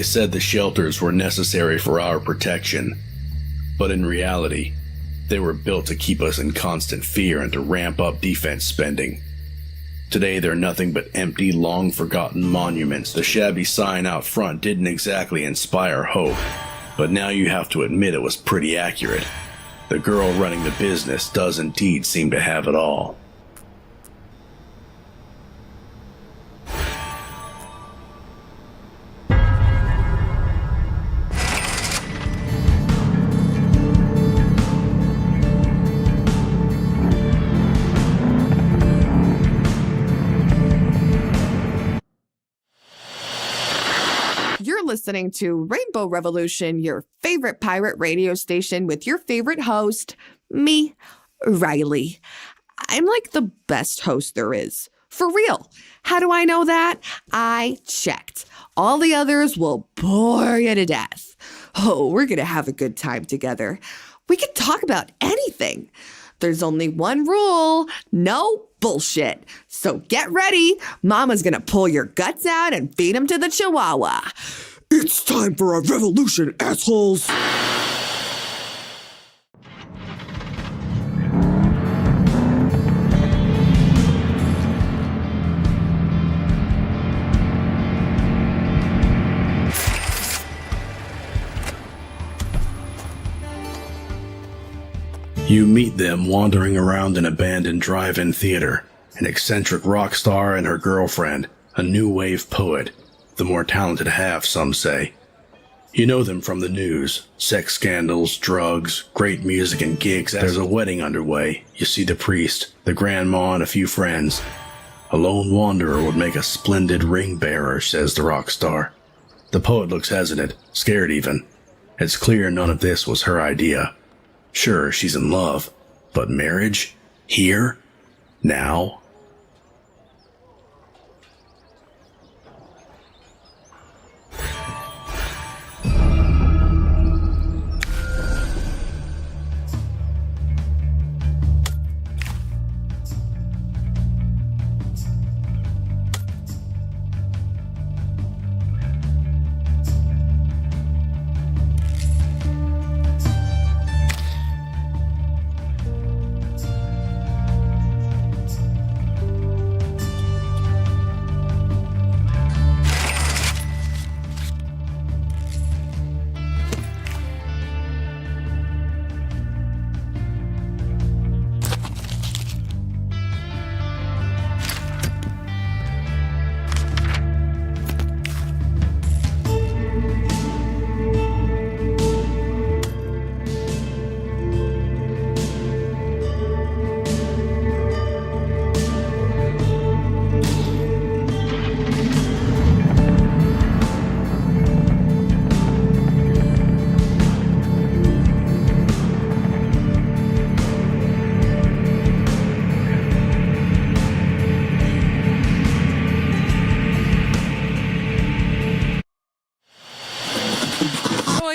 They said the shelters were necessary for our protection, but in reality, they were built to keep us in constant fear and to ramp up defense spending. Today they're nothing but empty, long-forgotten monuments. The shabby sign out front didn't exactly inspire hope, but now you have to admit it was pretty accurate. The girl running the business does indeed seem to have it all. You're listening to Rainbow Revolution, your favorite pirate radio station with your favorite host, me, Riley. I'm like the best host there is. For real. How do I know that? I checked. All the others will bore you to death. Oh, we're going to have a good time together. We can talk about anything. There's only one rule: no bullshit. So get ready. Mama's gonna pull your guts out and feed them to the chihuahua. It's time for a revolution, assholes. You meet them wandering around an abandoned drive-in theater, an eccentric rock star and her girlfriend, a new wave poet, the more talented half, some say. You know them from the news, sex scandals, drugs, great music and gigs. There's a wedding underway. You see the priest, the grandma and a few friends. A lone wanderer would make a splendid ring bearer, says the rock star. The poet looks hesitant, scared even. It's clear none of this was her idea. Sure, she's in love, but marriage? Here? Now?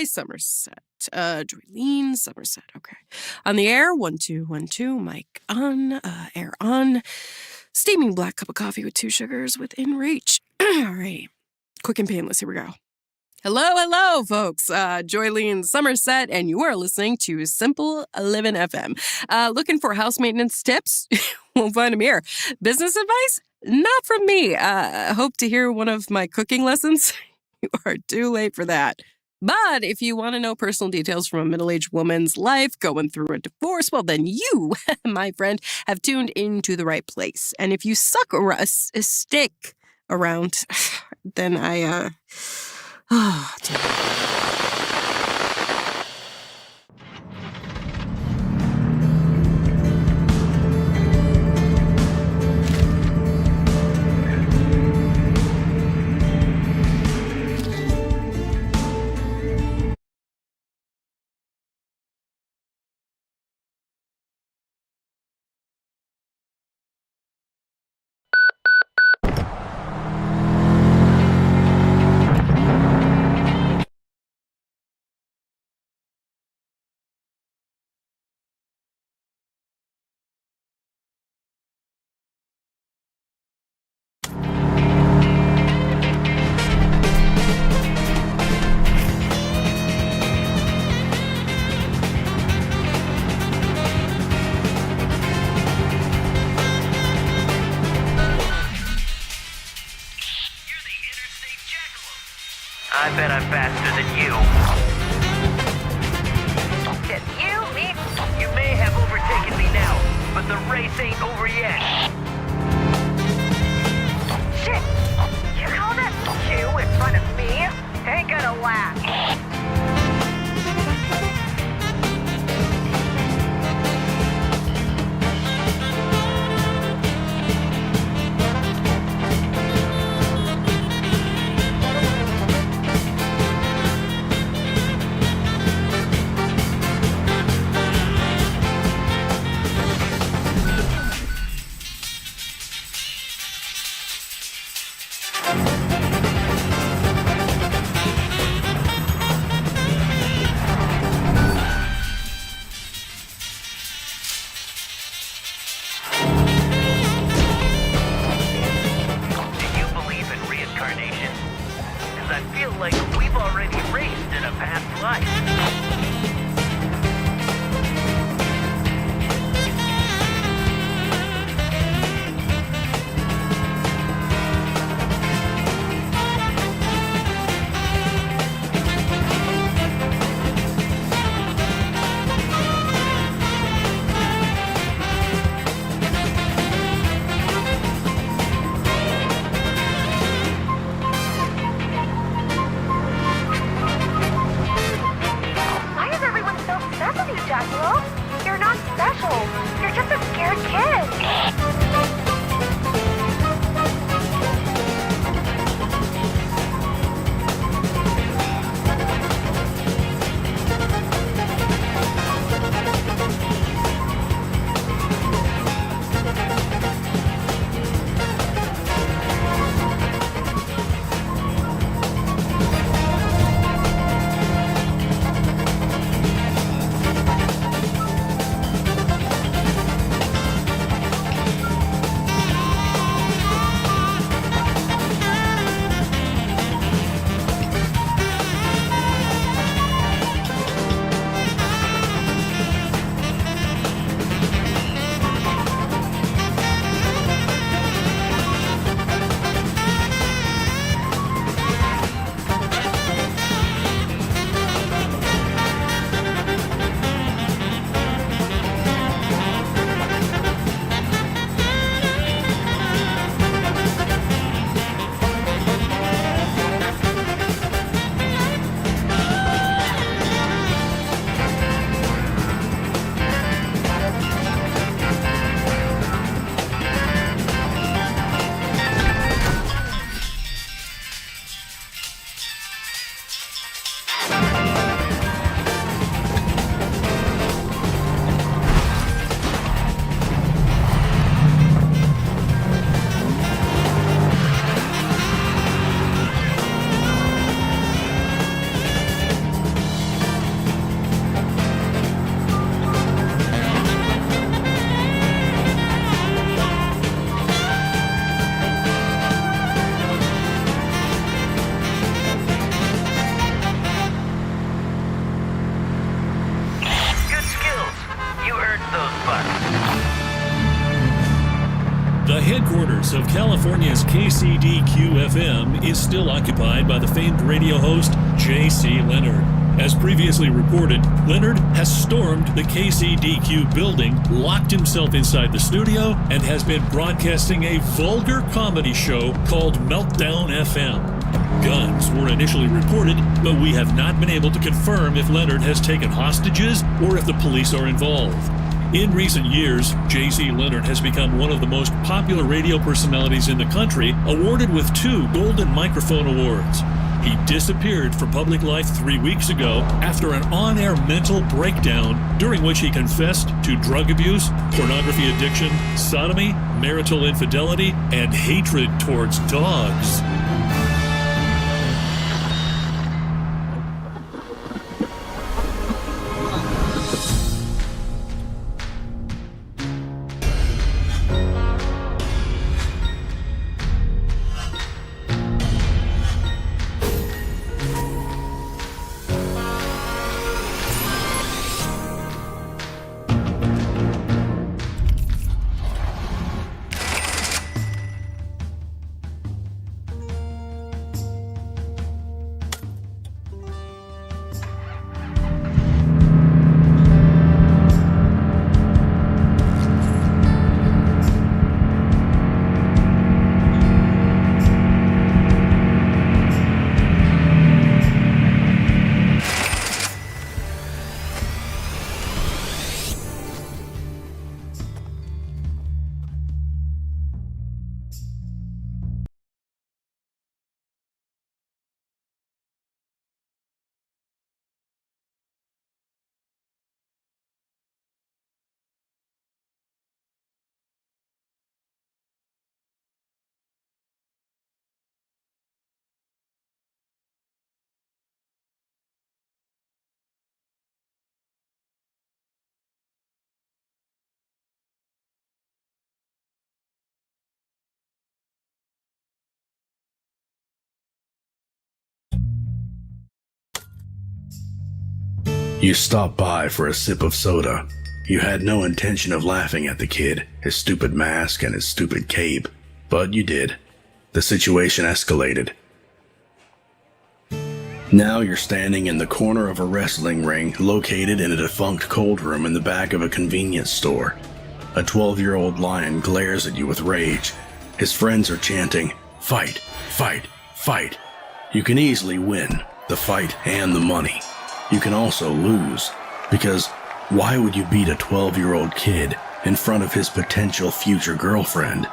Somerset. Joylene Somerset. Okay. On the air, 1 2 1 2. Mic on. Air on. Steaming black cup of coffee with 2 sugars within reach. All right. Quick and painless. Here we go. Hello, folks. Joylene Somerset, and you are listening to Simple Living FM. Looking for house maintenance tips? Won't find them here. Business advice? Not from me. Hope to hear one of my cooking lessons? You are too late for that. But if you want to know personal details from a middle-aged woman's life going through a divorce, well, then you, my friend, have tuned into the right place. And if you suck a stick around, then I'm faster than you. Just you, me. You may have overtaken me now, but the race ain't over yet. Shit! You call that you in front of me? Ain't gonna last. You're not special. You're just a scared kid. The headquarters of California's KCDQ-FM is still occupied by the famed radio host J.C. Leonard. As previously reported, Leonard has stormed the KCDQ building, locked himself inside the studio, and has been broadcasting a vulgar comedy show called Meltdown FM. Guns were initially reported, but we have not been able to confirm if Leonard has taken hostages or if the police are involved. In recent years, J.C. Leonard has become one of the most popular radio personalities in the country, awarded with 2 Golden Microphone Awards. He disappeared from public life 3 weeks ago after an on-air mental breakdown during which he confessed to drug abuse, pornography addiction, sodomy, marital infidelity, and hatred towards dogs. You stopped by for a sip of soda. You had no intention of laughing at the kid, his stupid mask, and his stupid cape, but you did. The situation escalated. Now you're standing in the corner of a wrestling ring located in a defunct cold room in the back of a convenience store. A 12-year-old lion glares at you with rage. His friends are chanting, "Fight, fight, fight." You can easily win the fight and the money. You can also lose, because why would you beat a 12-year-old kid in front of his potential future girlfriend?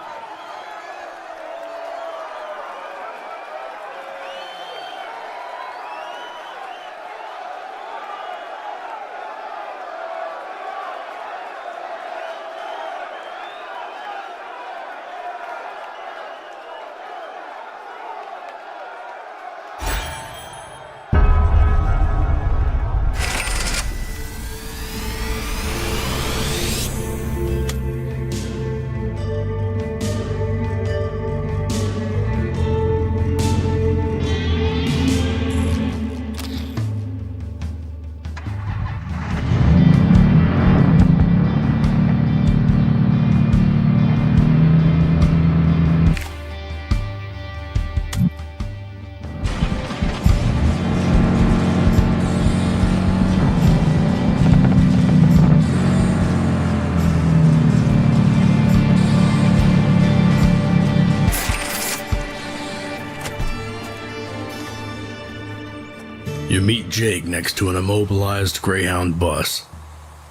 You meet Jake next to an immobilized Greyhound bus.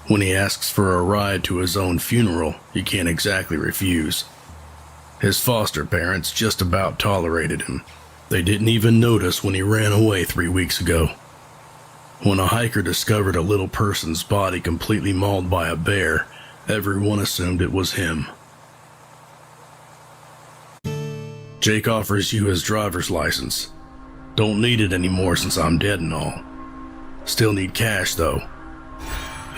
When he asks for a ride to his own funeral, you can't exactly refuse. His foster parents just about tolerated him. They didn't even notice when he ran away 3 weeks ago. When a hiker discovered a little person's body completely mauled by a bear, everyone assumed it was him. Jake offers you his driver's license. Don't need it anymore since I'm dead and all. Still need cash though.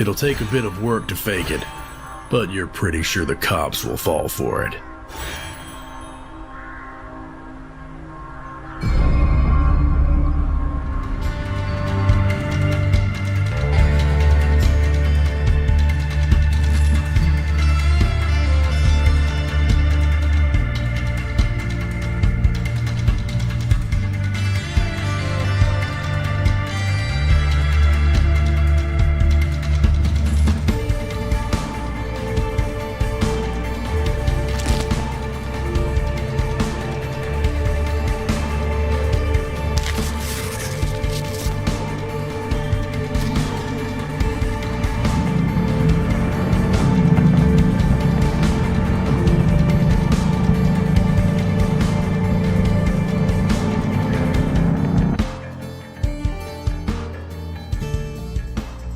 It'll take a bit of work to fake it, but you're pretty sure the cops will fall for it.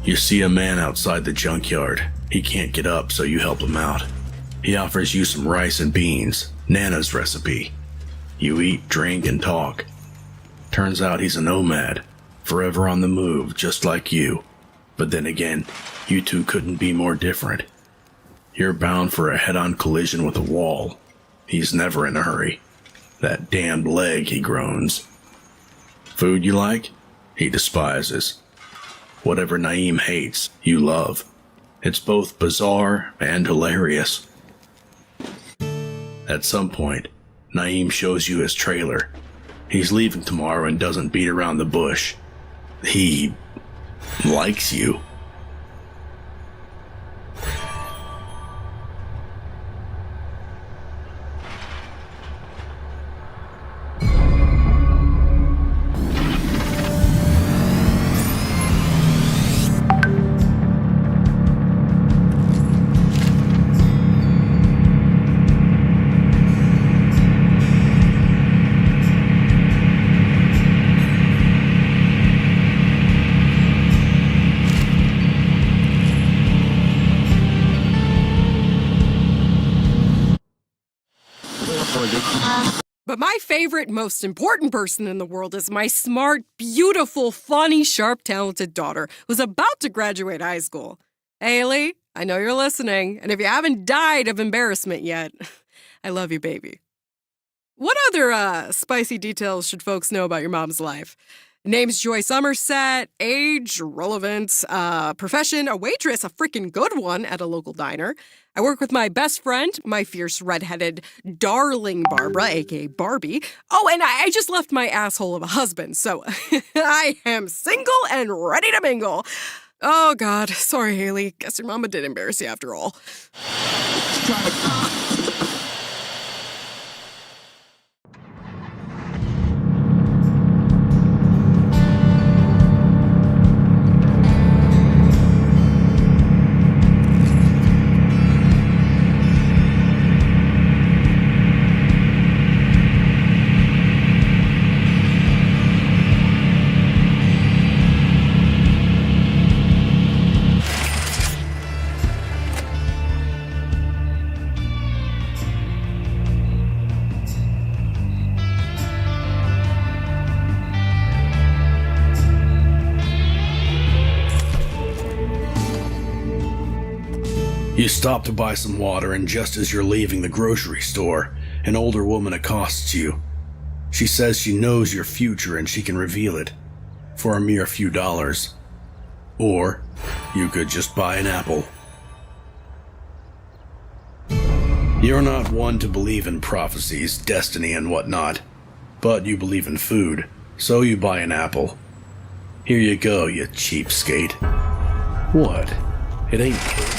You see a man outside the junkyard. He can't get up, so you help him out. He offers you some rice and beans, Nana's recipe. You eat, drink, and talk. Turns out he's a nomad, forever on the move, just like you. But then again, you two couldn't be more different. You're bound for a head-on collision with a wall. He's never in a hurry. That damned leg, he groans. Food you like? He despises. Whatever Naeem hates, you love. It's both bizarre and hilarious. At some point, Naeem shows you his trailer. He's leaving tomorrow and doesn't beat around the bush. He likes you. But my favorite, most important person in the world is my smart, beautiful, funny, sharp, talented daughter who's about to graduate high school. Haley, I know you're listening, and if you haven't died of embarrassment yet, I love you, baby. What other spicy details should folks know about your mom's life? Name's Joy Somerset. Age, relevant. Profession, a waitress, a freaking good one at a local diner. I work with my best friend, my fierce redheaded darling Barbara, aka Barbie. Oh, and I just left my asshole of a husband, so I am single and ready to mingle. Oh, God. Sorry, Haley. Guess your mama did embarrass you after all. You stop to buy some water, and just as you're leaving the grocery store, an older woman accosts you. She says she knows your future and she can reveal it for a mere few dollars. Or you could just buy an apple. You're not one to believe in prophecies, destiny, and whatnot, but you believe in food, so you buy an apple. Here you go, you cheapskate. What? It ain't good.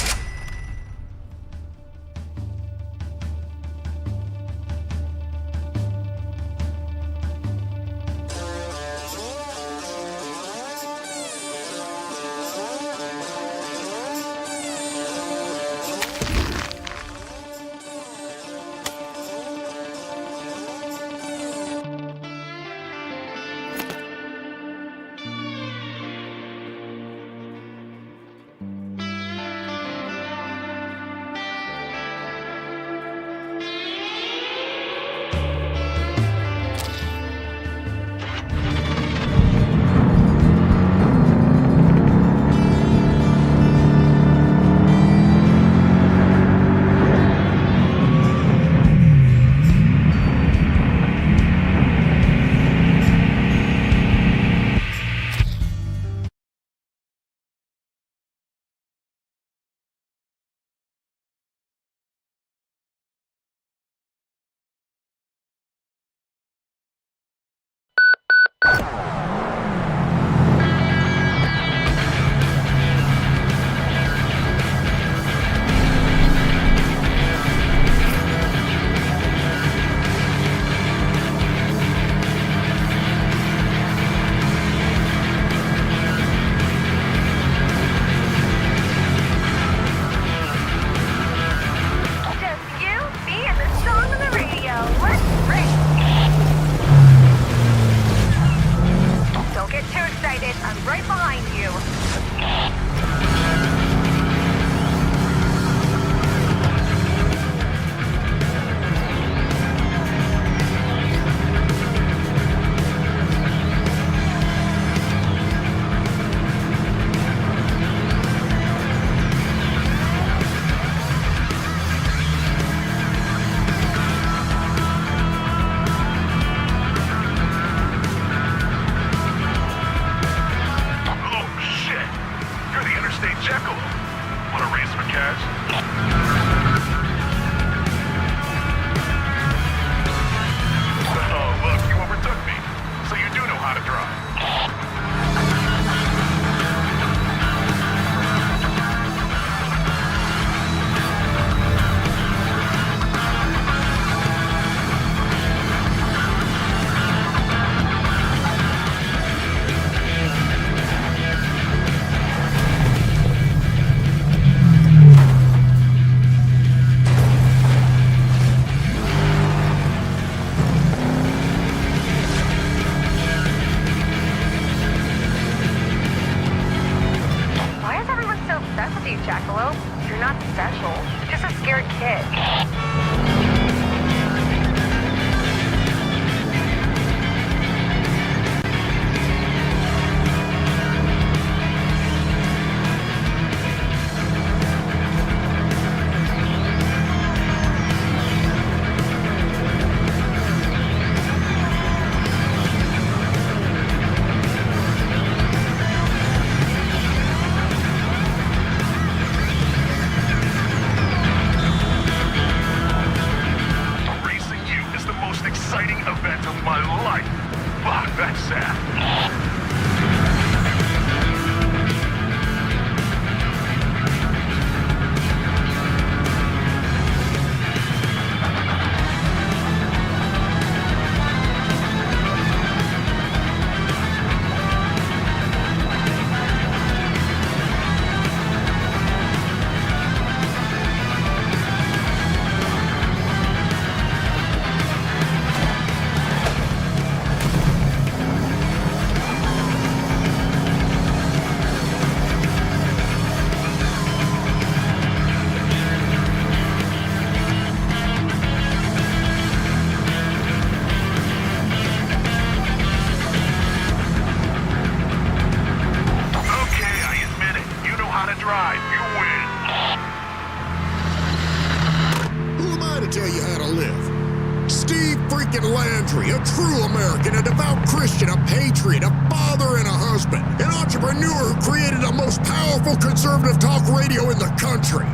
gonna tell you how to live. Steve freaking Landry, a true American, a devout Christian, a patriot, a father and a husband, an entrepreneur who created the most powerful conservative talk radio in the country.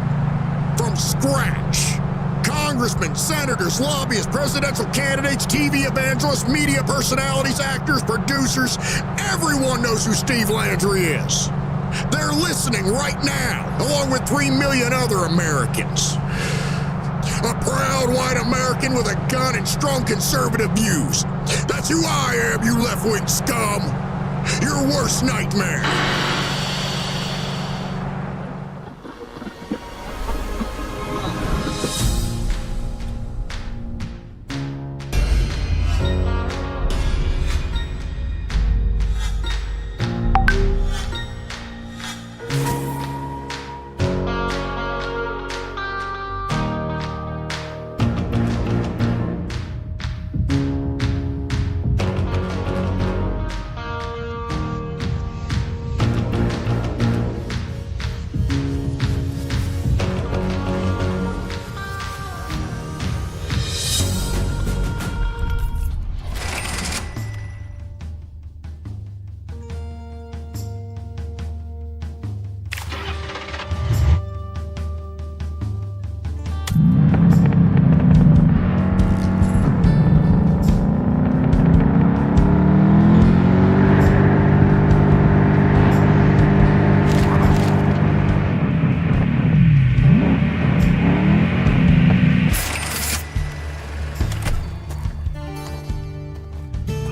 From scratch. Congressmen, senators, lobbyists, presidential candidates, TV evangelists, media personalities, actors, producers, everyone knows who Steve Landry is. They're listening right now, along with 3 million other Americans. A proud white American with a gun and strong conservative views. That's who I am, you left-wing scum. Your worst nightmare.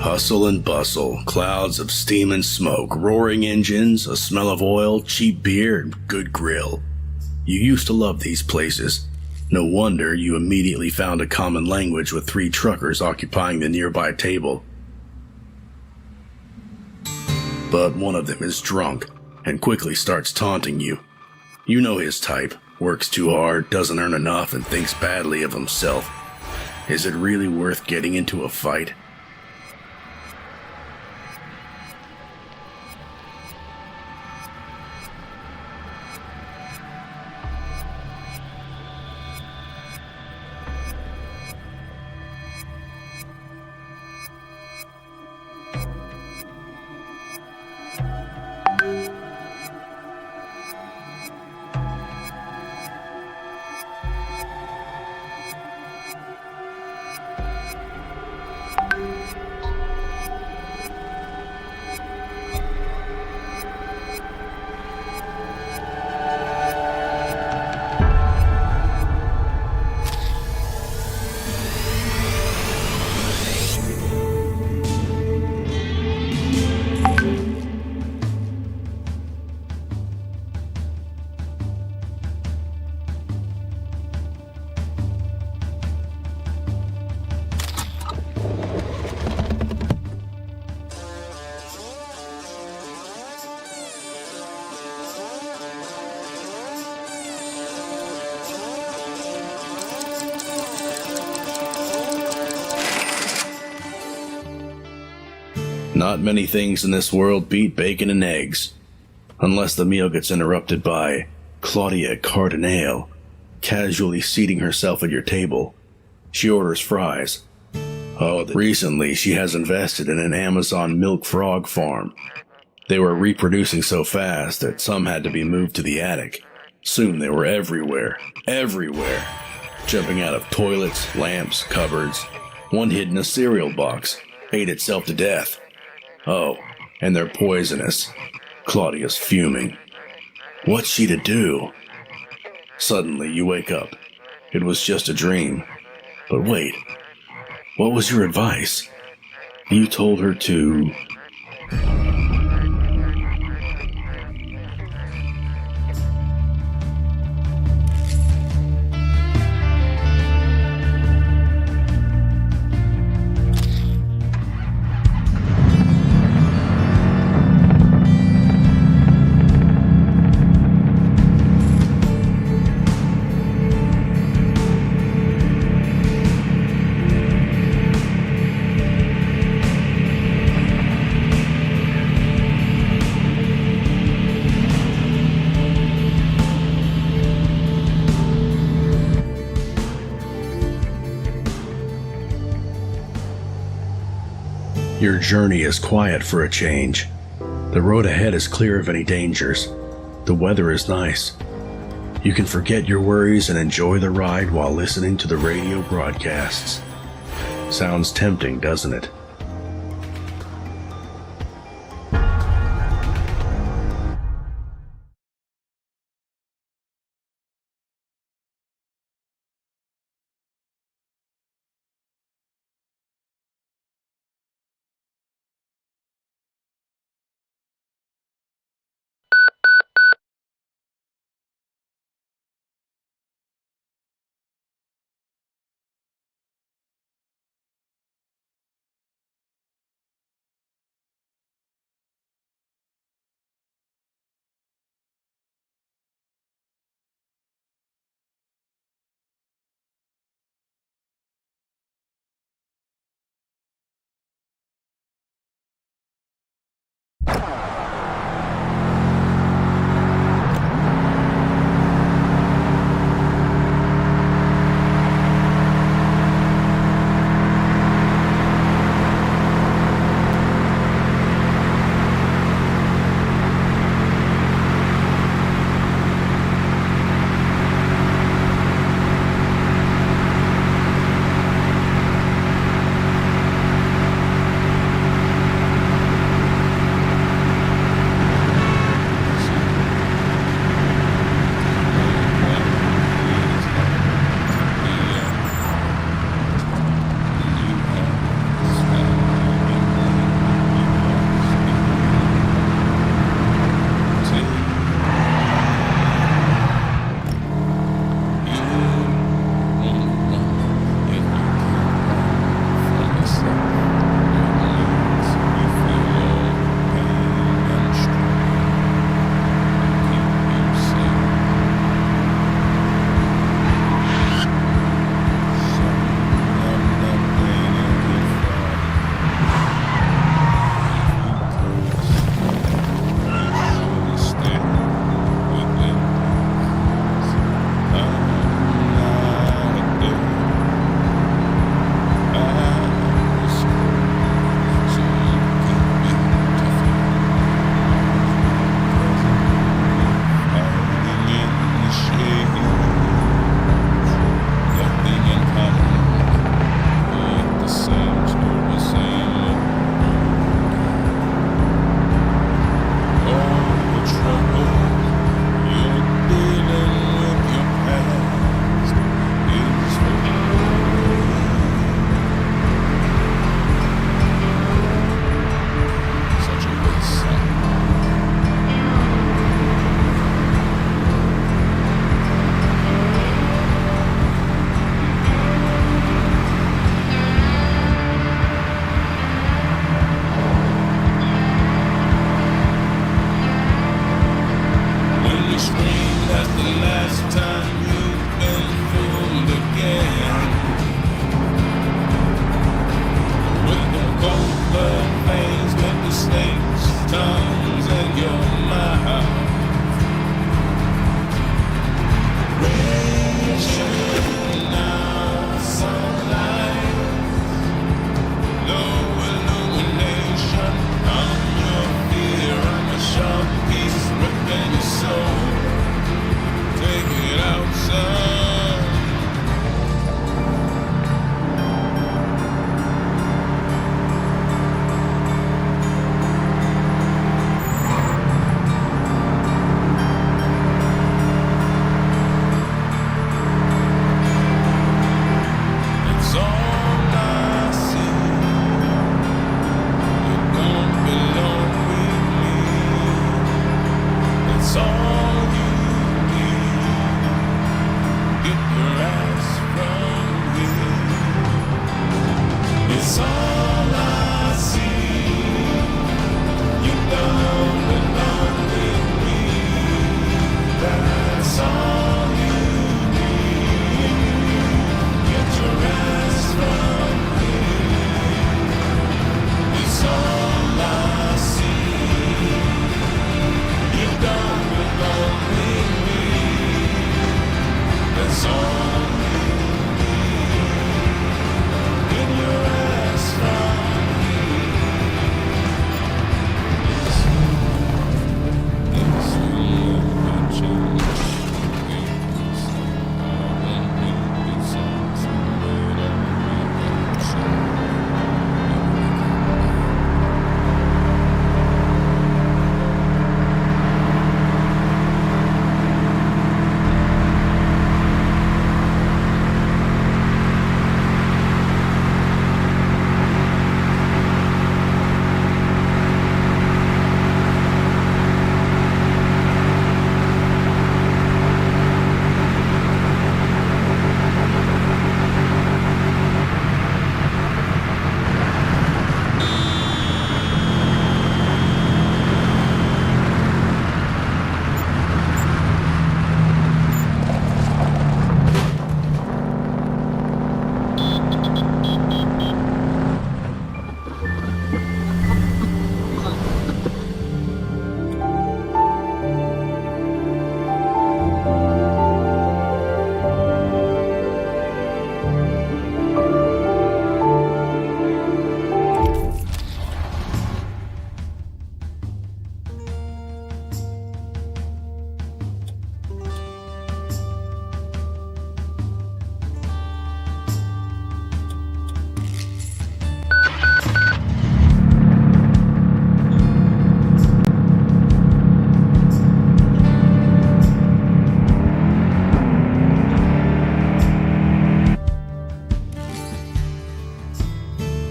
Hustle and bustle, clouds of steam and smoke, roaring engines, a smell of oil, cheap beer, and good grill. You used to love these places. No wonder you immediately found a common language with 3 truckers occupying the nearby table. But one of them is drunk and quickly starts taunting you. You know his type, works too hard, doesn't earn enough, and thinks badly of himself. Is it really worth getting into a fight? Not many things in this world beat bacon and eggs. Unless the meal gets interrupted by Claudia Cardinale casually seating herself at your table. She orders fries. Recently she has invested in an Amazon milk frog farm. They were reproducing so fast that some had to be moved to the attic. Soon they were everywhere. Jumping out of toilets, lamps, cupboards. One hid in a cereal box, ate itself to death. Oh, and they're poisonous. Claudia's fuming. What's she to do? Suddenly you wake up. It was just a dream. But wait, what was your advice? You told her to... Your journey is quiet for a change. The road ahead is clear of any dangers. The weather is nice. You can forget your worries and enjoy the ride while listening to the radio broadcasts. Sounds tempting, doesn't it?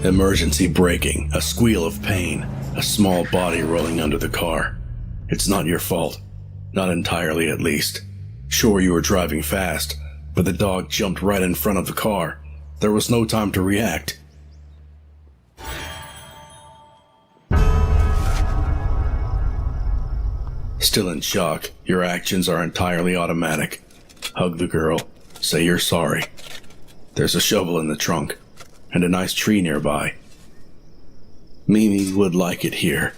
Emergency braking, a squeal of pain, a small body rolling under the car. It's not your fault. Not entirely, at least. Sure, you were driving fast, but the dog jumped right in front of the car. There was no time to react. Still in shock, your actions are entirely automatic. Hug the girl, say you're sorry. There's a shovel in the trunk, and a nice tree nearby. Mimi would like it here.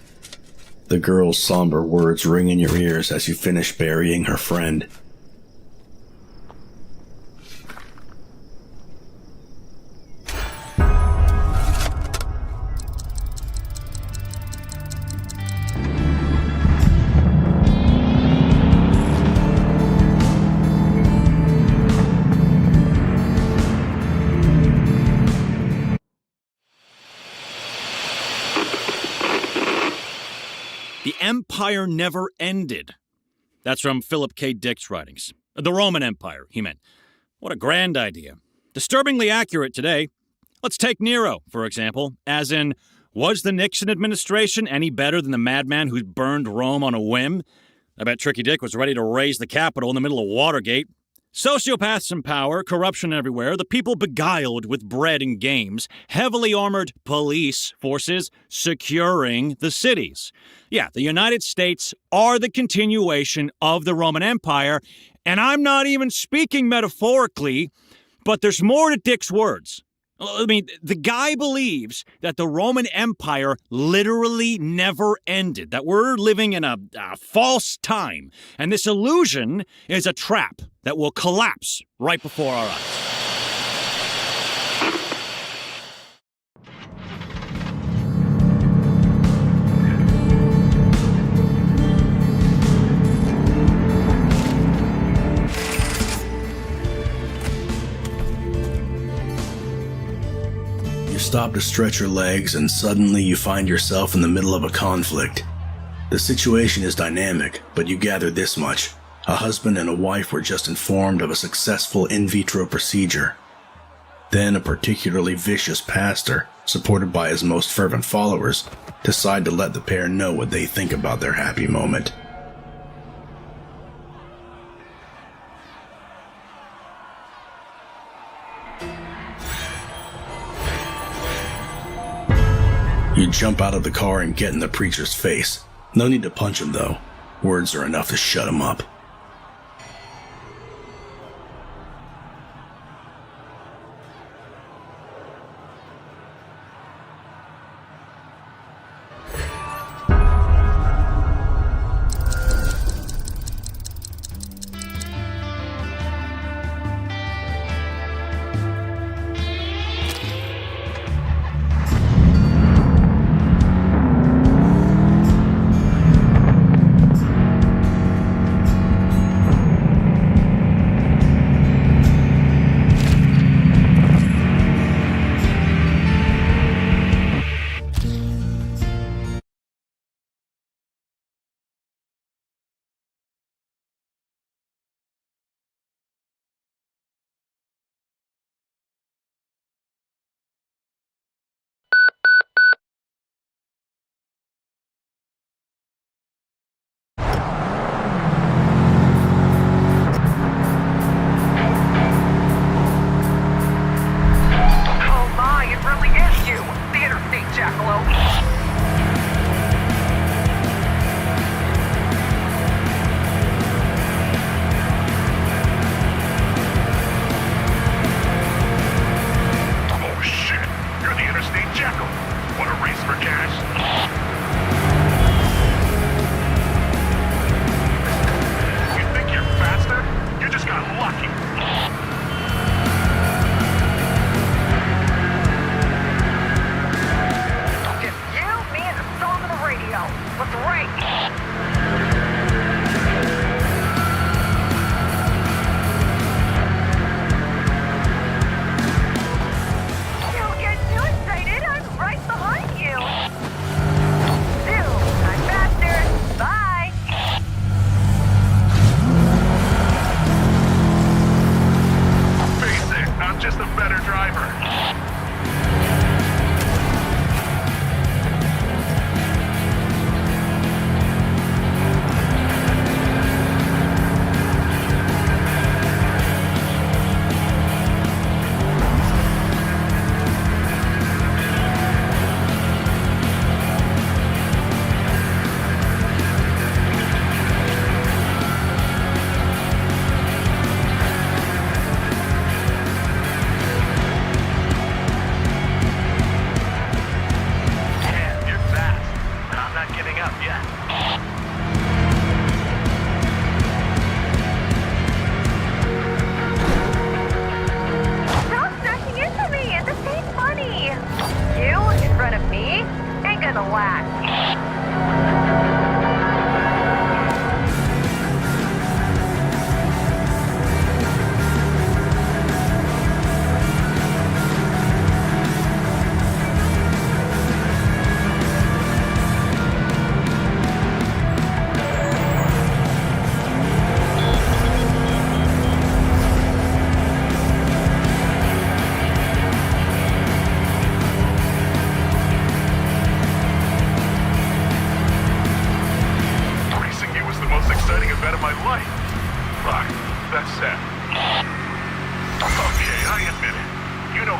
The girl's somber words ring in your ears as you finish burying her friend. The Empire never ended. That's from Philip K. Dick's writings. The Roman Empire, he meant. What a grand idea. Disturbingly accurate today. Let's take Nero, for example, as in, was the Nixon administration any better than the madman who burned Rome on a whim? I bet Tricky Dick was ready to raise the Capitol in the middle of Watergate. Sociopaths in power, corruption everywhere, the people beguiled with bread and games, heavily armored police forces securing the cities. Yeah, the United States are the continuation of the Roman Empire, and I'm not even speaking metaphorically, but there's more to Dick's words. I mean, the guy believes that the Roman Empire literally never ended, that we're living in a false time, and this illusion is a trap that will collapse right before our eyes. You stop to stretch your legs, and suddenly you find yourself in the middle of a conflict. The situation is dynamic, but you gather this much. A husband and a wife were just informed of a successful in vitro procedure. Then a particularly vicious pastor, supported by his most fervent followers, decide to let the pair know what they think about their happy moment. You jump out of the car and get in the preacher's face. No need to punch him, though. Words are enough to shut him up.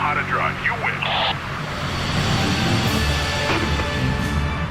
how to drive. You win.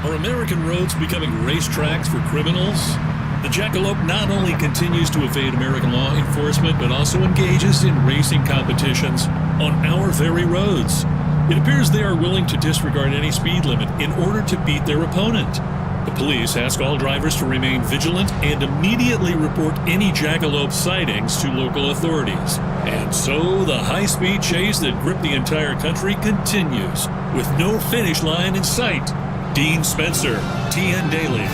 Are American roads becoming racetracks for criminals? The Jackalope not only continues to evade American law enforcement, but also engages in racing competitions on our very roads. It appears they are willing to disregard any speed limit in order to beat their opponent. The police ask all drivers to remain vigilant and immediately report any Jackalope sightings to local authorities. And so the high-speed chase that gripped the entire country continues, with no finish line in sight. Dean Spencer, TN Daily.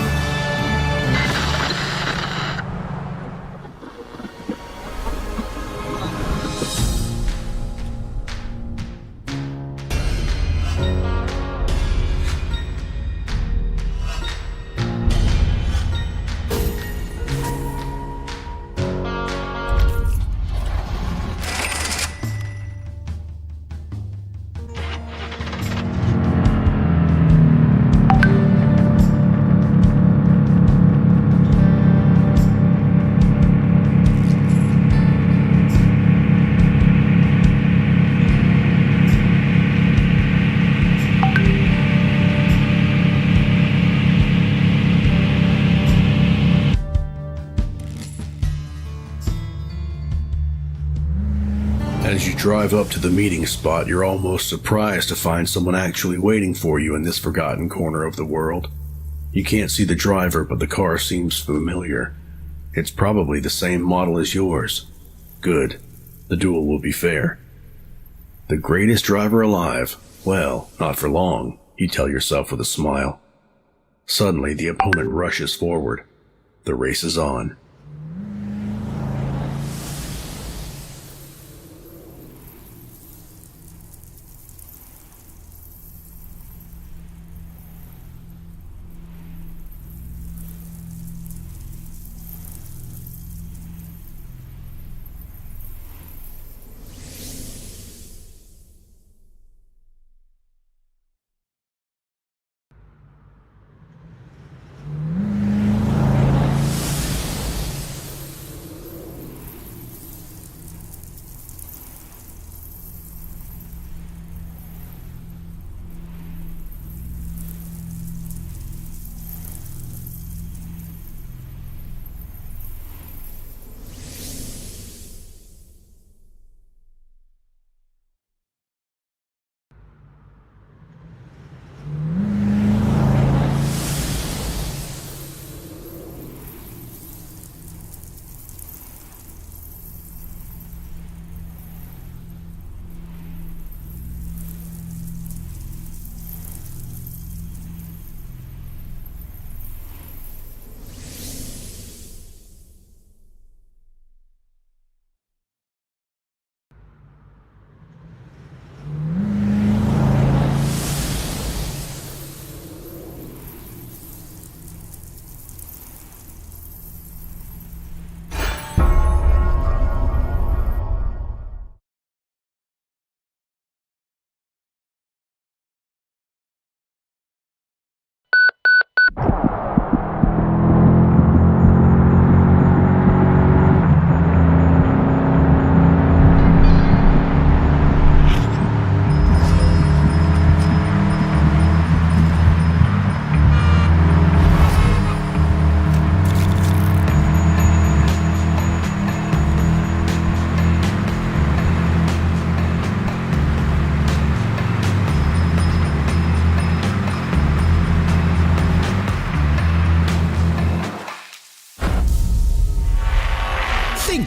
As you drive up to the meeting spot, you're almost surprised to find someone actually waiting for you in this forgotten corner of the world. You can't see the driver, but the car seems familiar. It's probably the same model as yours. Good. The duel will be fair. The greatest driver alive? Well, not for long, you tell yourself with a smile. Suddenly, the opponent rushes forward. The race is on.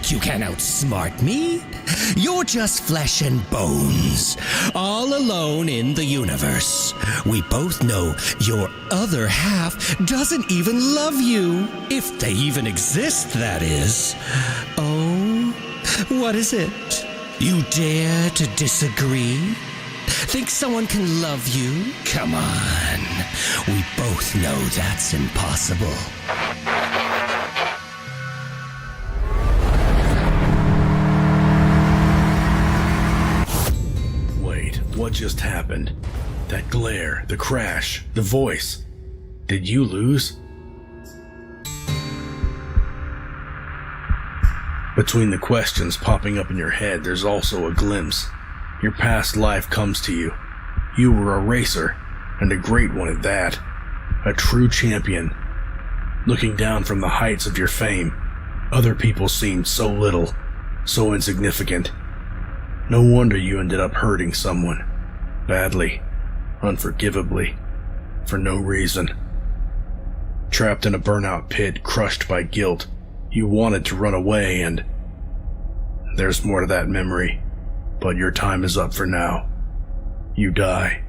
You can outsmart me? You're just flesh and bones, all alone in the universe. We both know your other half doesn't even love you, if they even exist, that is. Oh, what is it? You dare to disagree? Think someone can love you? Come on. We both know that's impossible. What just happened? That glare, the crash, the voice. Did you lose? Between the questions popping up in your head, there's also a glimpse. Your past life comes to you. You were a racer, and a great one at that. A true champion. Looking down from the heights of your fame, other people seemed so little, so insignificant. No wonder you ended up hurting someone. Badly. Unforgivably. For no reason. Trapped in a burnout pit, crushed by guilt, you wanted to run away, and there's more to that memory, but your time is up for now. You die.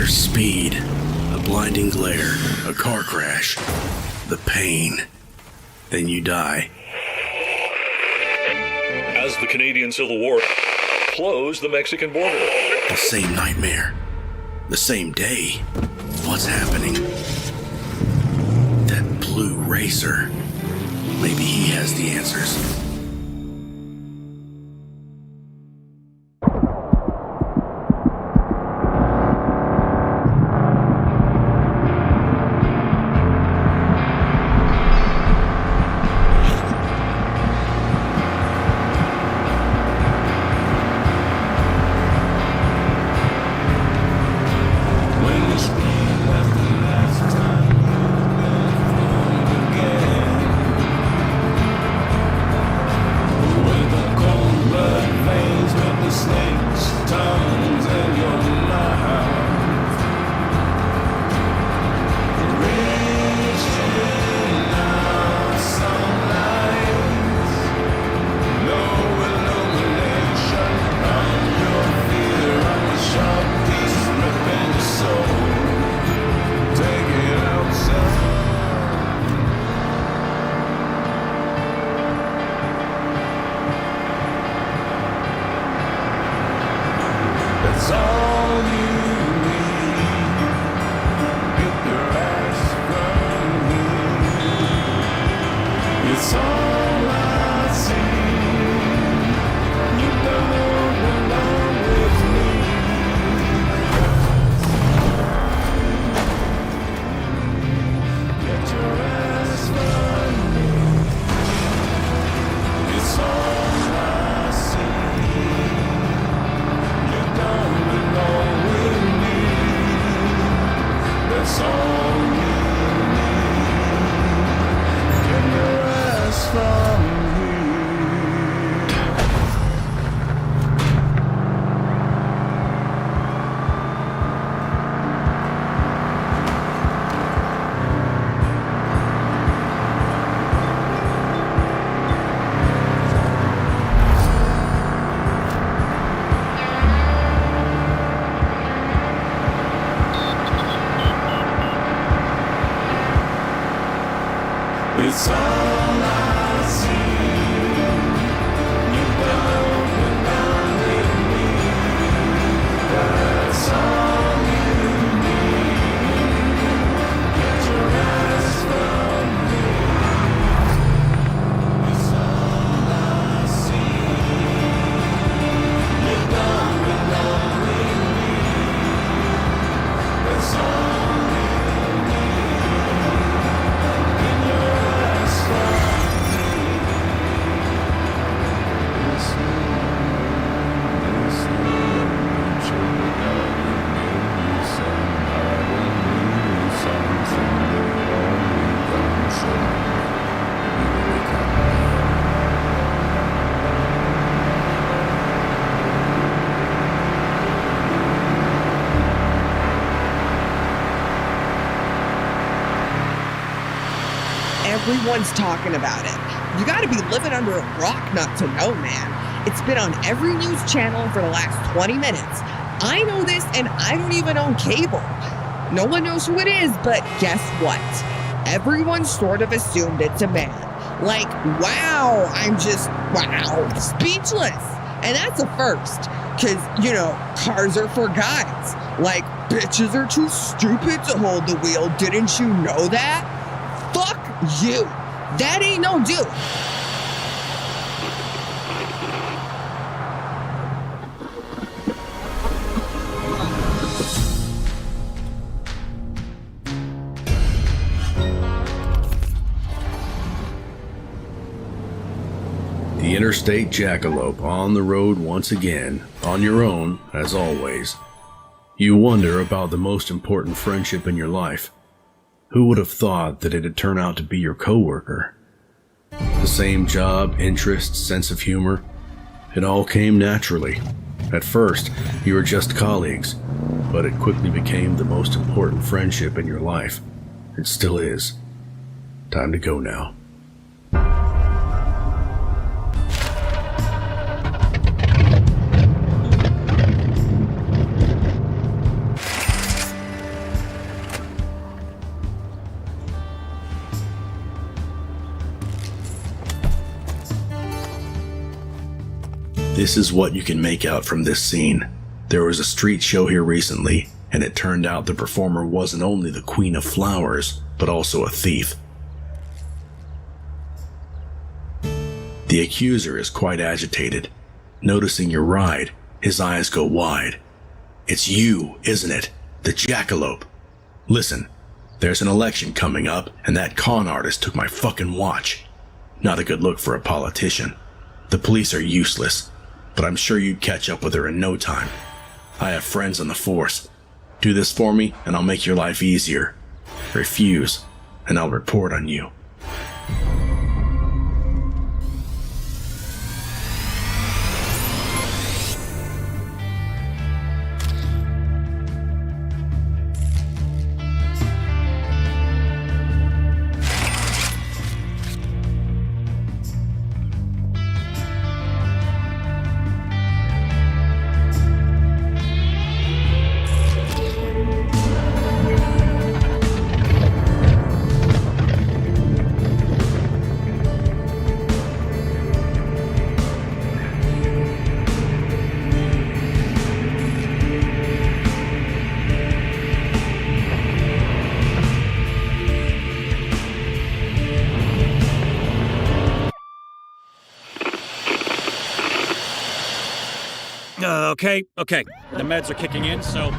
There's speed, a blinding glare, a car crash, the pain. Then you die. As the Canadian Civil War closed the Mexican border. The same nightmare. The same day. What's happening? That blue racer. Maybe he has the answers. everyone's talking about it. You gotta be living under a rock not to know, man. It's been on every news channel for the last 20 minutes. I know this, and I don't even own cable. No one knows who it is, but guess what? Everyone sort of assumed it's a man. Like, wow, I'm just, wow, speechless. And that's a first, because, you know, cars are for guys. Like, bitches are too stupid to hold the wheel. Didn't you know that? Fuck you. That ain't no dude. The interstate jackalope on the road once again, on your own, as always. You wonder about the most important friendship in your life. Who would have thought that it'd turn out to be your coworker? The same job, interests, sense of humor. It all came naturally. At first, you were just colleagues, but it quickly became the most important friendship in your life. It still is. Time to go now. This is what you can make out from this scene. There was a street show here recently, and it turned out the performer wasn't only the Queen of Flowers, but also a thief. The accuser is quite agitated. Noticing your ride, his eyes go wide. It's you, isn't it? The jackalope. Listen, there's an election coming up, and that con artist took my fucking watch. Not a good look for a politician. The police are useless, but I'm sure you'd catch up with her in no time. I have friends on the force. Do this for me, and I'll make your life easier. Refuse, and I'll report on you. Okay. The meds are kicking in, so...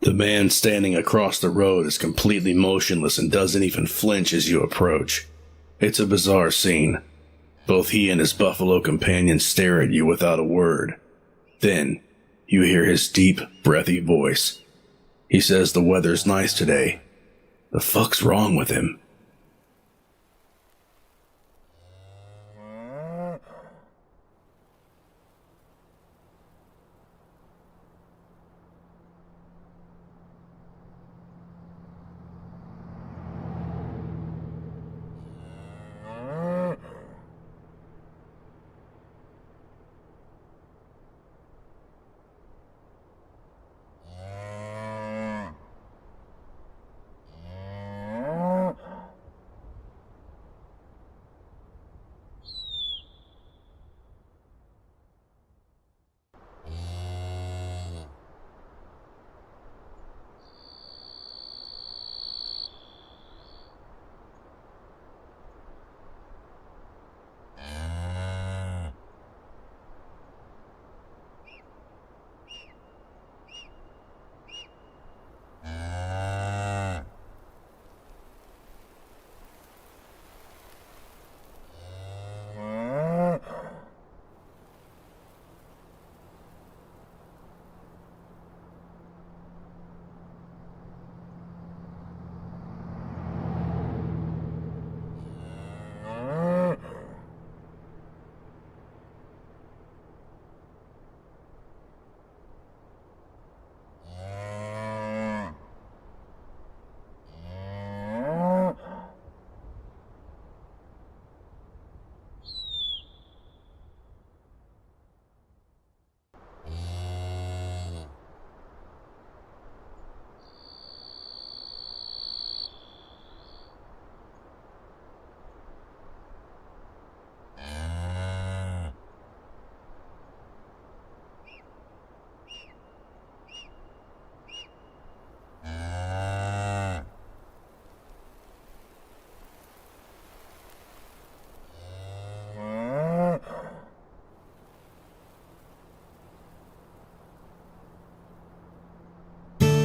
The man standing across the road is completely motionless and doesn't even flinch as you approach. It's a bizarre scene. Both he and his buffalo companion stare at you without a word. Then, you hear his deep, breathy voice. He says the weather's nice today. The fuck's wrong with him?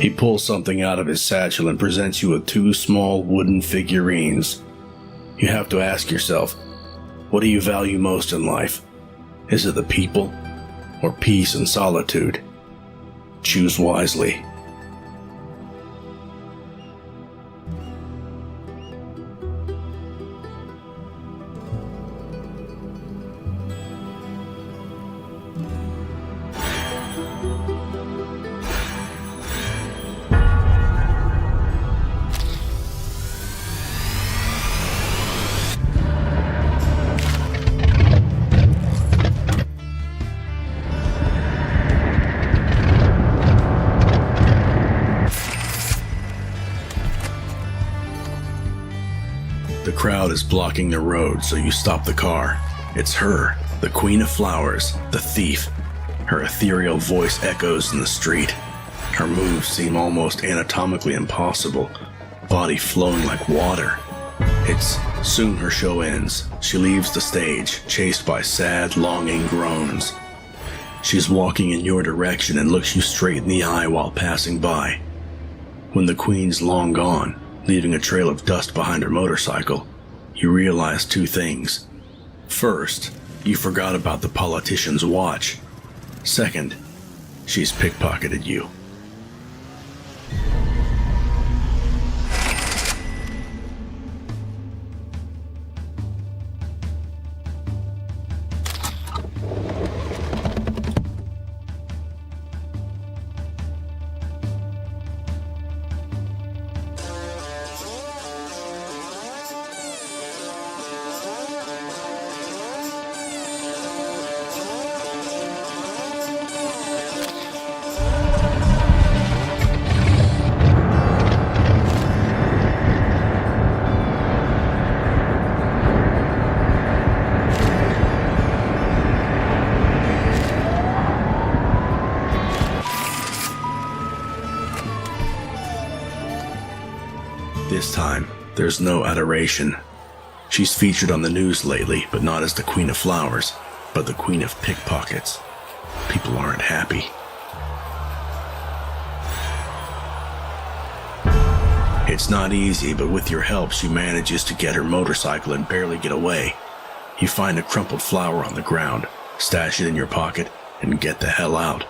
He pulls something out of his satchel and presents you with 2 small wooden figurines. You have to ask yourself, what do you value most in life? Is it the people or peace and solitude? Choose wisely. The crowd is blocking the road, so you stop the car. It's her, the Queen of Flowers, the thief. Her ethereal voice echoes in the street. Her moves seem almost anatomically impossible, body flowing like water. It's soon her show ends. She leaves the stage, chased by sad, longing groans. She's walking in your direction and looks you straight in the eye while passing by. When the Queen's long gone, leaving a trail of dust behind her motorcycle, you realize 2 things. First, you forgot about the politician's watch. Second, she's pickpocketed you. This time, there's no adoration. She's featured on the news lately, but not as the Queen of Flowers, but the Queen of Pickpockets. People aren't happy. It's not easy, but with your help, she manages to get her motorcycle and barely get away. You find a crumpled flower on the ground, stash it in your pocket, and get the hell out.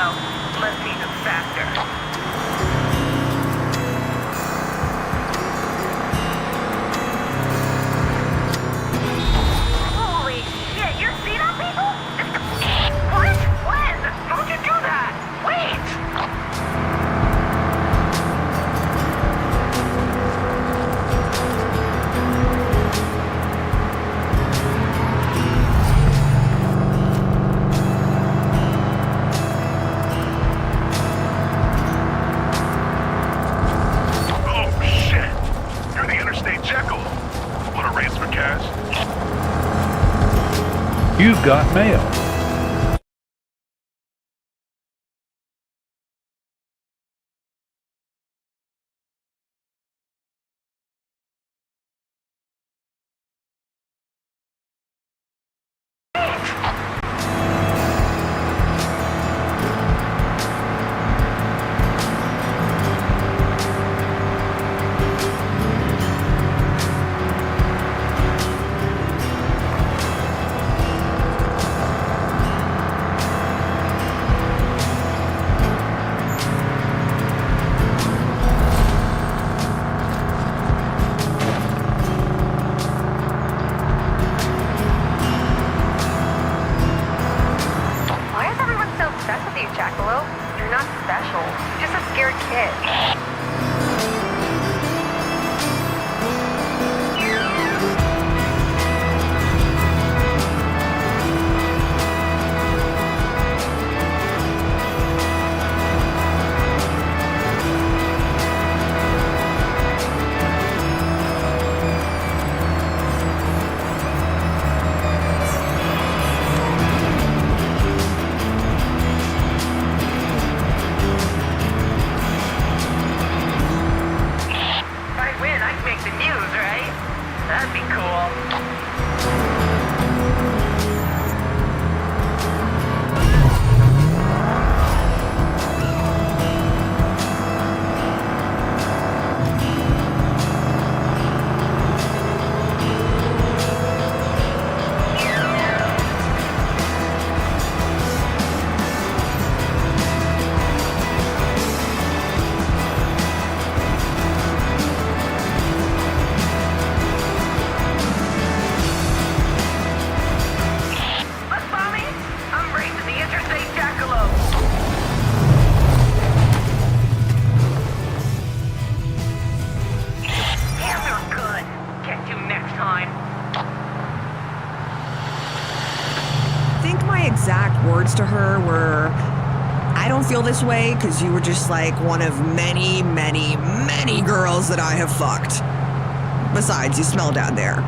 go. Let's see who's faster. Holy shit, you're seeing on people? What? When? How'd you do that? Wait! Oh, shit! You're the Interstate Jekyll. Want to race for cash? You've got mail. Why is everyone so obsessed with you, Jackalope? You're not special. You're just a scared kid. If I win, I can make the news, right? That'd be cool. Look, Bobby, I'm racing the Interstate Jackalope. Damn, they're good. Catch you next time. I think my exact words to her were, I don't feel this way because you were just like one of many, many, many girls that I have fucked. Besides, you smell down there.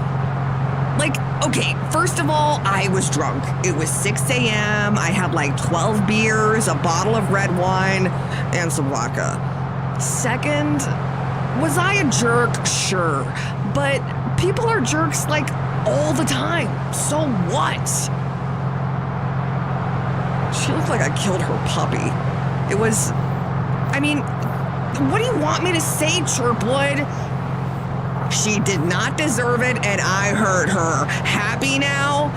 Like, okay, first of all, I was drunk. It was 6 a.m. I had like 12 beers, a bottle of red wine, and some vodka. Second, was I a jerk? Sure. But people are jerks like all the time. So what? She looked like I killed her puppy. It was, I mean, what do you want me to say, Chirpwood? She did not deserve it, and I hurt her. Happy now?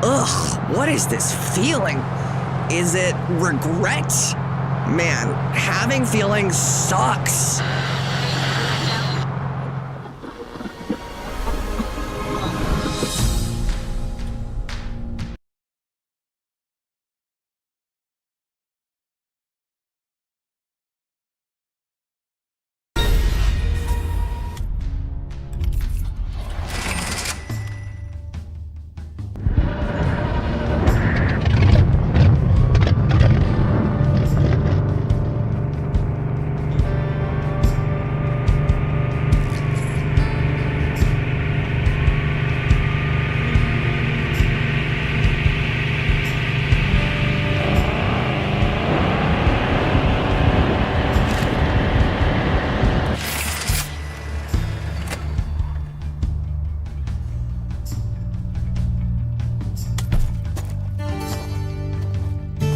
Ugh, what is this feeling? Is it regret? Man, having feelings sucks.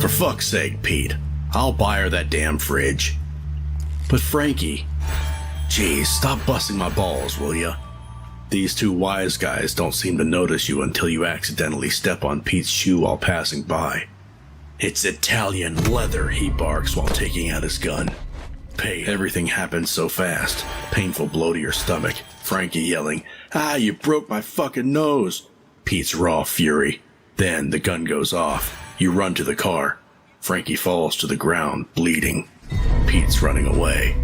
For fuck's sake, Pete. I'll buy her that damn fridge. But Frankie, geez, stop busting my balls, will ya? These two wise guys don't seem to notice you until you accidentally step on Pete's shoe while passing by. It's Italian leather, he barks while taking out his gun. Pain. Everything happens so fast. Painful blow to your stomach. Frankie yelling, "Ah, you broke my fucking nose." Pete's raw fury. Then the gun goes off. You run to the car. Frankie falls to the ground, bleeding. Pete's running away.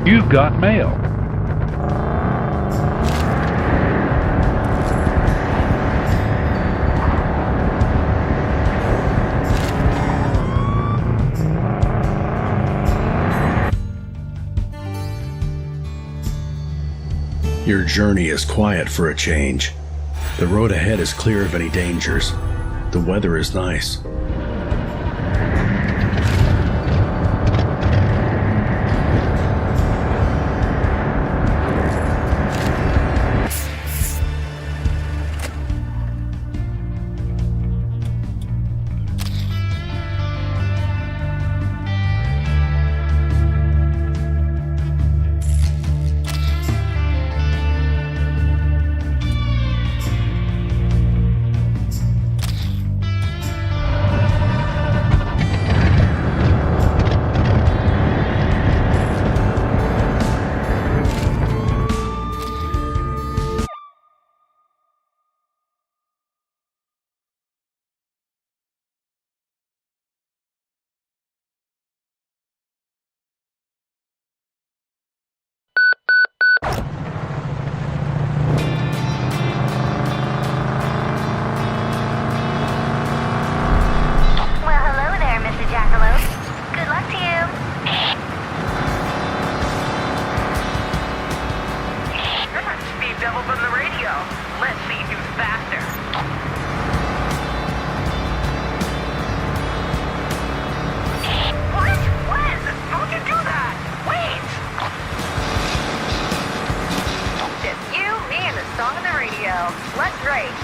You've got mail. Your journey is quiet for a change. The road ahead is clear of any dangers. The weather is nice. Well, hello there, Mr. Jackalope. Good luck to you. This is Speed Devil from the radio. Let's see who's faster. What? When? Don't you do that? Wait! Just you, me, and the song on the radio. Let's race.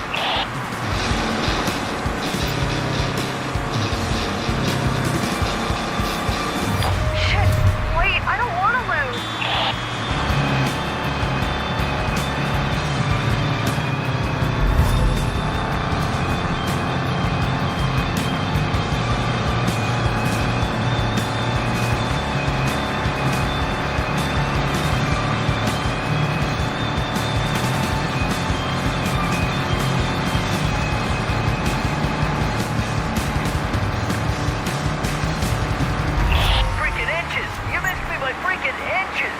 Shit! Wait, I don't want to lose. Freaking inches! You missed me by freaking inches!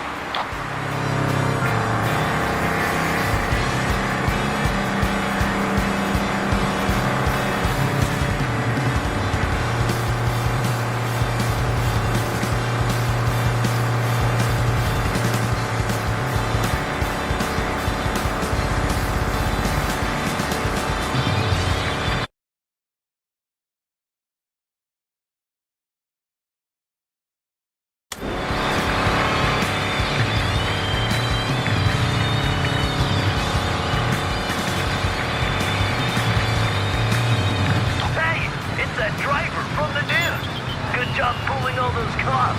Hey, it's that driver from the news. Good job fooling all those cops.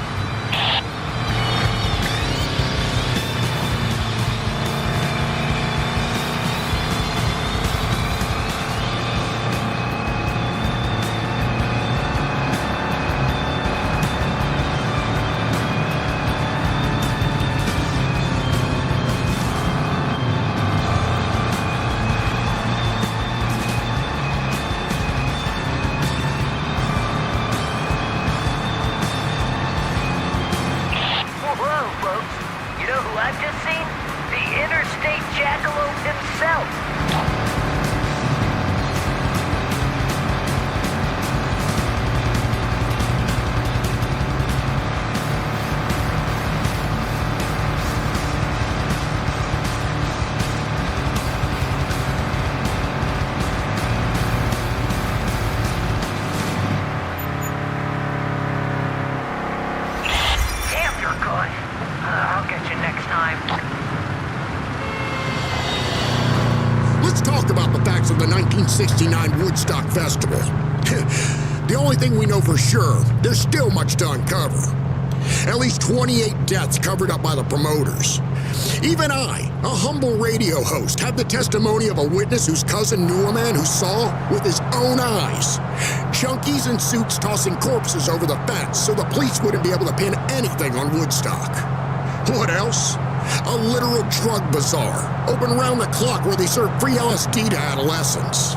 Whoa, folks. You know who I've just seen? The Interstate Jackalope himself. Damn, you're good. I'll get you next time. Let's talk about the facts of the 1969 Woodstock Festival. The only thing we know for sure, there's still much to uncover. At least 28 deaths covered up by the promoters. Even I, a humble radio host, have the testimony of a witness whose cousin knew a man who saw with his own eyes junkies in suits tossing corpses over the fence so the police wouldn't be able to pin anything on Woodstock. What else? A literal drug bazaar, open round the clock where they serve free LSD to adolescents.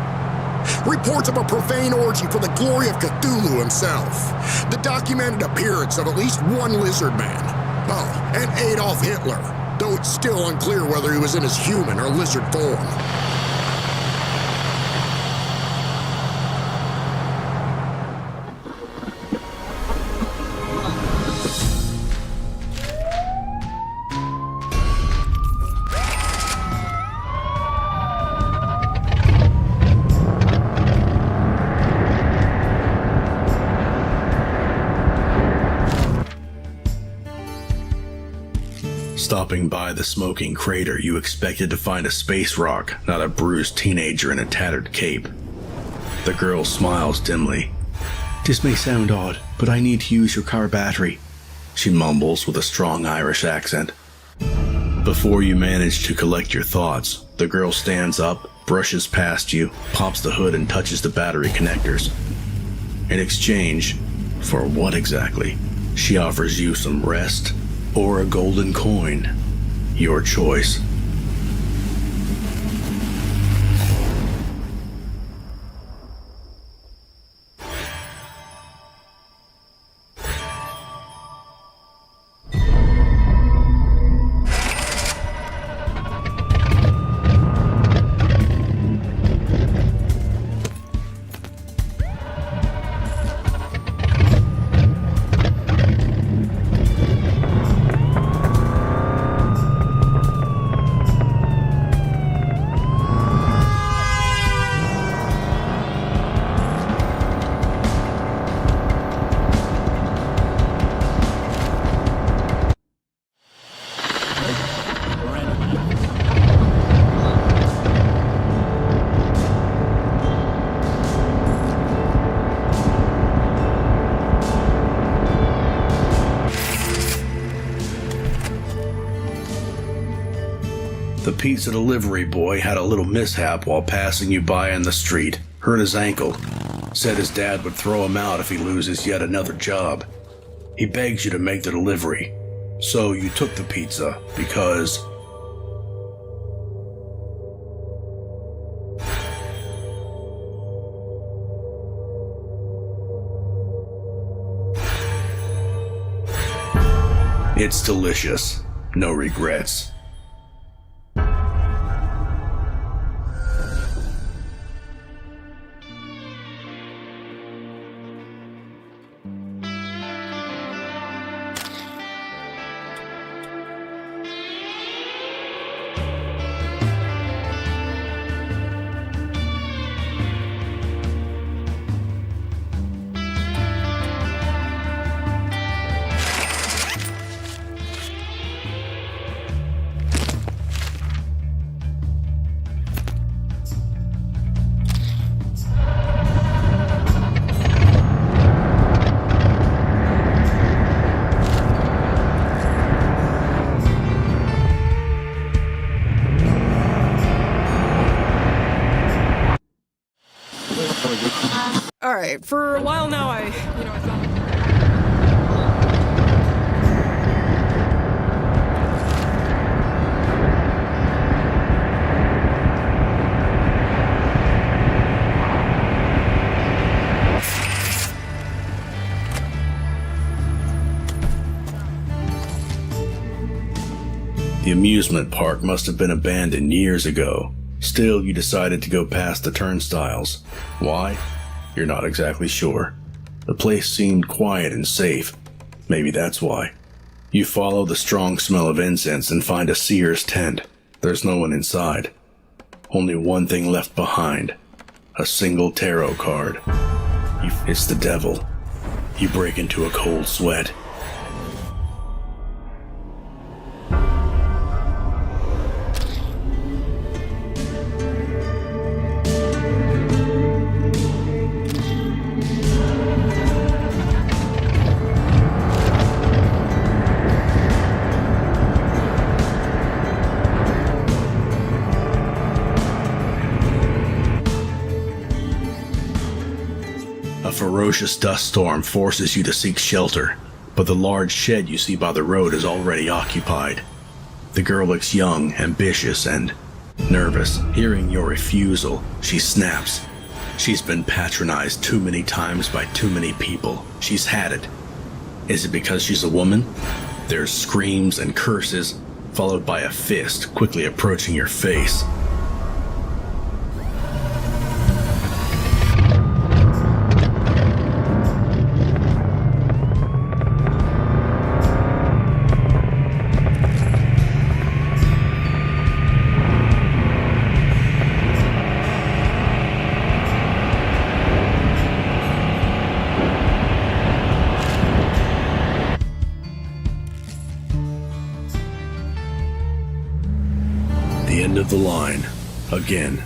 Reports of a profane orgy for the glory of Cthulhu himself. The documented appearance of at least one lizard man. Oh, and Adolf Hitler, though it's still unclear whether he was in his human or lizard form. Stopping by the smoking crater, you expected to find a space rock, not a bruised teenager in a tattered cape. The girl smiles dimly. "This may sound odd, but I need to use your car battery," she mumbles with a strong Irish accent. Before you manage to collect your thoughts, the girl stands up, brushes past you, pops the hood and touches the battery connectors. In exchange, for what exactly? She offers you some rest or a golden coin. Your choice. The pizza delivery boy had a little mishap while passing you by in the street, hurt his ankle, said his dad would throw him out if he loses yet another job. He begs you to make the delivery, so you took the pizza because... it's delicious. No regrets. All right, for a while now, I thought. The amusement park must have been abandoned years ago. Still, you decided to go past the turnstiles. Why? You're not exactly sure. The place seemed quiet and safe. Maybe that's why. You follow the strong smell of incense and find a seer's tent. There's no one inside. Only one thing left behind. A single tarot card. It's the devil. You break into a cold sweat. A ferocious dust storm forces you to seek shelter, but the large shed you see by the road is already occupied. The girl looks young, ambitious, and nervous. Hearing your refusal, she snaps. She's been patronized too many times by too many people. She's had it. Is it because she's a woman? There's screams and curses, followed by a fist quickly approaching your face. the line. Again.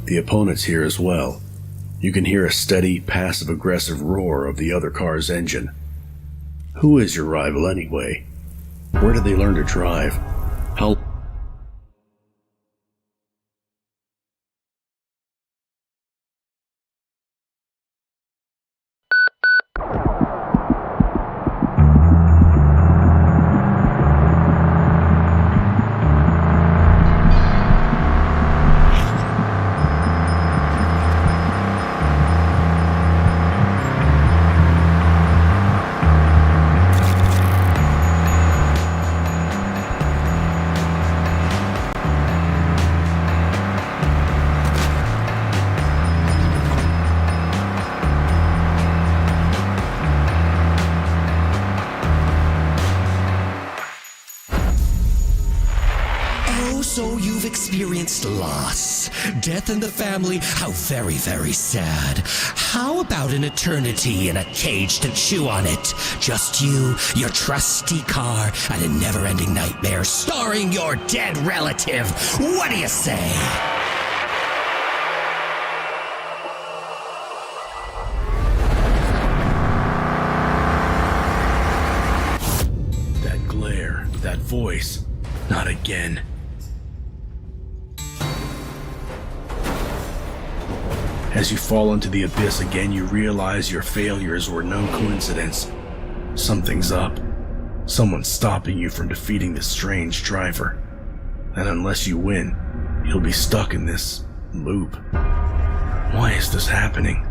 The opponent's here as well. You can hear a steady, passive-aggressive roar of the other car's engine. Who is your rival anyway? Where did they learn to drive? How... So you've experienced loss, death in the family, how very, very sad. How about an eternity in a cage to chew on it? Just you, your trusty car, and a never-ending nightmare starring your dead relative. What do you say? That glare, that voice. Not again. As you fall into the abyss again, you realize your failures were no coincidence. Something's up. Someone's stopping you from defeating this strange driver. And unless you win, you'll be stuck in this loop. Why is this happening?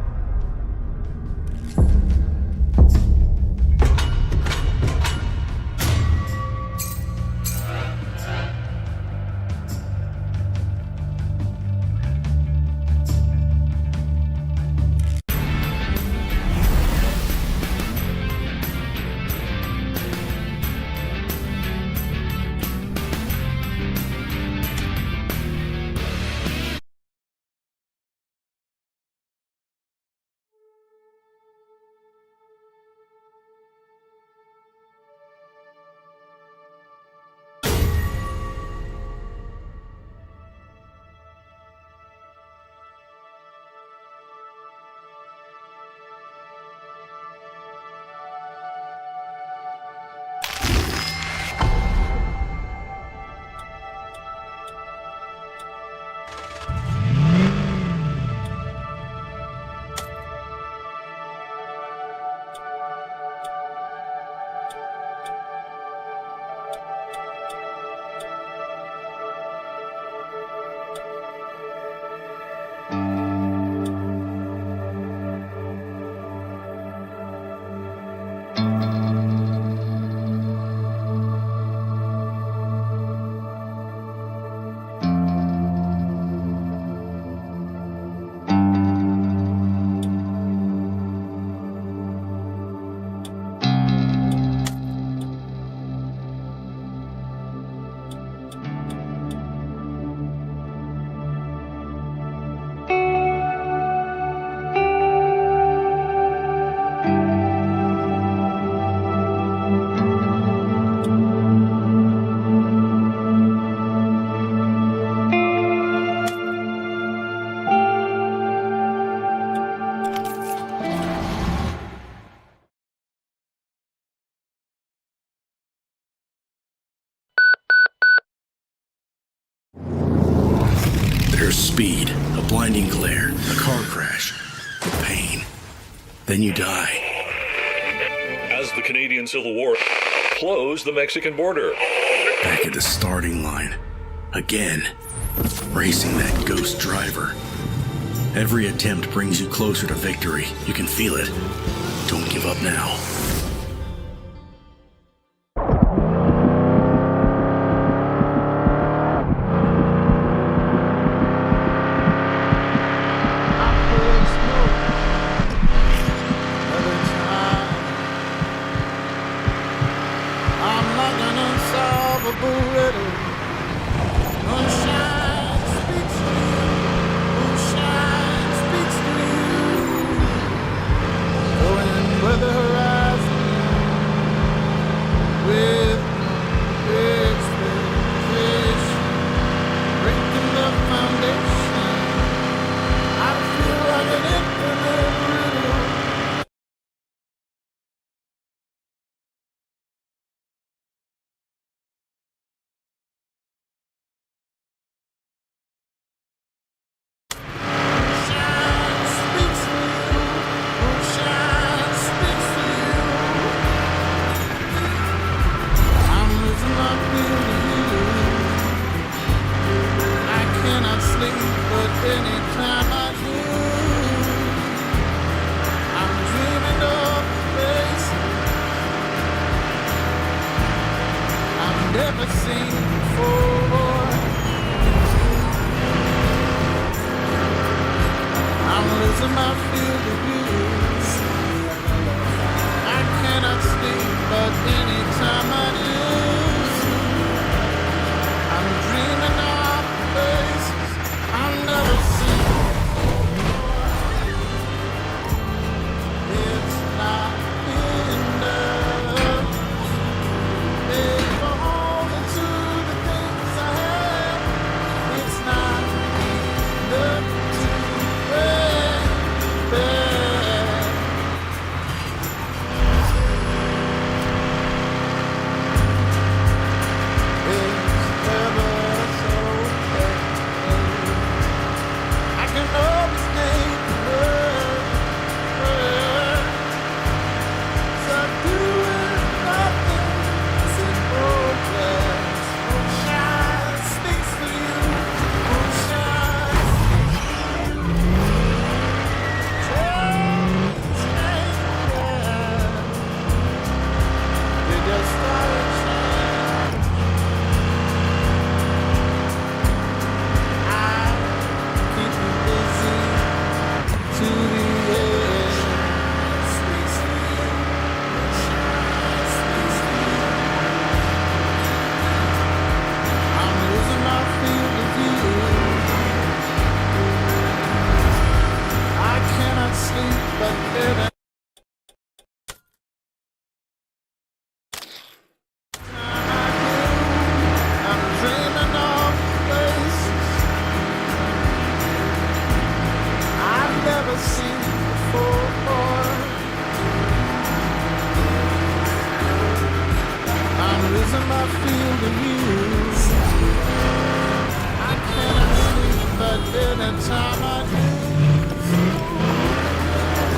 There's speed, a blinding glare, a car crash, the pain. Then you die. As the Canadian Civil War closed the Mexican border. Back at the starting line. Again. Racing that ghost driver. Every attempt brings you closer to victory. You can feel it. Don't give up now. Where the horizon anytime I do. I'm dreaming of places I've never seen before. I'm losing my field of views. I cannot sleep, but anytime I do, I'm dreaming of places I've never seen. It's not enough. If I hold into the things I have, it's not enough to pay back. It's ever so bad. I can always make it work. So doing nothing is in progress. Moonshine speaks for you. Moonshine change. You just started change. I keep you busy to the end. Sweet sleep, moonshine, sweet sleep. I'm losing my field of view. I cannot sleep, but then I'm dreaming of places I've never seen before. I'm losing my field of view. I cannot sleep, but anytime I do,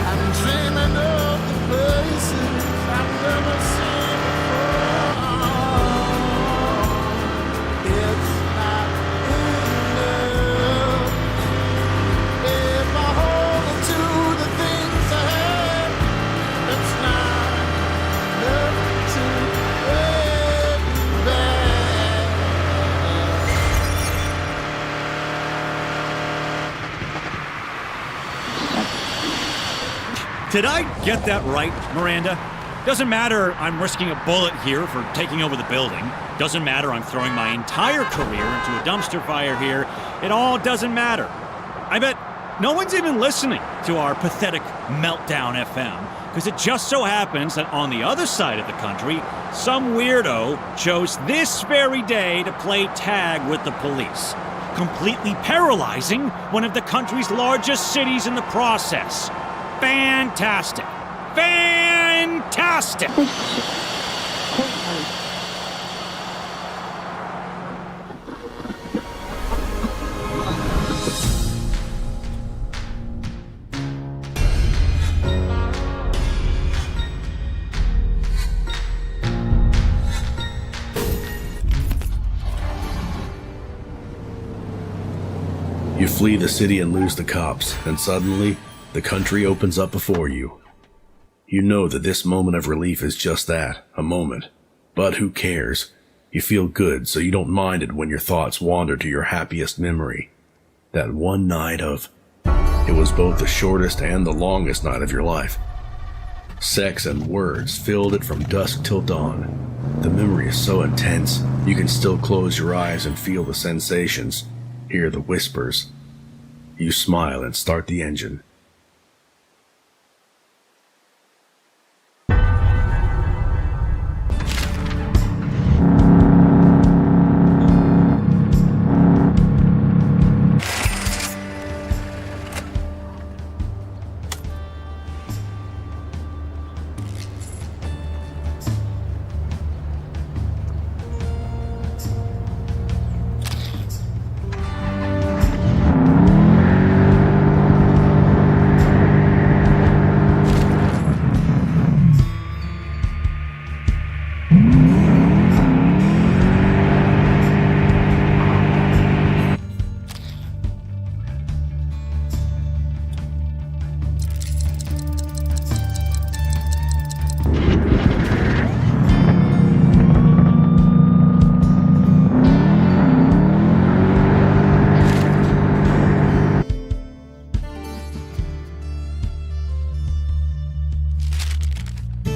I'm dreaming of the places I've never seen before. It's not enough. If I hold into the things I have, it's not enough to pay back. Did I get that right, Miranda? Doesn't matter I'm risking a bullet here for taking over the building. Doesn't matter I'm throwing my entire career into a dumpster fire here. It all doesn't matter. I bet no one's even listening to our pathetic Meltdown FM, because it just so happens that on the other side of the country, some weirdo chose this very day to play tag with the police, completely paralyzing one of the country's largest cities in the process. Fantastic. Fantastic! You flee the city and lose the cops, and suddenly, the country opens up before you. You know that this moment of relief is just that, a moment. But who cares? You feel good, so you don't mind it when your thoughts wander to your happiest memory. That one night of... It was both the shortest and the longest night of your life. Sex and words filled it from dusk till dawn. The memory is so intense, you can still close your eyes and feel the sensations, hear the whispers. You smile and start the engine.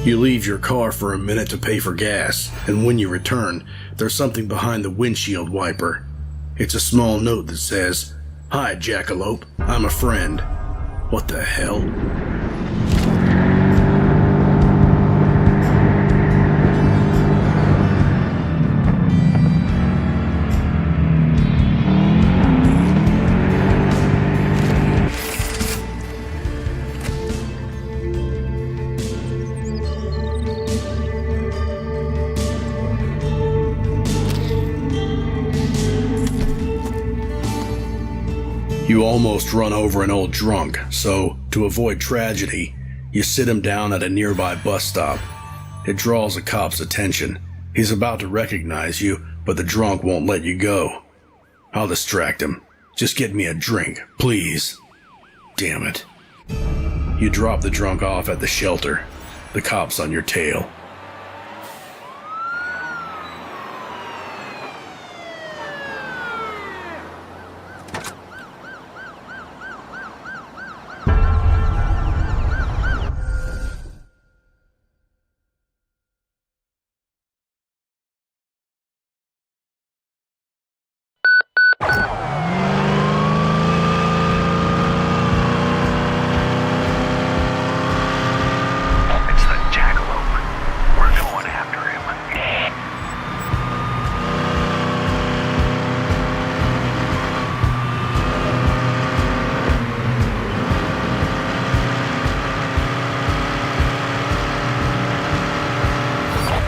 You leave your car for a minute to pay for gas, and when you return, there's something behind the windshield wiper. It's a small note that says, "Hi, Jackalope, I'm a friend." What the hell? You almost run over an old drunk, so, to avoid tragedy, you sit him down at a nearby bus stop. It draws a cop's attention. He's about to recognize you, but the drunk won't let you go. I'll distract him. Just get me a drink, please. Damn it. You drop the drunk off at the shelter. The cop's on your tail. It's the Jackalope. We're going after him.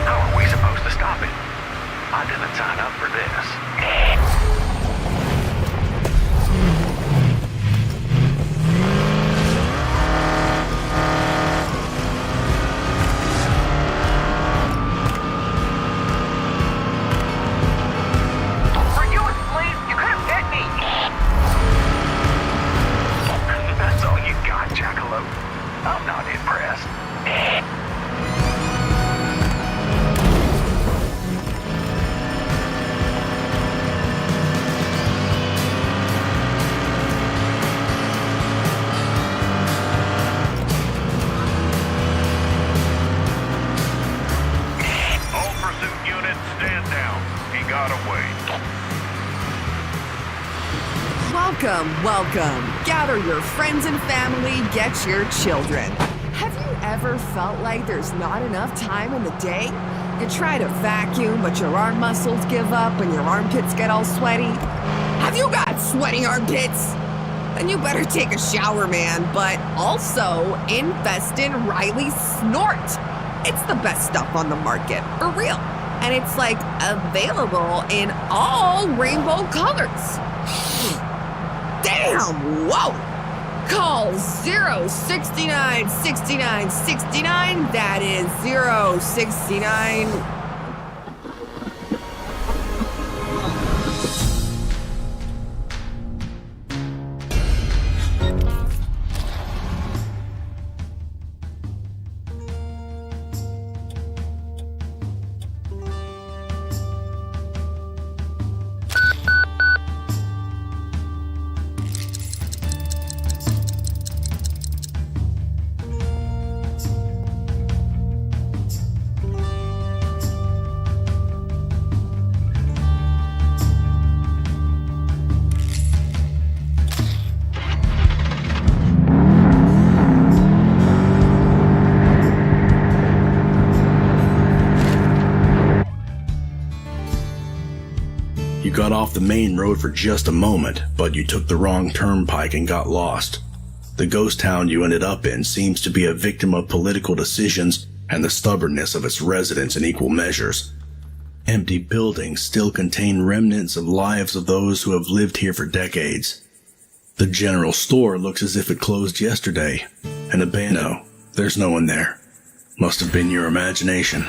How are we supposed to stop it? I didn't sign up for this. Were you asleep? You could have hit me. That's all you got, Jackalope. I'm not impressed. All pursuit units, stand down. He got away. Welcome. Gather your friends and family, get your children. Have you ever felt like there's not enough time in the day? You try to vacuum, but your arm muscles give up and your armpits get all sweaty. Have you got sweaty armpits? Then you better take a shower, man, but also invest in Riley Snort. It's the best stuff on the market, for real. And it's like available in all rainbow colors. Damn, whoa! Call 069 69 69. That is 069. You got off the main road for just a moment, but you took the wrong turnpike and got lost. The ghost town you ended up in seems to be a victim of political decisions and the stubbornness of its residents in equal measures. Empty buildings still contain remnants of lives of those who have lived here for decades. The general store looks as if it closed yesterday, and no, there's no one there. Must have been your imagination.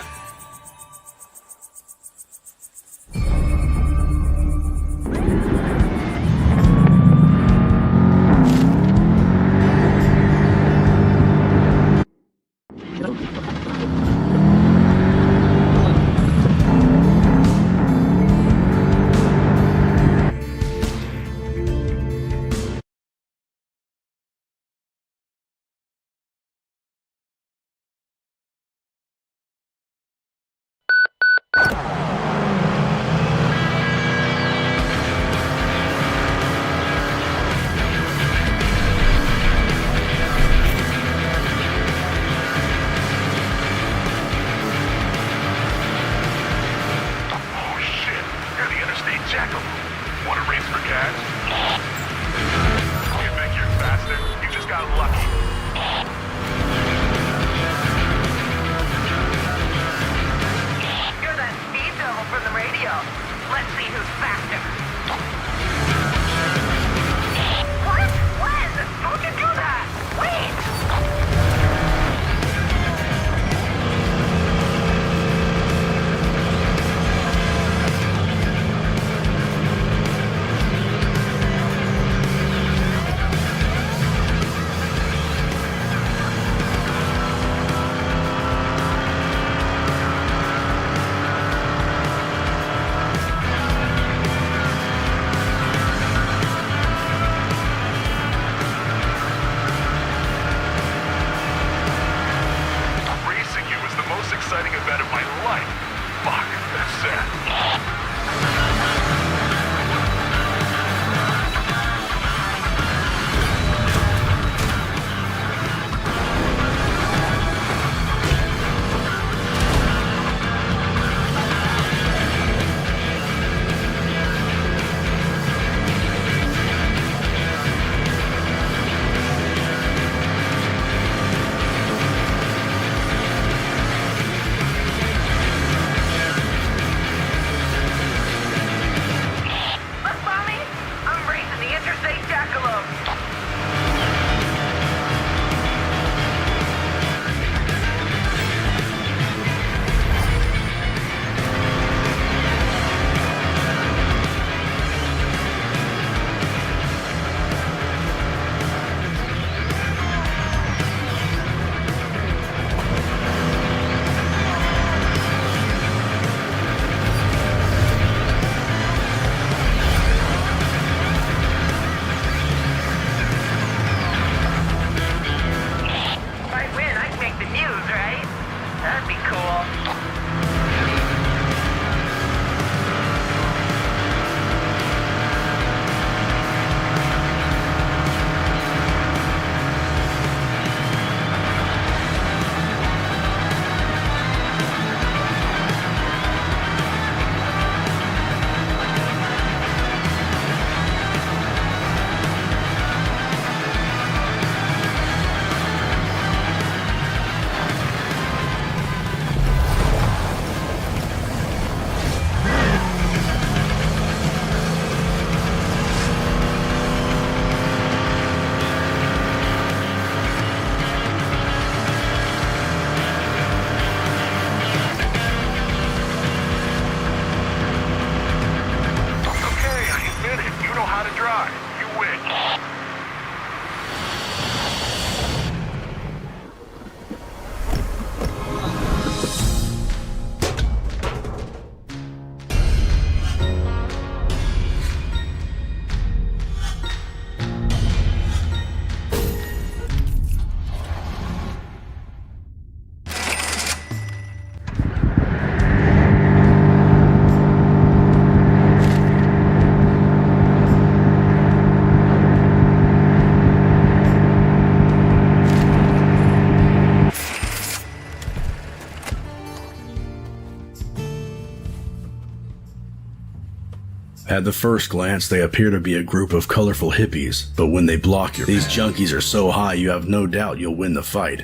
At the first glance, they appear to be a group of colorful hippies, but when they block your path, these junkies are so high you have no doubt you'll win the fight.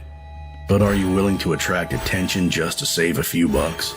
But are you willing to attract attention just to save a few bucks?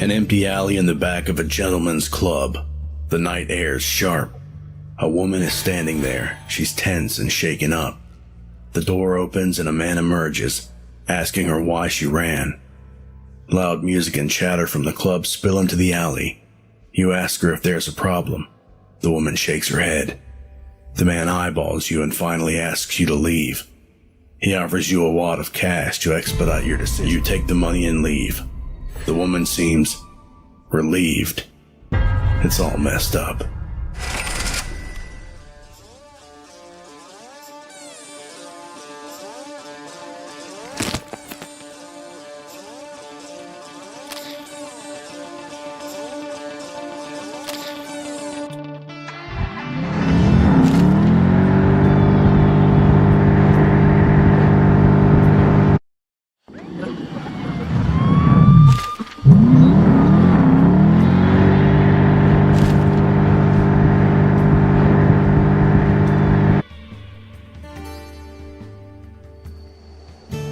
An empty alley in the back of a gentleman's club. The night air's sharp. A woman is standing there. She's tense and shaken up. The door opens and a man emerges, asking her why she ran. Loud music and chatter from the club spill into the alley. You ask her if there's a problem. The woman shakes her head. The man eyeballs you and finally asks you to leave. He offers you a wad of cash to expedite your decision. You take the money and leave. The woman seems relieved. It's all messed up.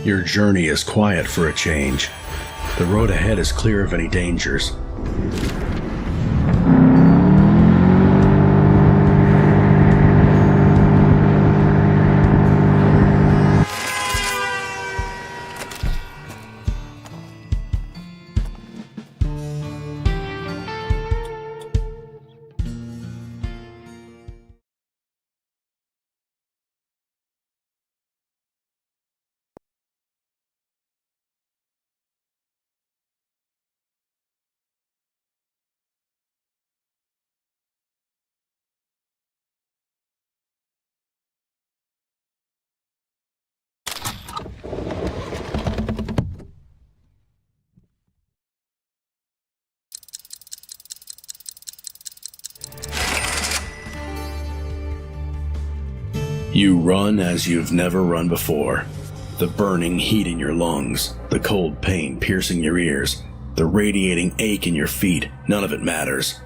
Your journey is quiet for a change. The road ahead is clear of any dangers. You run as you've never run before. The burning heat in your lungs, the cold pain piercing your ears, the radiating ache in your feet, none of it matters.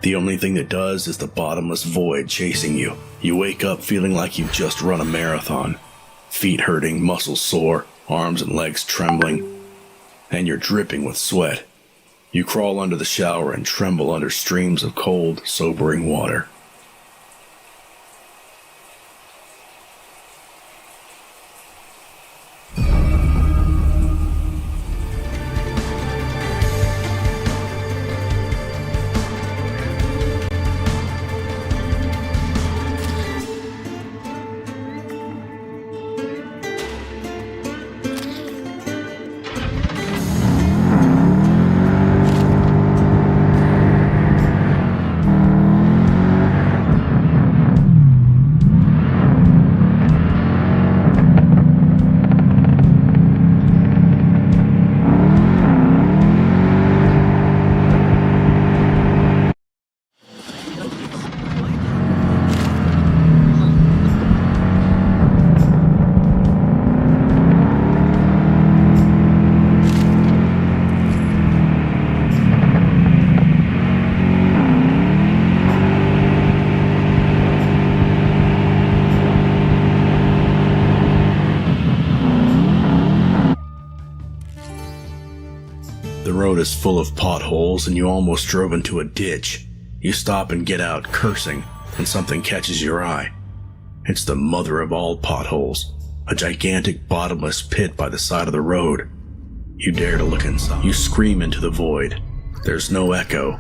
The only thing that does is the bottomless void chasing you. You wake up feeling like you've just run a marathon. Feet hurting, muscles sore, arms and legs trembling, and you're dripping with sweat. You crawl under the shower and tremble under streams of cold, sobering water. The road is full of potholes and you almost drove into a ditch. You stop and get out, cursing, and something catches your eye. It's the mother of all potholes, a gigantic bottomless pit by the side of the road. You dare to look inside. You scream into the void. There's no echo,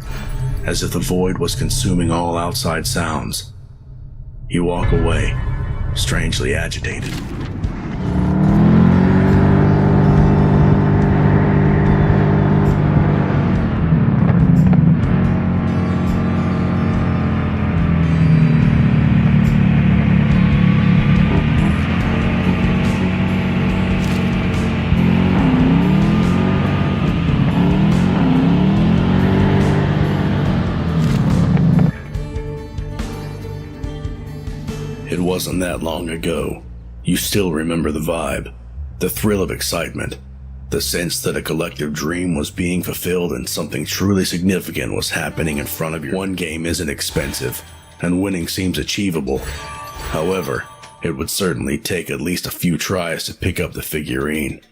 as if the void was consuming all outside sounds. You walk away, strangely agitated. It wasn't that long ago. You still remember the vibe, the thrill of excitement, the sense that a collective dream was being fulfilled and something truly significant was happening in front of you. One game isn't expensive, and winning seems achievable. However, it would certainly take at least a few tries to pick up the figurine.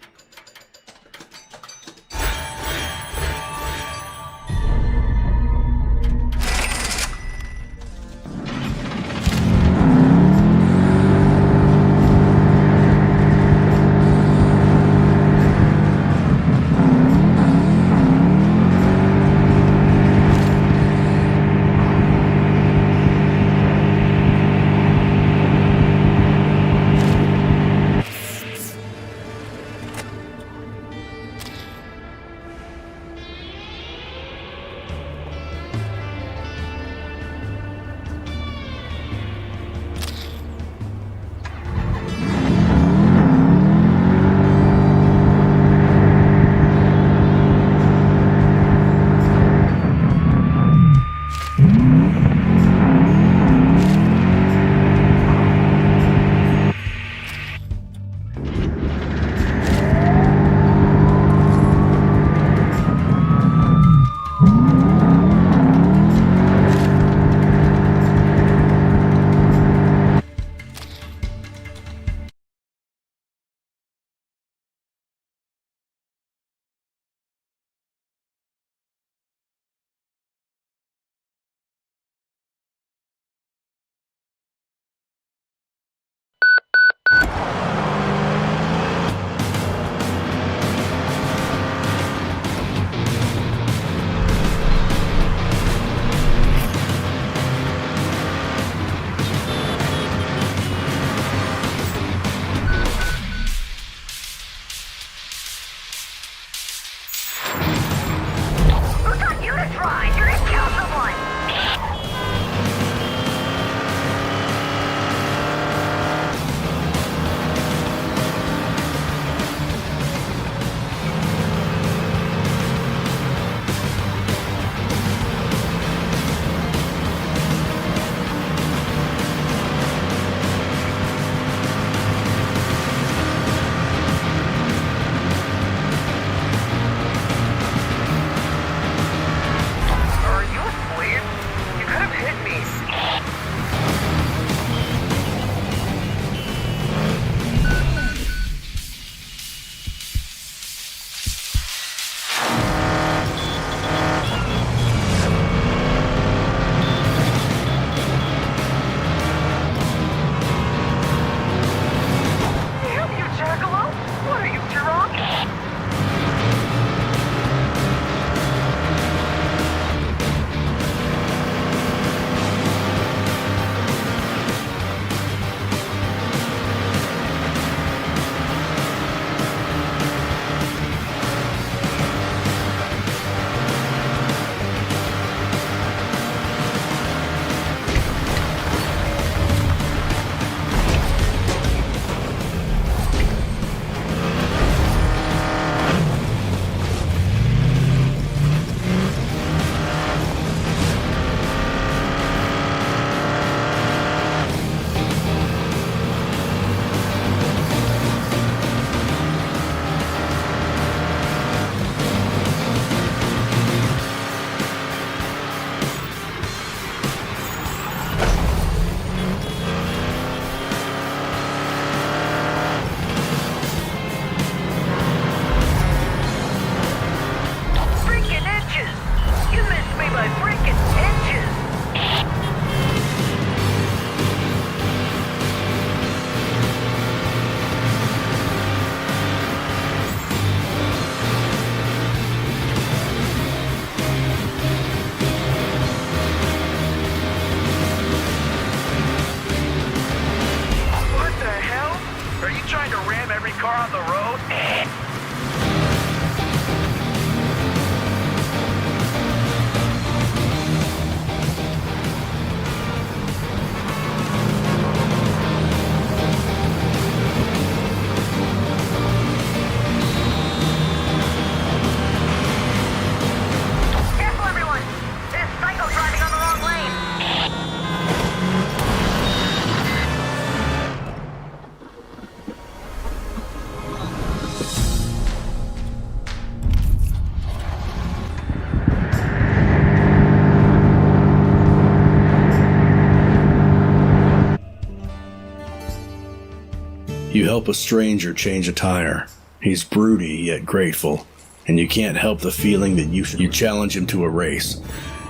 You help a stranger change a tire. He's broody yet grateful, and you can't help the feeling that you challenge him to a race.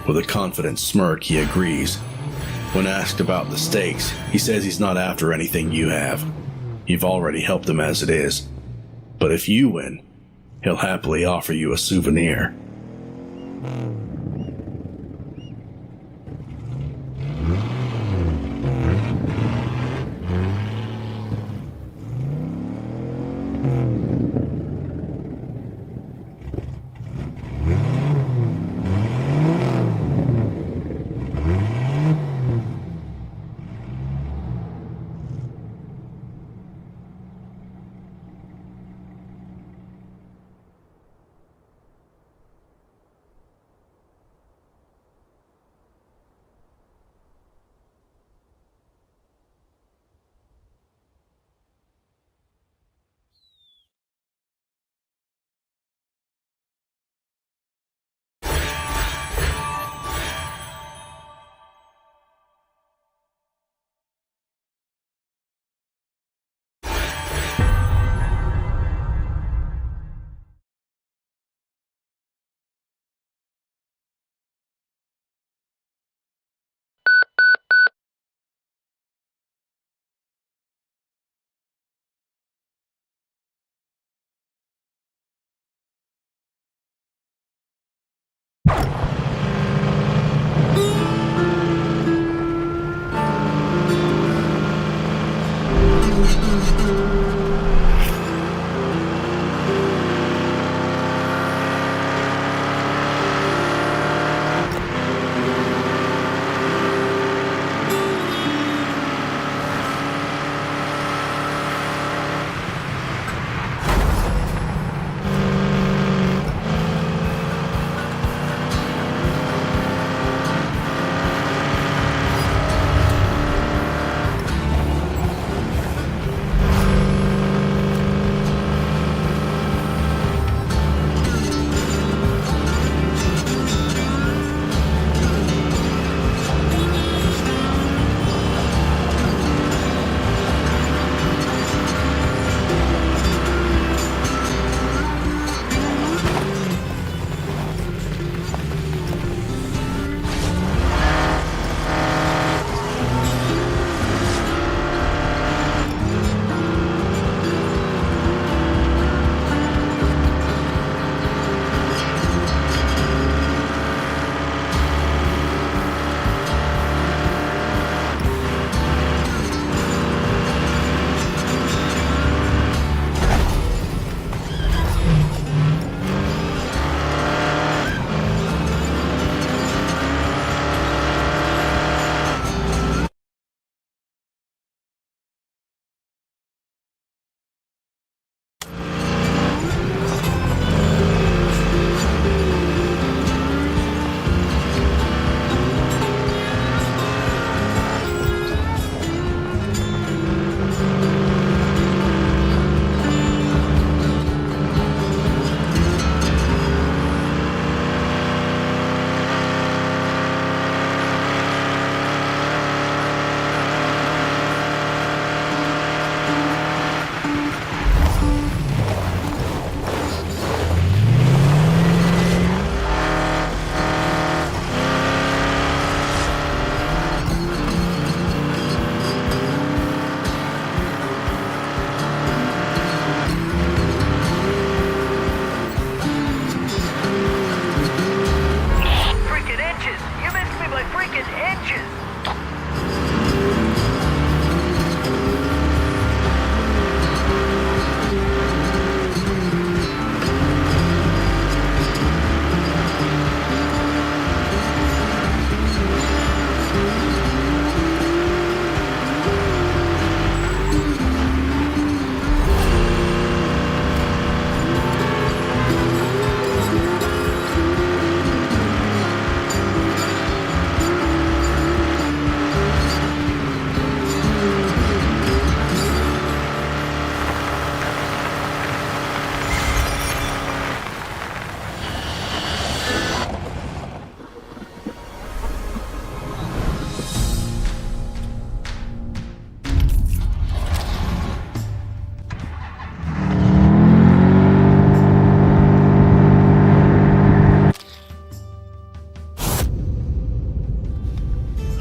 With a confident smirk, he agrees. When asked about the stakes, he says he's not after anything you have. You've already helped him as it is. But if you win, he'll happily offer you a souvenir.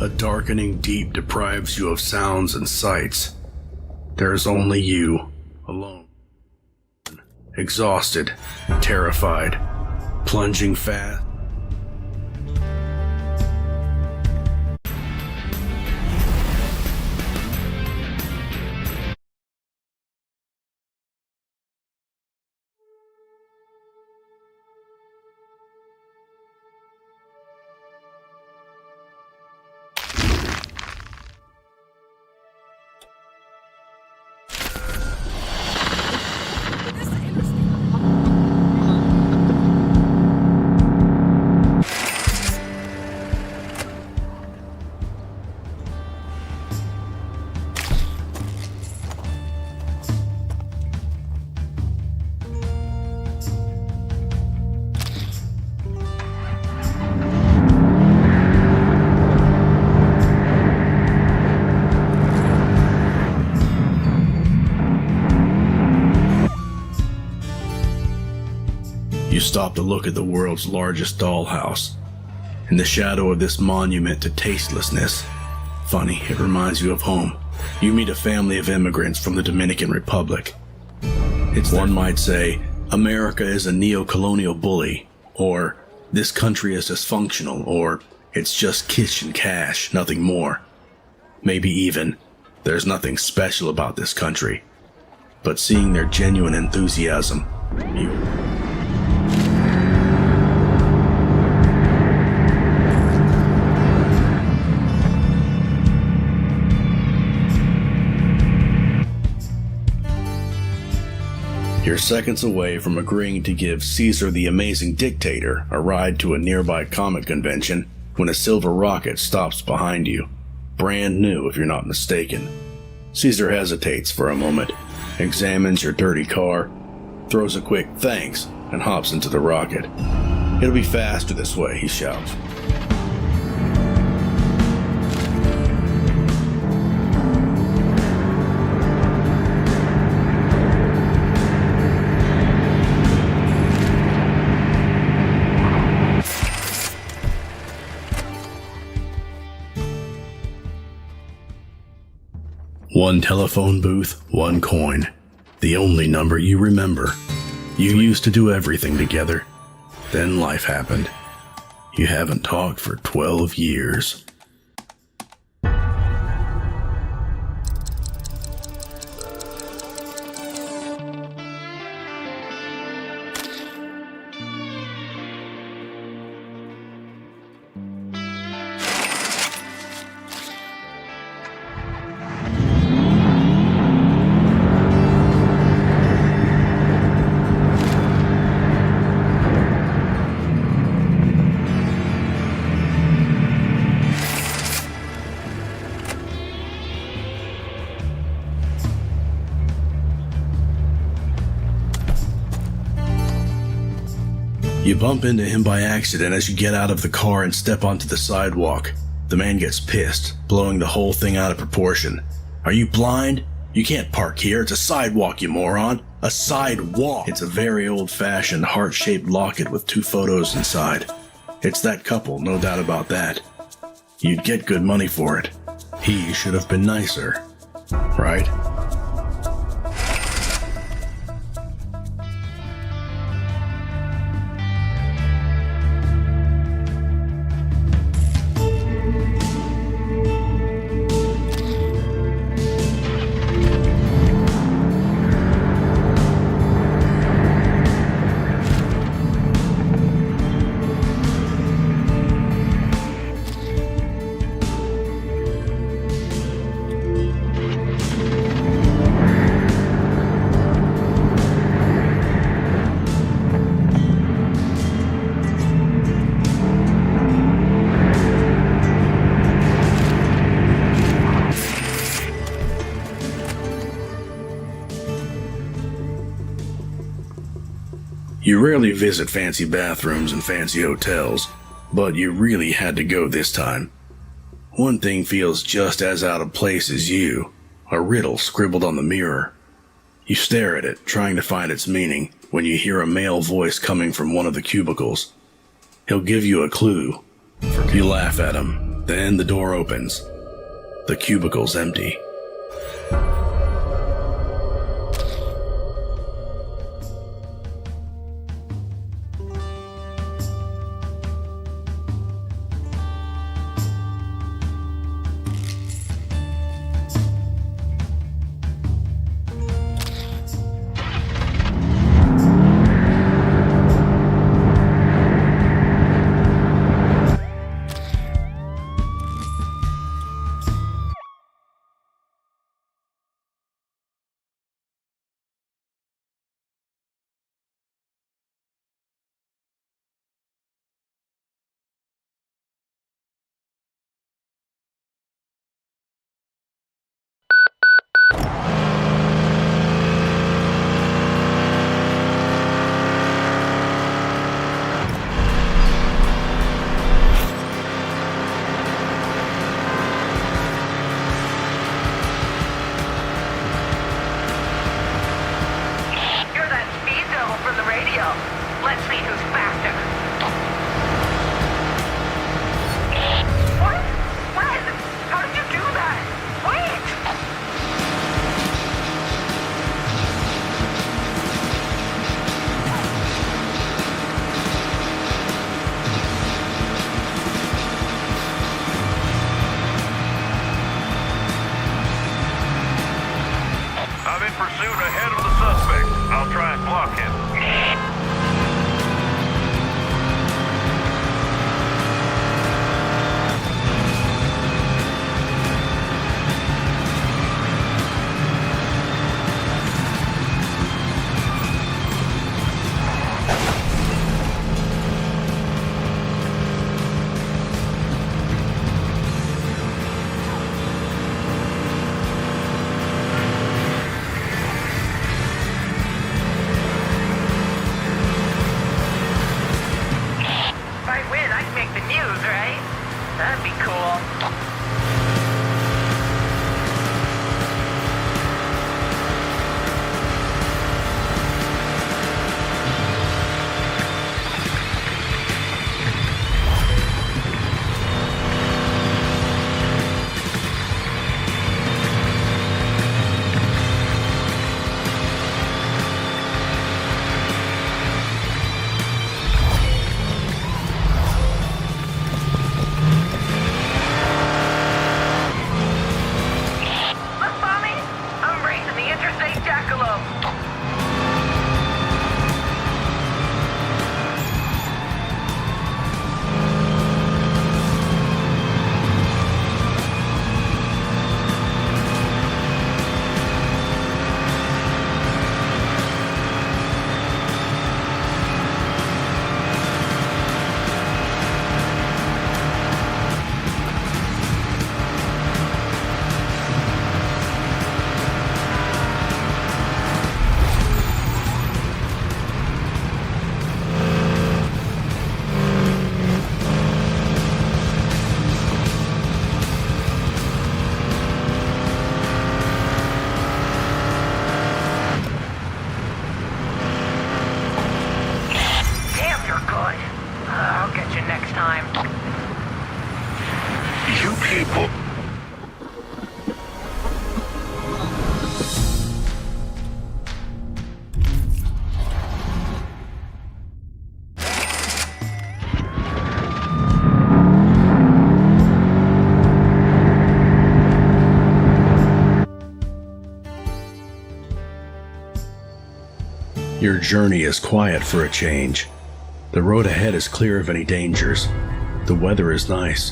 A darkening deep deprives you of sounds and sights. There's only you, alone. Exhausted, terrified, plunging fast. You stop to look at the world's largest dollhouse. In the shadow of this monument to tastelessness, funny, it reminds you of home. You meet a family of immigrants from the Dominican Republic. One might say, America is a neo-colonial bully, or this country is dysfunctional, or it's just kitchen cash, nothing more. Maybe even, there's nothing special about this country. But seeing their genuine enthusiasm, You're seconds away from agreeing to give Caesar the Amazing Dictator a ride to a nearby comic convention when a silver rocket stops behind you. Brand new, if you're not mistaken. Caesar hesitates for a moment, examines your dirty car, throws a quick thanks, and hops into the rocket. It'll be faster this way, he shouts. One telephone booth, one coin. The only number you remember. You used to do everything together. Then life happened. You haven't talked for 12 years. You bump into him by accident as you get out of the car and step onto the sidewalk. The man gets pissed, blowing the whole thing out of proportion. Are you blind? You can't park here. It's a sidewalk, you moron. A sidewalk. It's a very old-fashioned heart-shaped locket with 2 photos inside. It's that couple, no doubt about that. You'd get good money for it. He should have been nicer. Right? You rarely visit fancy bathrooms and fancy hotels, but you really had to go this time. One thing feels just as out of place as you, a riddle scribbled on the mirror. You stare at it, trying to find its meaning, when you hear a male voice coming from one of the cubicles. He'll give you a clue. You laugh at him, Then the door opens. The cubicle's empty. Your journey is quiet for a change. The road ahead is clear of any dangers. The weather is nice.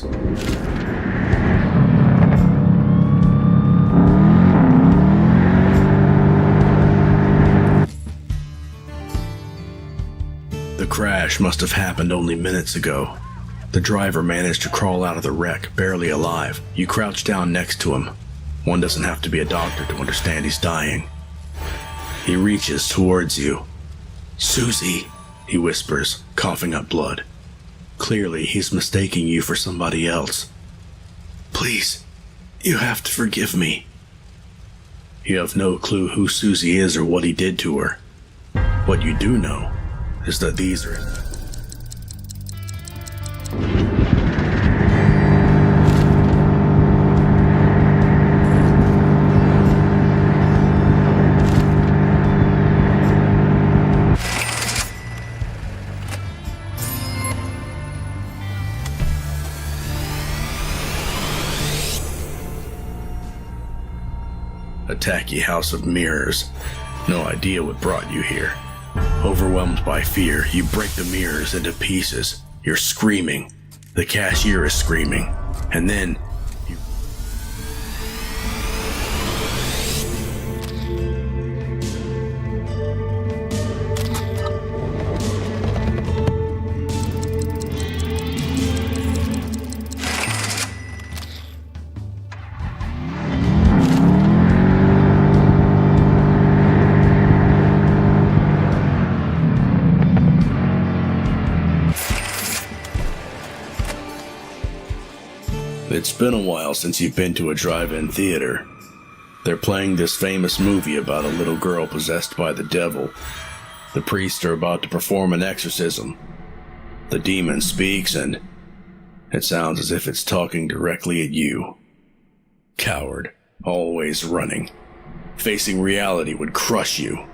The crash must have happened only minutes ago. The driver managed to crawl out of the wreck, barely alive. You crouch down next to him. One doesn't have to be a doctor to understand he's dying. He reaches towards you. "Susie," he whispers, coughing up blood. Clearly, he's mistaking you for somebody else. "Please, you have to forgive me." You have no clue who Susie is or what he did to her. What you do know is that these are... A tacky house of mirrors. No idea what brought you here. Overwhelmed by fear, you break the mirrors into pieces. You're screaming. The cashier is screaming. And then it's been a while since you've been to a drive-in theater. They're playing this famous movie about a little girl possessed by the devil. The priests are about to perform an exorcism. The demon speaks and it sounds as if it's talking directly at you. Coward, always running. Facing reality would crush you.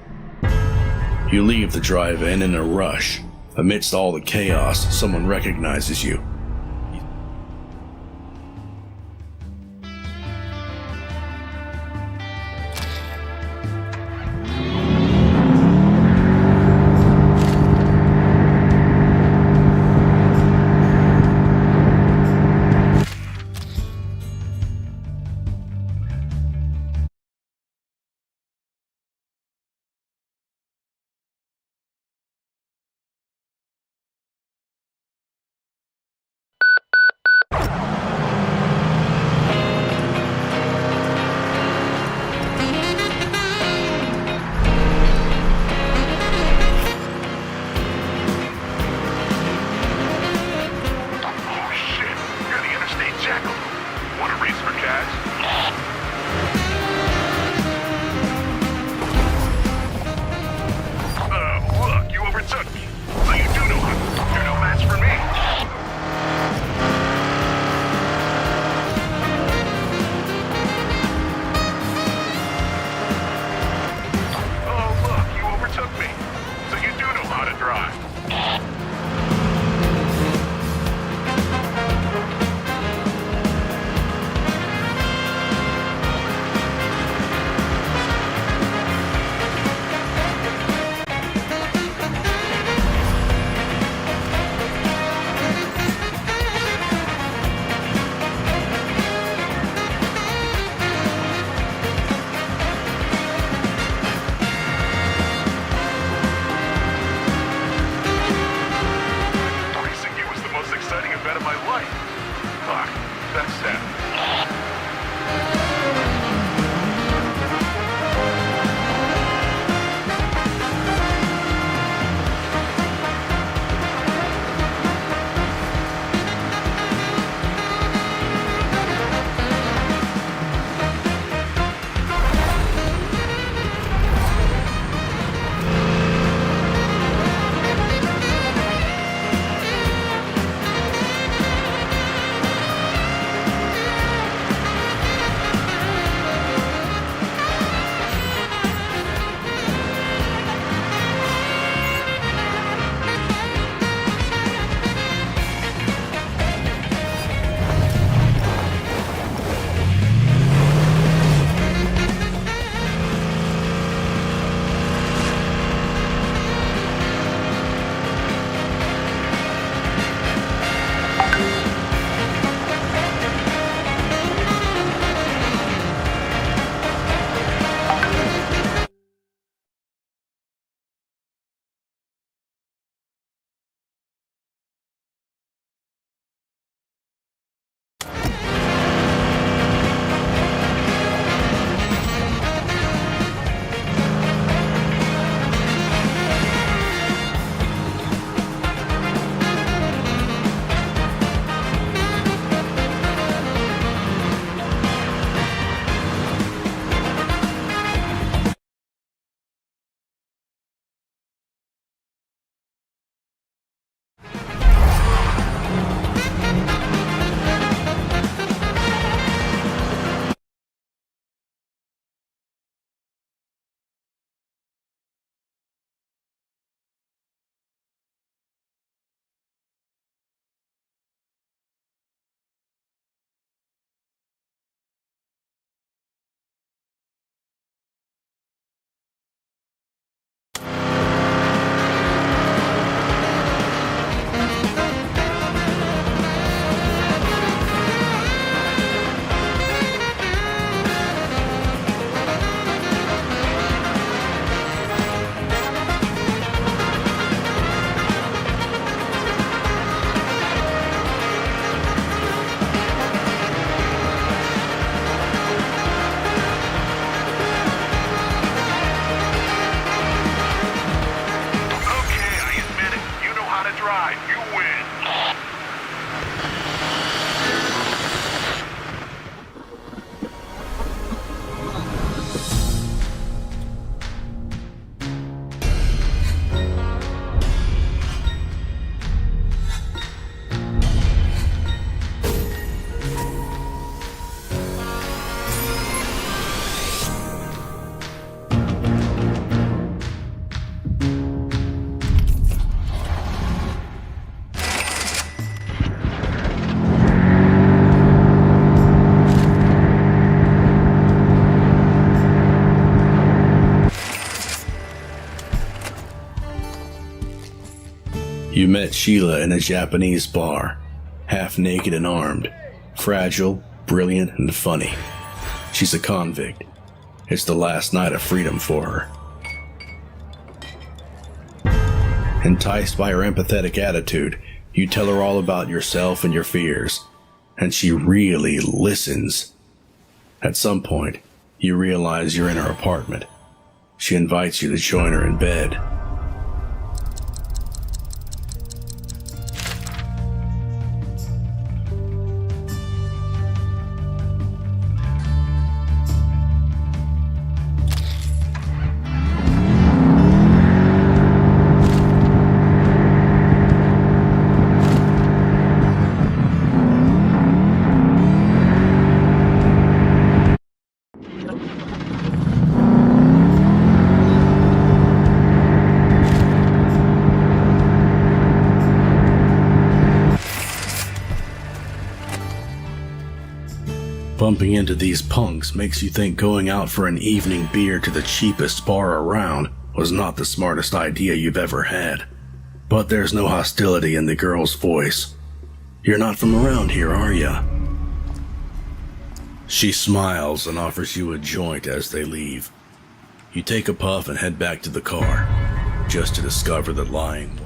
You leave the drive-in in a rush. Amidst all the chaos, someone recognizes you. You met Sheila in a Japanese bar, half naked and armed, fragile, brilliant, and funny. She's a convict. It's the last night of freedom for her. Enticed by her empathetic attitude, you tell her all about yourself and your fears, and she really listens. At some point, you realize you're in her apartment. She invites you to join her in bed. Bumping into these punks makes you think going out for an evening beer to the cheapest bar around was not the smartest idea you've ever had. But there's no hostility in the girl's voice. You're not from around here, are ya? She smiles and offers you a joint as they leave. You take a puff and head back to the car, just to discover that lying.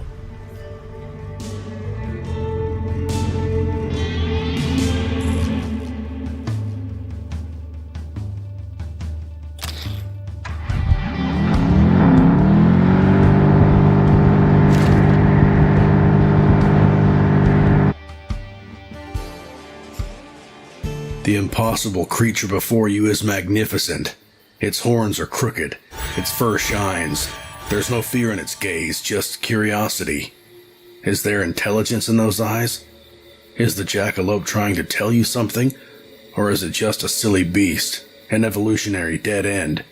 The impossible creature before you is magnificent. Its horns are crooked. Its fur shines. There's no fear in its gaze, just curiosity. Is there intelligence in those eyes? Is the jackalope trying to tell you something? Or is it just a silly beast, an evolutionary dead end?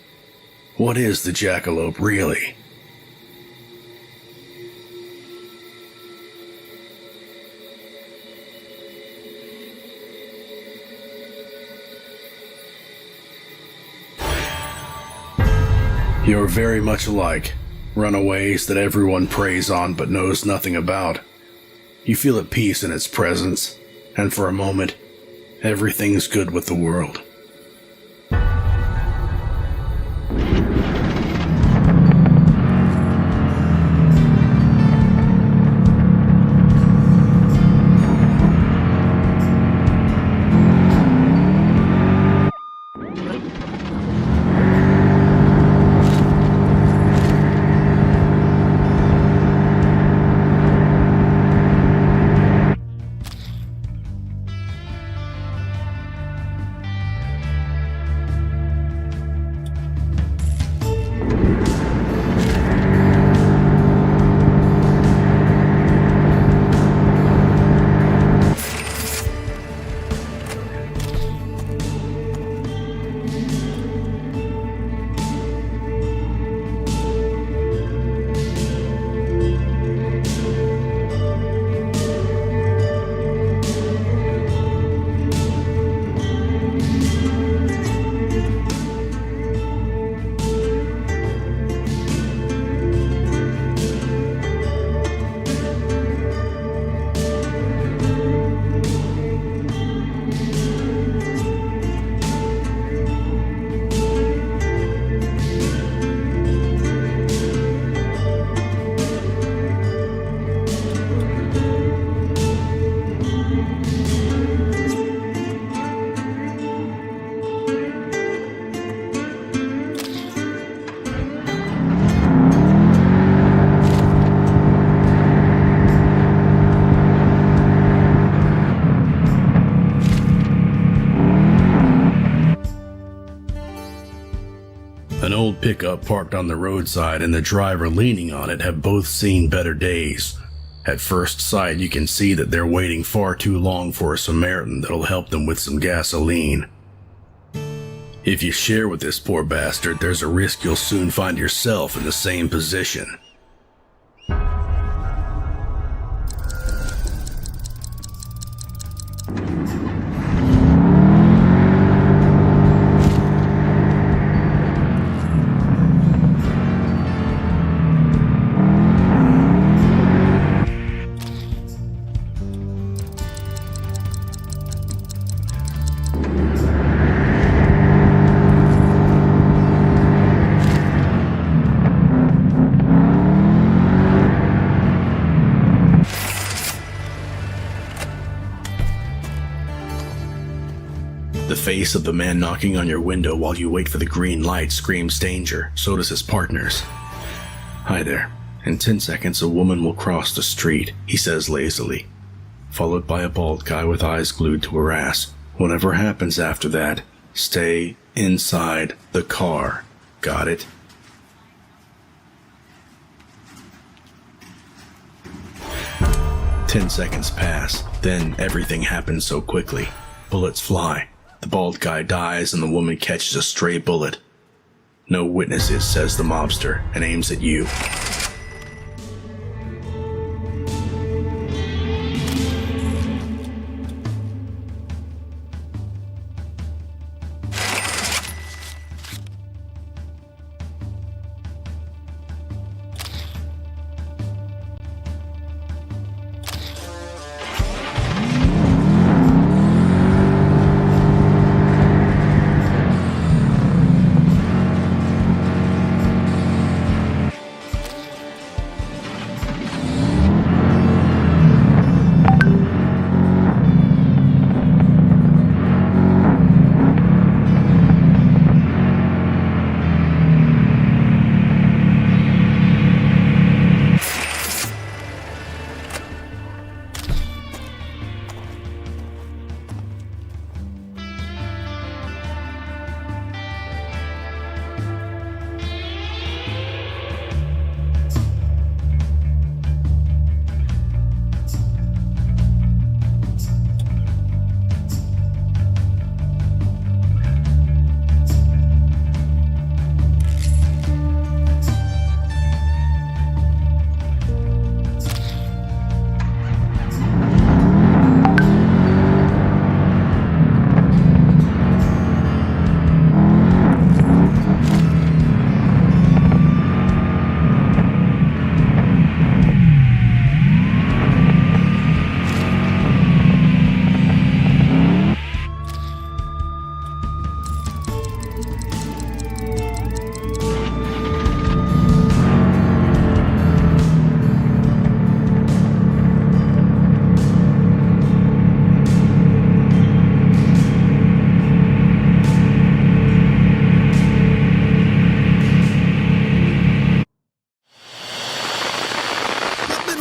What is the jackalope really? You're very much alike, runaways that everyone preys on but knows nothing about. You feel at peace in its presence, and for a moment, everything's good with the world. An old pickup parked on the roadside and the driver leaning on it have both seen better days. At first sight, you can see that they're waiting far too long for a Samaritan that'll help them with some gasoline. If you share with this poor bastard, there's a risk you'll soon find yourself in the same position. The face of the man knocking on your window while you wait for the green light screams danger. So does his partner's. Hi there. In 10 seconds, a woman will cross the street, he says lazily, followed by a bald guy with eyes glued to her ass. Whatever happens after that, stay inside the car. Got it? Ten seconds pass, then everything happens so quickly. Bullets fly. The bald guy dies and the woman catches a stray bullet. No witnesses, says the mobster, and aims at you.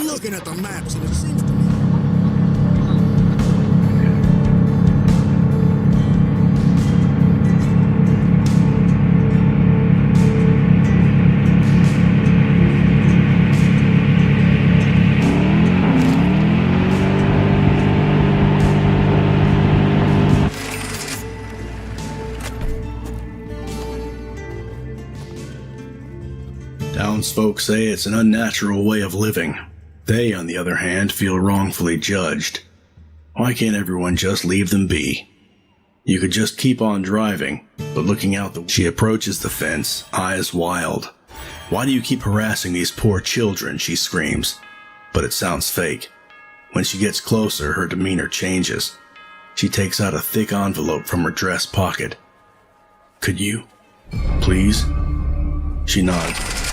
Looking at the maps, and it seems to me. Townsfolk say it's an unnatural way of living. They, on the other hand, feel wrongfully judged. Why can't everyone just leave them be? You could just keep on driving, but looking out the... She approaches the fence, eyes wild. Why do you keep harassing these poor children? She screams. But it sounds fake. When she gets closer, her demeanor changes. She takes out a thick envelope from her dress pocket. Could you? Please? She nods.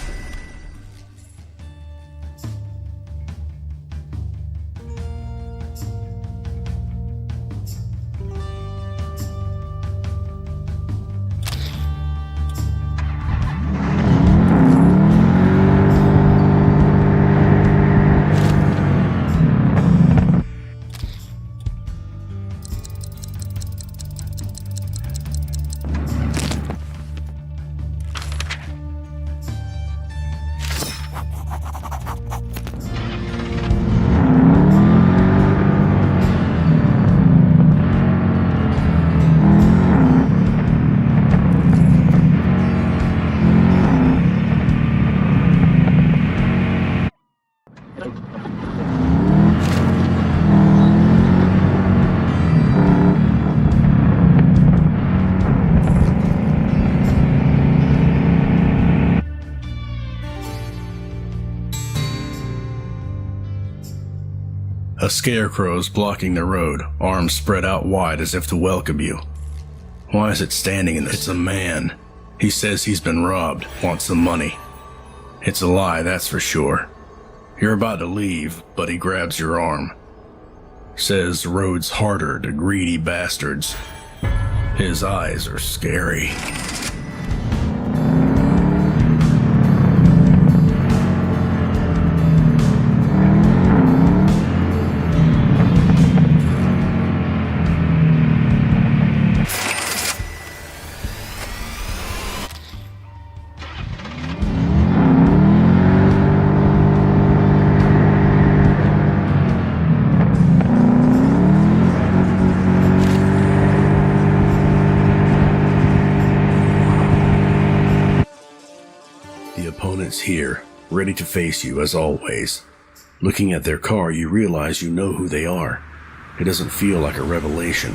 A scarecrow's blocking the road, arms spread out wide as if to welcome you. Why is it standing in this? It's a man. He says he's been robbed, wants some money. It's a lie, that's for sure. You're about to leave, but he grabs your arm. Says the road's harder to greedy bastards. His eyes are scary. Here, ready to face you as always. Looking at their car, you realize you know who they are. It doesn't feel like a revelation.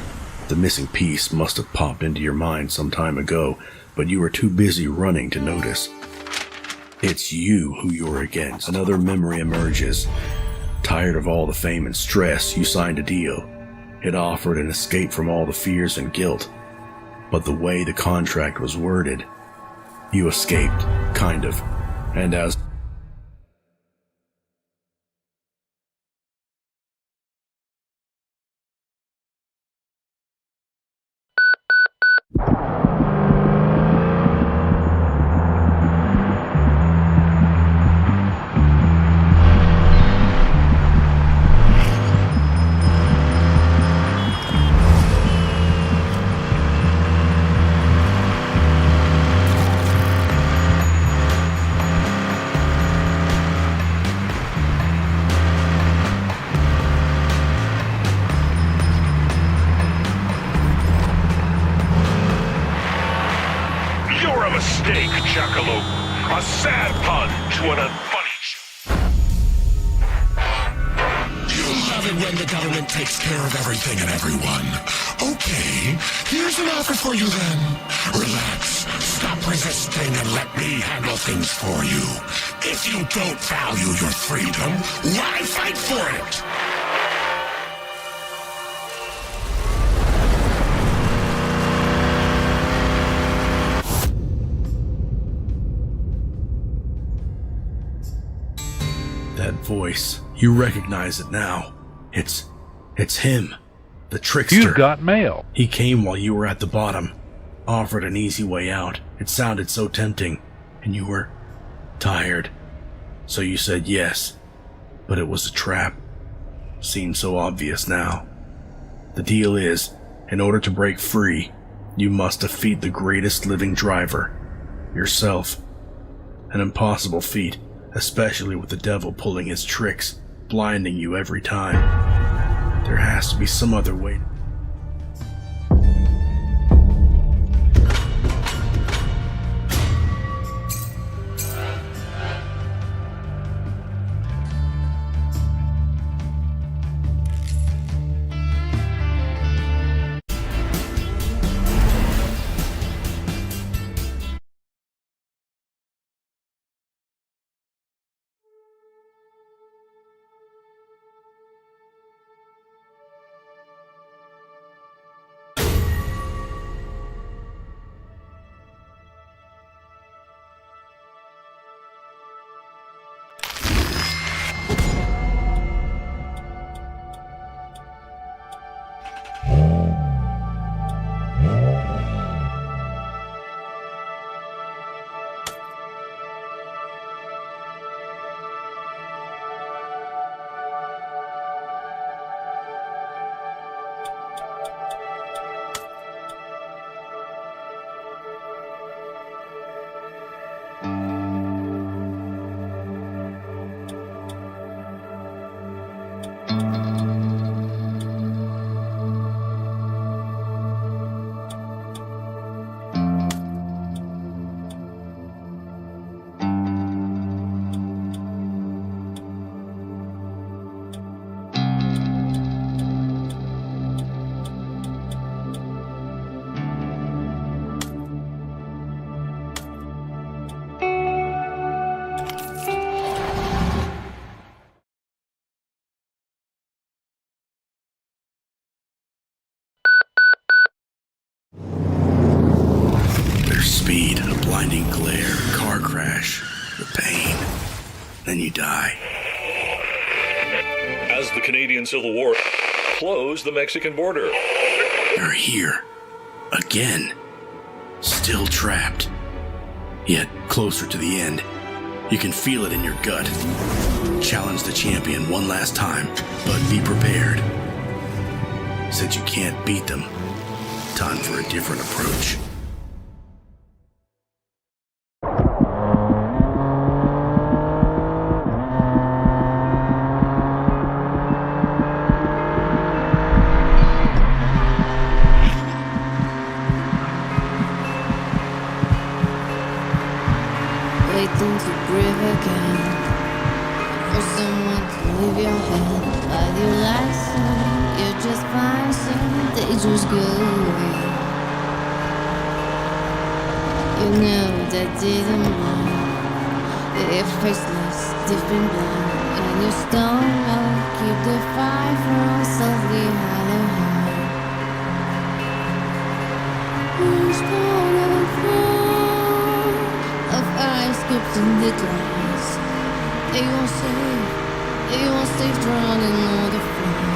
The missing piece must have popped into your mind some time ago, but you were too busy running to notice. It's you who you're against. Another memory emerges. Tired of all the fame and stress, you signed a deal. It offered an escape from all the fears and guilt. But the way the contract was worded, you escaped, kind of. And as mistake, Jackalope. A sad pun to an unfunny You love it when the government takes care of everything and everyone. Okay, here's an offer for you then. Relax, stop resisting and let me handle things for you. If you don't value your freedom, why fight for it? that voice, you recognize it now. It's him, the trickster. You've got mail. He came while you were at the bottom, offered an easy way out. It sounded so tempting, and you were tired. So you said yes, but it was a trap. Seems so obvious now. The deal is, in order to break free, you must defeat the greatest living driver, yourself. An impossible feat, especially with the devil pulling his tricks, blinding you every time. There has to be some other way. Speed, a blinding glare, car crash, the pain. Then you die. As the Canadian Civil War closed the Mexican border. You're here. Again. Still trapped. Yet closer to the end. You can feel it in your gut. Challenge the champion one last time, but be prepared. Since you can't beat them, time for a different approach. Waiting to breathe again, for someone to leave your hand. While you lie, you just find some, they just go away. You know that didn't mind, they're faceless, different blind, and you don't know, keep the fire from softly hollow heart. Who's gonna fall of ice cubes in the glass? They won't save drowning on the floor.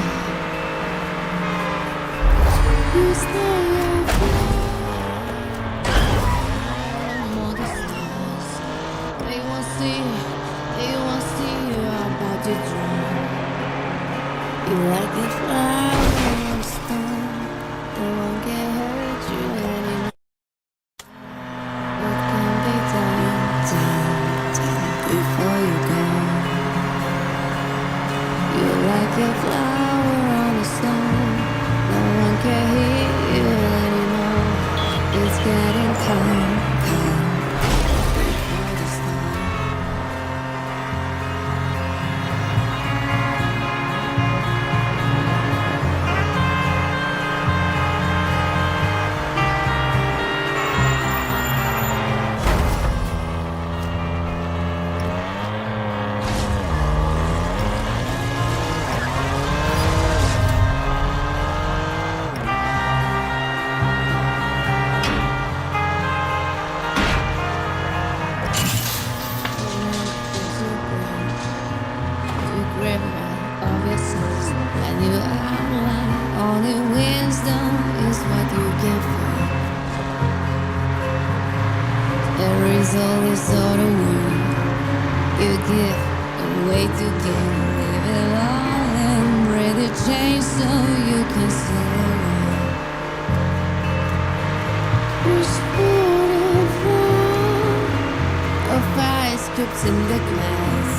You stay afloat among the stars. They won't see you about to drown. You like a flower on a stone. No one can hurt you anymore. What can be done before you go? You're like a flower on a stone. No one can hear you anymore. It's getting calm before the storm. In the glass,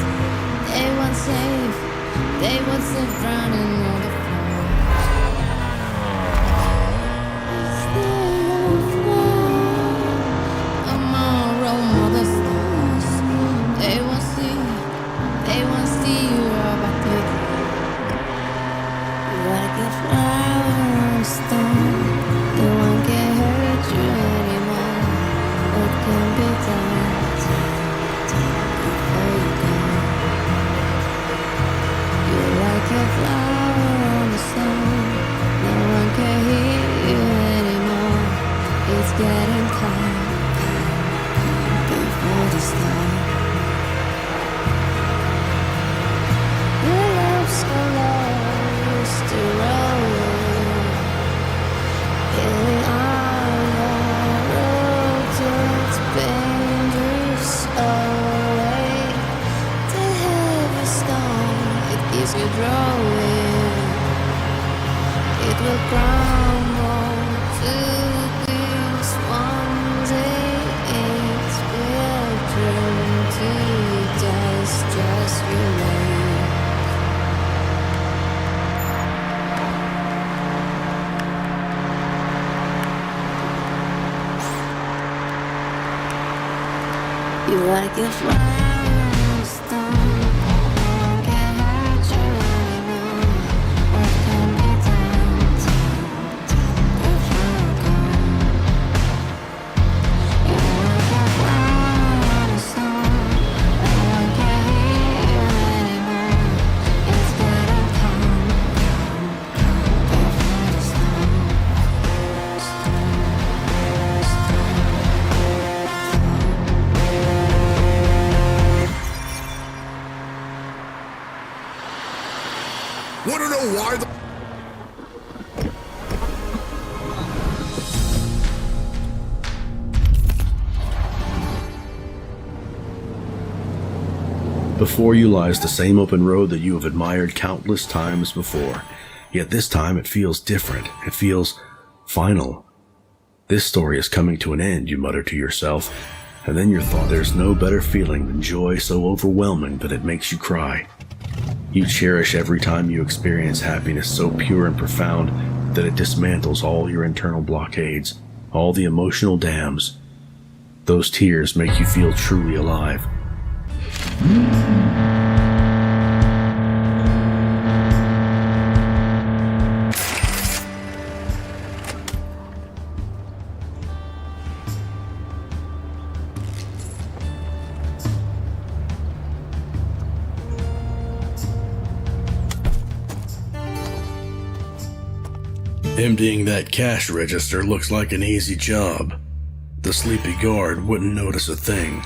they won't save drowning on the floor. Stay afloat among the stars. They won't see you about to drown. Like a flower on a stone, no one can hurt you anymore. What can be done? Like a flower on the stone, no one can hear you anymore. It's getting calm before the storm. Your love so lost to roll, healing all your roads, it's dangerous away. The heavy stone, is you drawing, it will crumble to this one day. It will turn to dust, just remain. You like a flower on a stone. Before you lies the same open road that you have admired countless times before. Yet this time it feels different. It feels final. This story is coming to an end, you mutter to yourself, and then your thought, there's no better feeling than joy so overwhelming that it makes you cry. You cherish every time you experience happiness so pure and profound that it dismantles all your internal blockades, all the emotional dams. Those tears make you feel truly alive. Emptying that cash register looks like an easy job. The sleepy guard wouldn't notice a thing.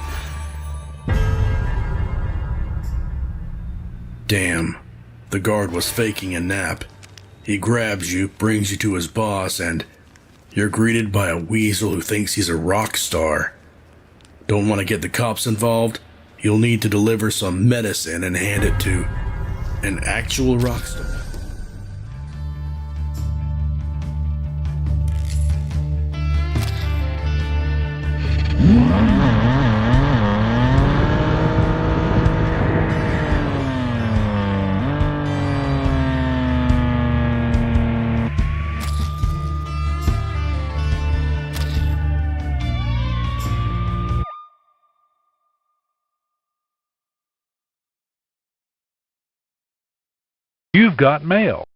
Damn, the guard was faking a nap. He grabs you, brings you to his boss, and you're greeted by a weasel who thinks he's a rock star. Don't want to get the cops involved? You'll need to deliver some medicine and hand it to an actual rock star. You've got mail.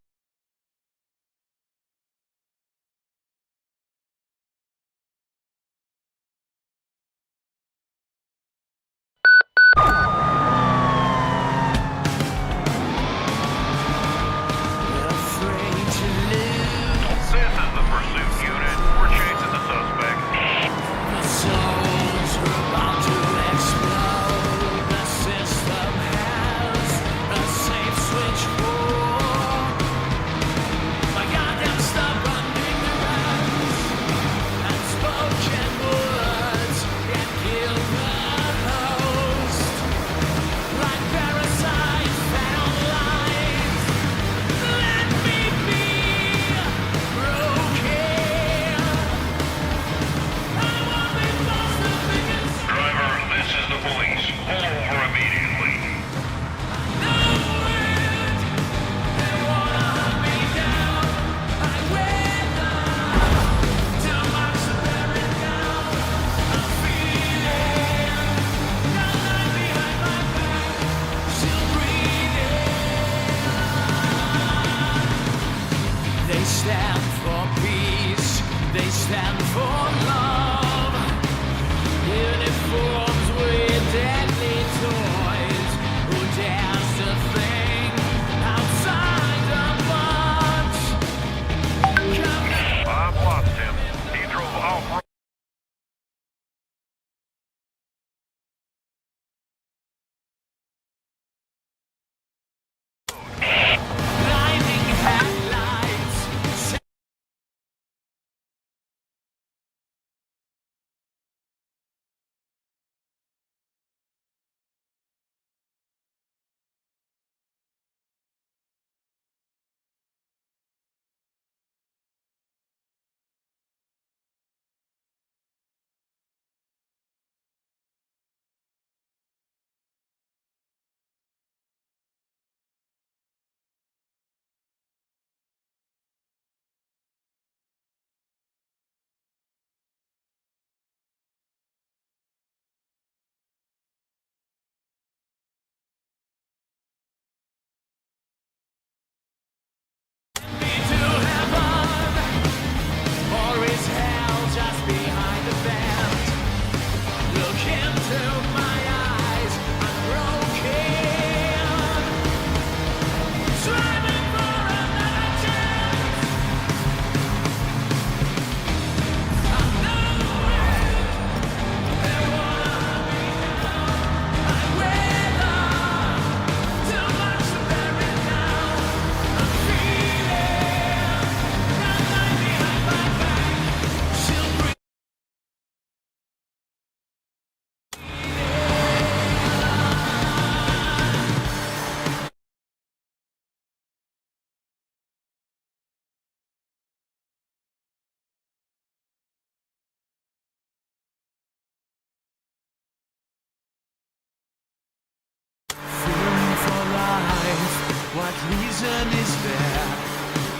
enemies there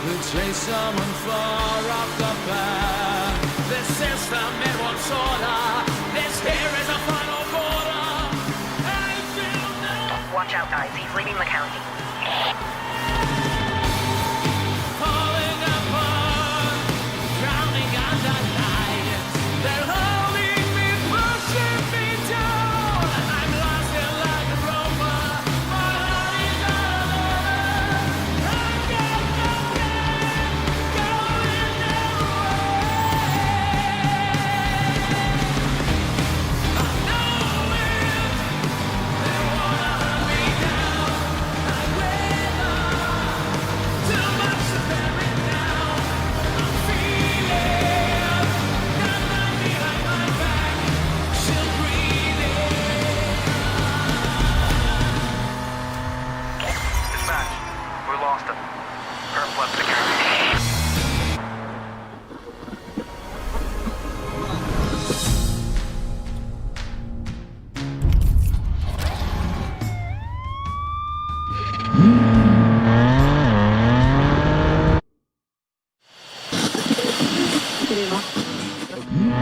who chase someone far off the path. This system, it wants order. This here is a final border. I feel no Watch out, guys. He's leaving the county. falling apart, drowning under lights. They're holding me, pushing me down. I'm lost here like a rover. My heart is all over. I got nothing going nowhere. I know it. They wanna hunt me down. I'd rather too much to bury now. I'm feeling got knife behind my back, still breathing. Dispatch, we lost him. Perp left the county.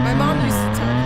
My mom used to tell me.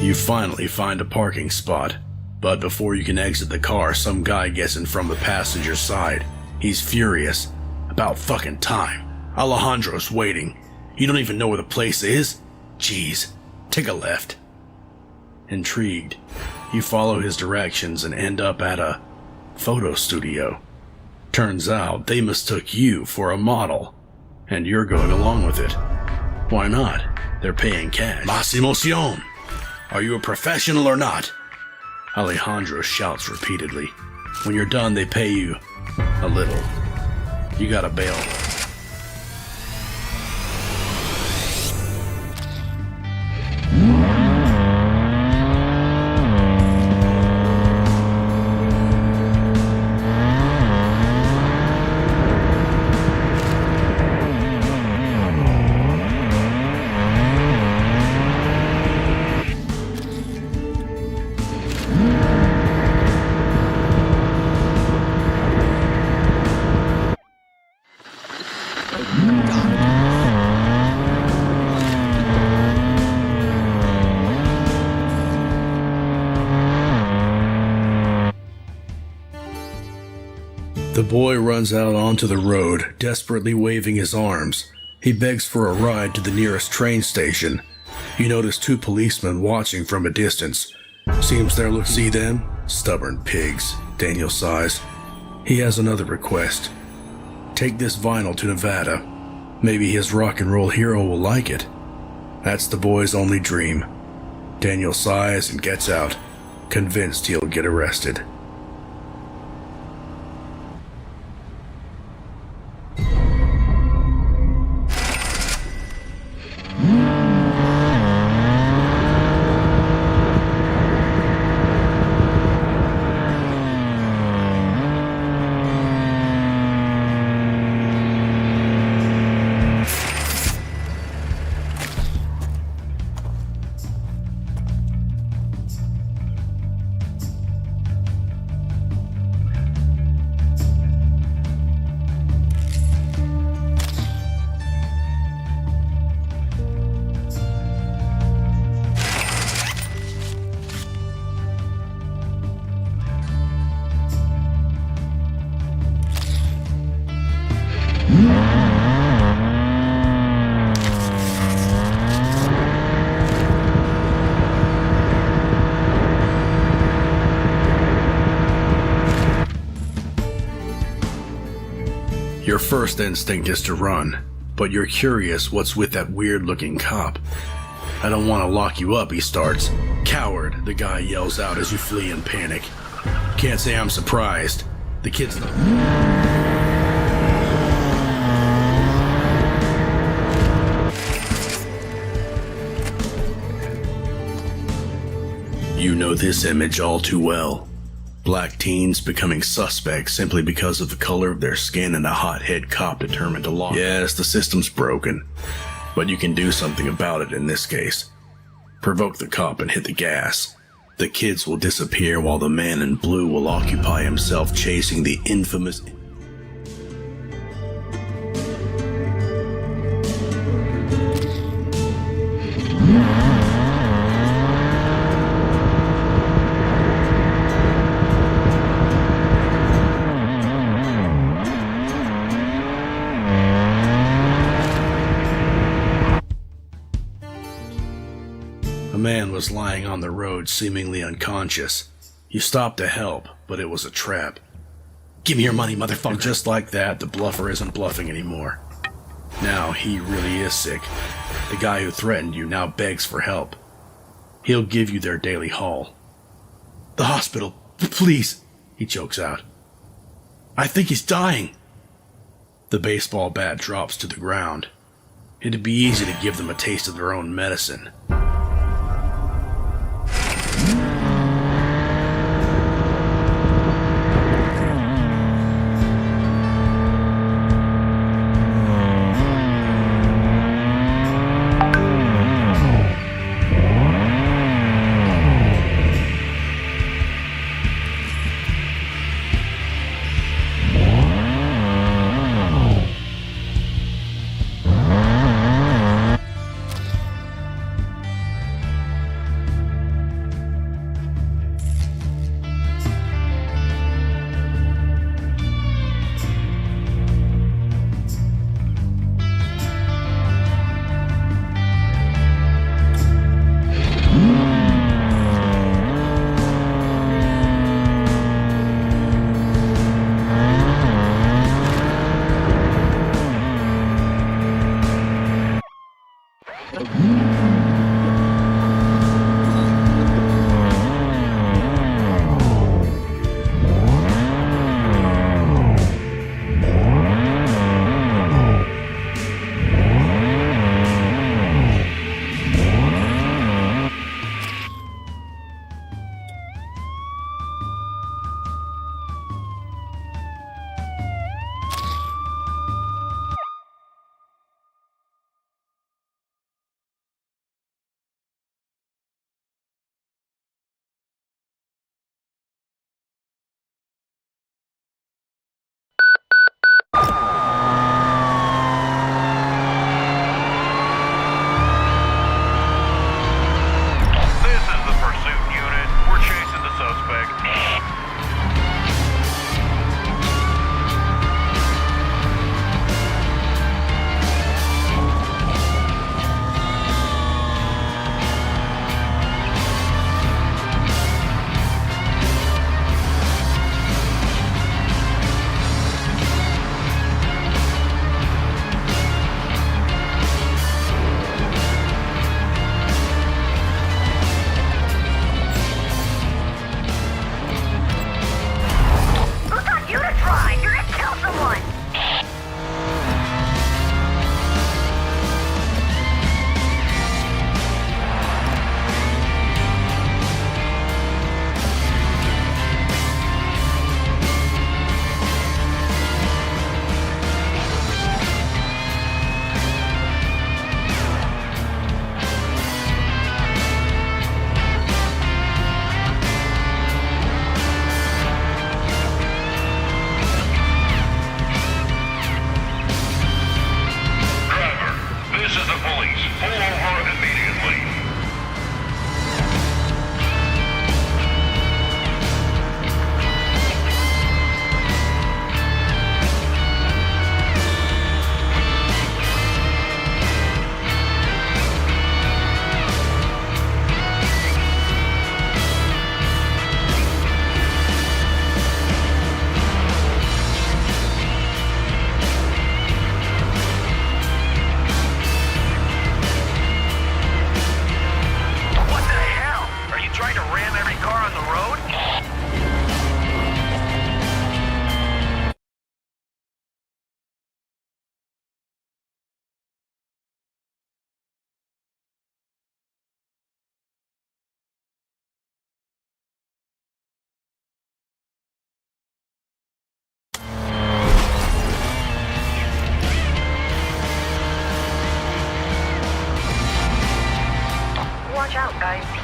You finally find a parking spot, but before you can exit the car, some guy gets in from the passenger side. He's furious. About fucking time. Alejandro's waiting. You don't even know where the place is? Jeez, take a left. Intrigued, you follow his directions and end up at a photo studio. Turns out they mistook you for a model, and you're going along with it. Why not? They're paying cash. Más emoción! Are you a professional or not? Alejandro shouts repeatedly. When you're done, they pay you a little. You gotta bail. The boy runs out onto the road, desperately waving his arms. He begs for a ride to the nearest train station. You notice two policemen watching from a distance. Seems they're looking. See them? Stubborn pigs, Daniel sighs. He has another request. Take this vinyl to Nevada. Maybe his rock and roll hero will like it. That's the boy's only dream. Daniel sighs and gets out, convinced he'll get arrested. Your first instinct is to run, but you're curious what's with that weird-looking cop. I don't want to lock you up, he starts. Coward, the guy yells out as you flee in panic. Can't say I'm surprised. The kid's not. You know this image all too well. Black teens becoming suspects simply because of the color of their skin and a hothead cop determined to lock. Yes, the system's broken, but you can do something about it in this case. Provoke the cop and hit the gas. The kids will disappear while the man in blue will occupy himself chasing the infamous... A man was lying on the road, seemingly unconscious. You stopped to help, but it was a trap. Give me your money, motherfucker. And just like that, the bluffer isn't bluffing anymore. Now he really is sick. The guy who threatened you now begs for help. He'll give you their daily haul. The hospital, please, he chokes out. I think he's dying. The baseball bat drops to the ground. It'd be easy to give them a taste of their own medicine.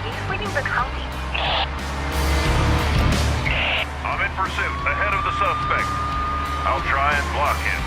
he's leaving the county. I'm in pursuit, ahead of the suspect. I'll try and block him.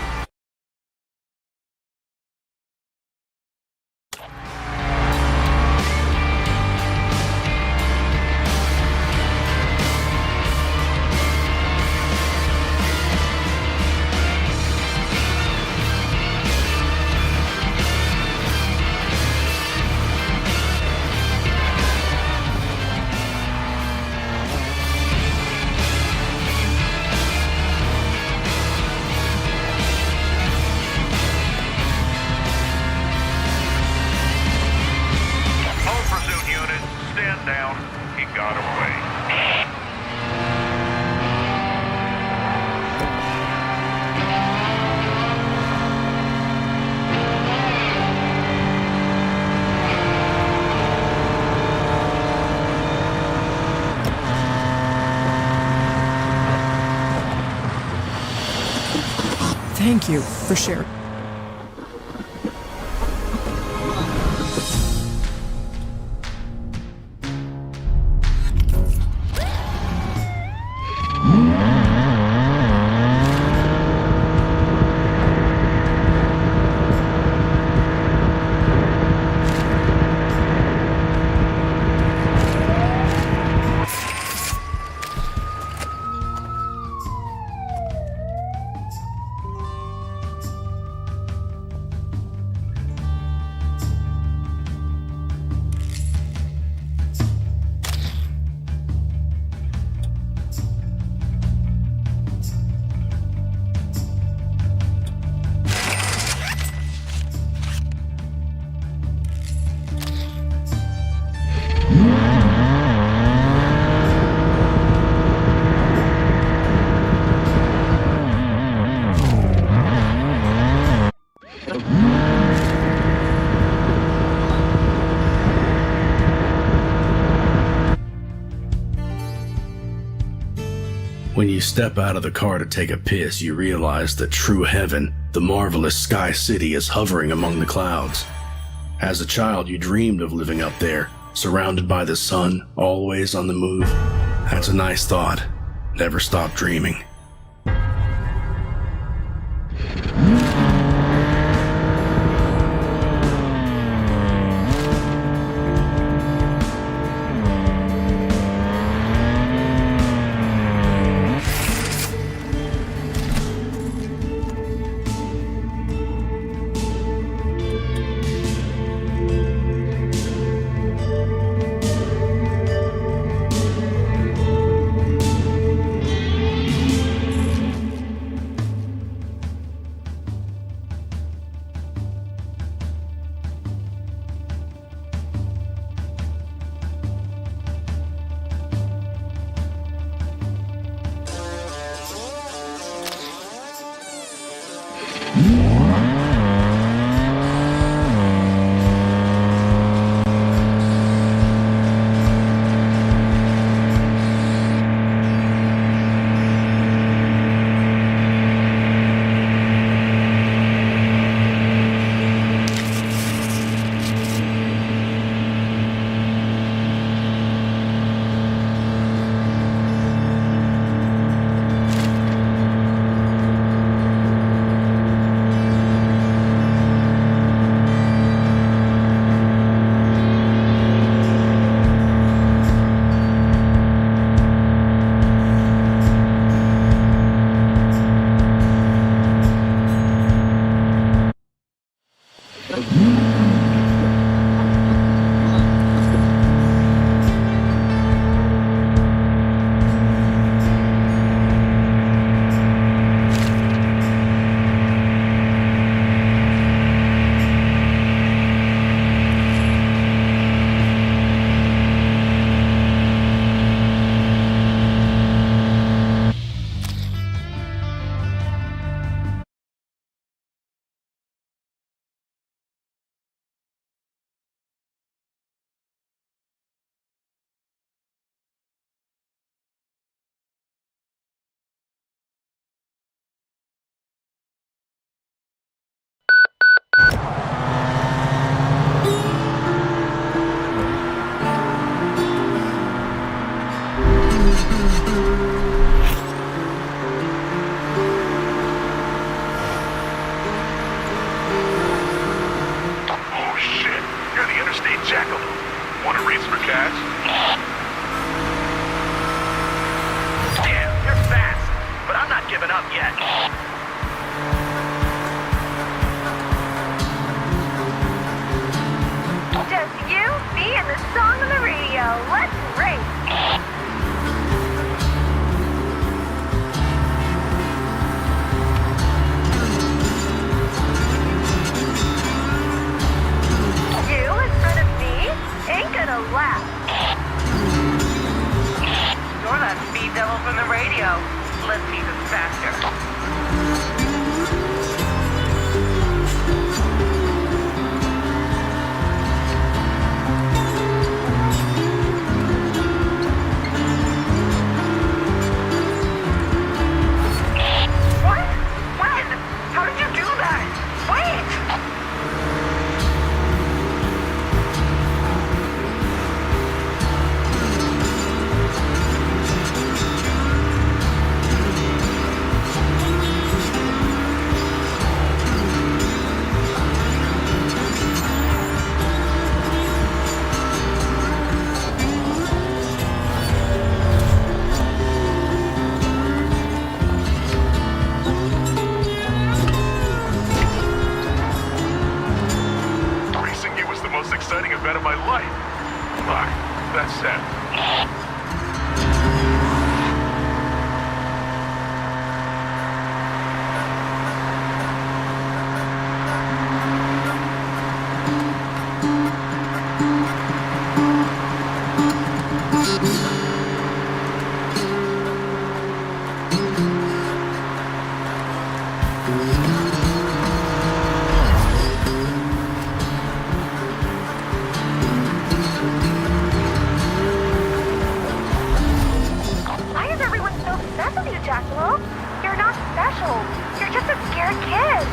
Down. He got away. Thank you for sharing. When you step out of the car to take a piss, you realize that true heaven, the marvelous Sky City, is hovering among the clouds. As a child, you dreamed of living up there, surrounded by the sun, always on the move. That's a nice thought. Never stop dreaming. radio. Let's see who's faster. What? When? How did you do that? Wait! Racing you was the most exciting event of my life. Fuck, that's sad. Why is everyone so obsessed with you, Jackalope? You're not special. You're just a scared kid.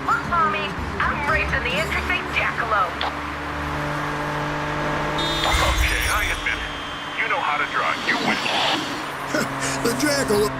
Look, Mommy, I'm racing the Interstate Jackalope. Okay, I admit it. You know how to drive. You win. The Jackalope.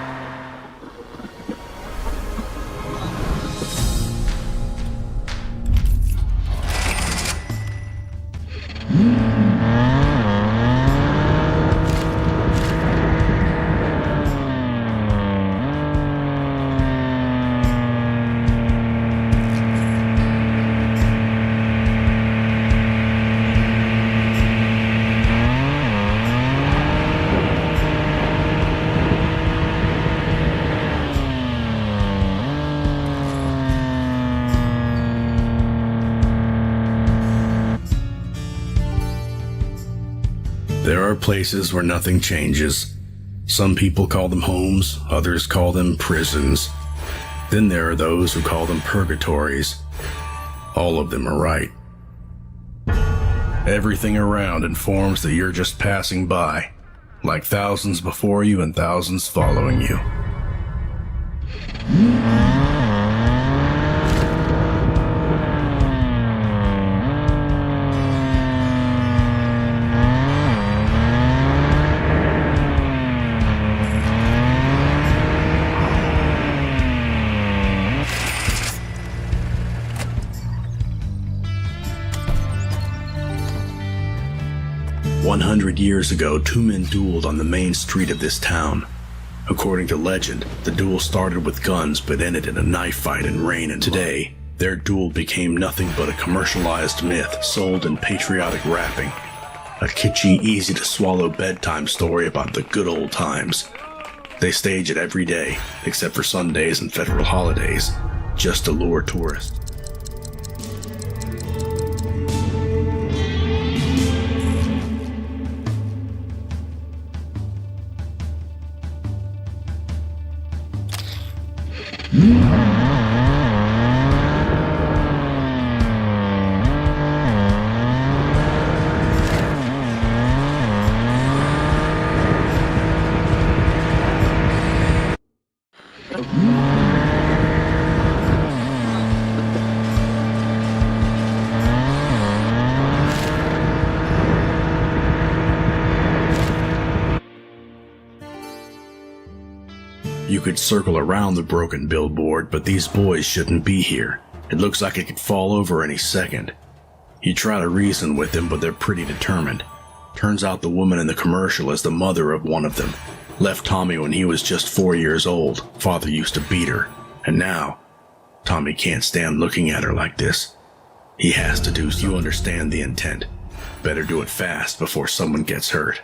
There are places where nothing changes. Some people call them homes, others call them prisons. Then there are those who call them purgatories. All of them are right. Everything around informs that you're just passing by, like thousands before you and thousands following you. "100 years ago, two men dueled on the main street of this town. According to legend, the duel started with guns but ended in a knife fight and rain and today, their duel became nothing but a commercialized myth sold in patriotic wrapping. A kitschy, easy-to-swallow bedtime story about the good old times. They stage it every day, except for Sundays and federal holidays, just to lure tourists. You could circle around the broken billboard, but these boys shouldn't be here. It looks like it could fall over any second. You try to reason with them, but they're pretty determined. Turns out the woman in the commercial is the mother of one of them. Left Tommy when he was just 4 years old. Father used to beat her. And now, Tommy can't stand looking at her like this. He has to do so. You understand the intent. Better do it fast before someone gets hurt.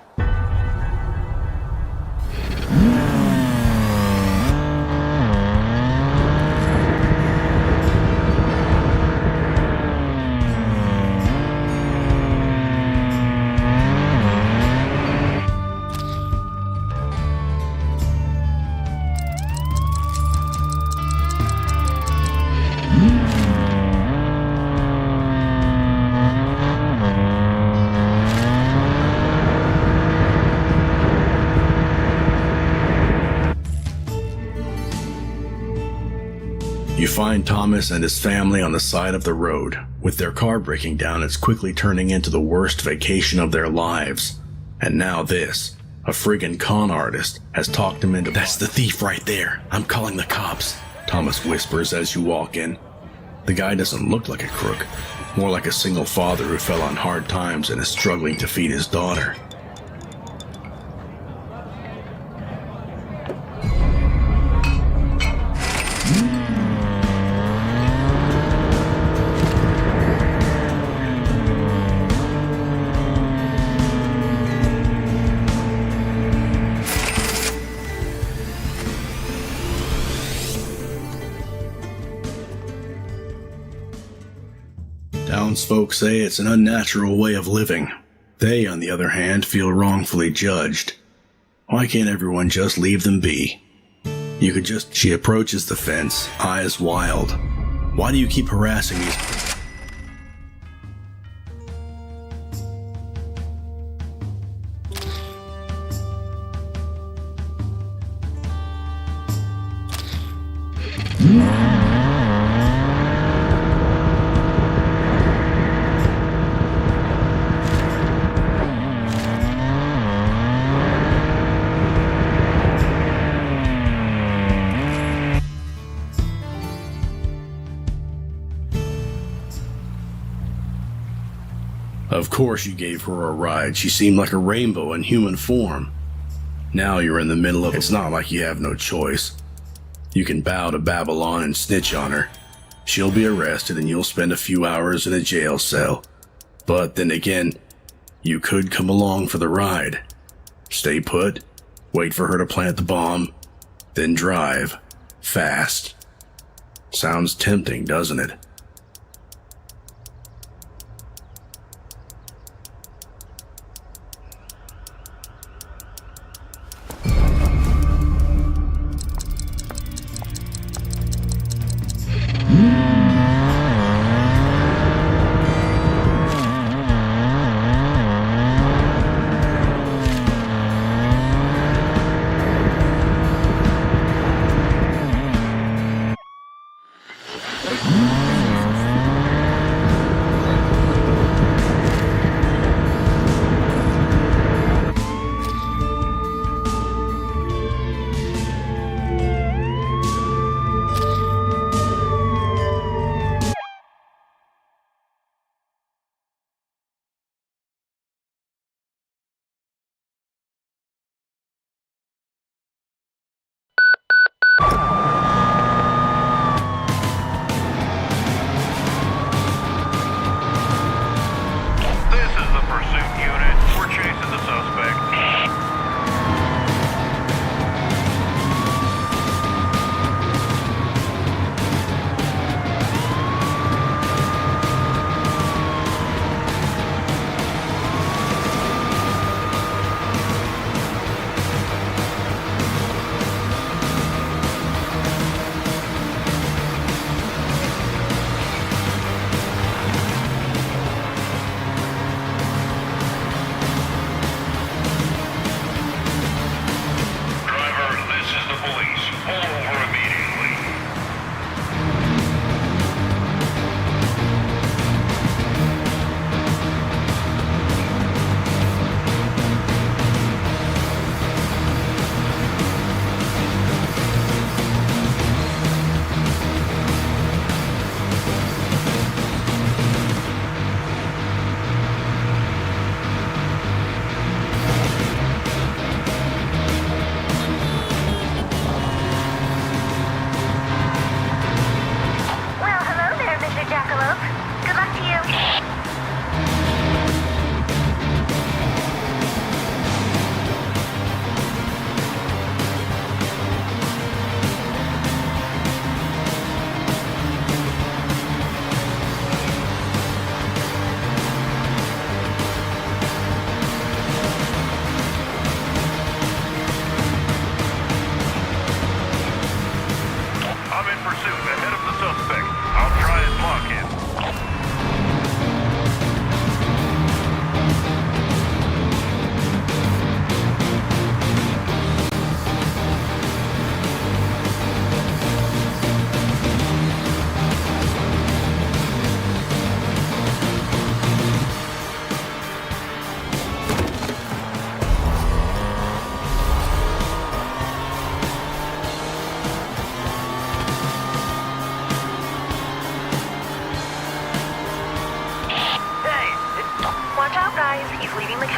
You find Thomas and his family on the side of the road. With their car breaking down, it's quickly turning into the worst vacation of their lives. And now this. A friggin' con artist has talked him into— "That's the thief right there. I'm calling the cops," Thomas whispers as you walk in. The guy doesn't look like a crook. More like a single father who fell on hard times and is struggling to feed his daughter. Townsfolk say it's an unnatural way of living. They, on the other hand, feel wrongfully judged. Why can't everyone just leave them be? You could just— She approaches the fence, eyes wild. Why do you keep harassing these— Of course you gave her a ride. She seemed like a rainbow in human form. Now you're in the middle of— It's not like you have no choice. You can bow to Babylon and snitch on her. She'll be arrested and you'll spend a few hours in a jail cell. But then again, you could come along for the ride. Stay put, wait for her to plant the bomb, then drive. Fast. Sounds tempting, doesn't it?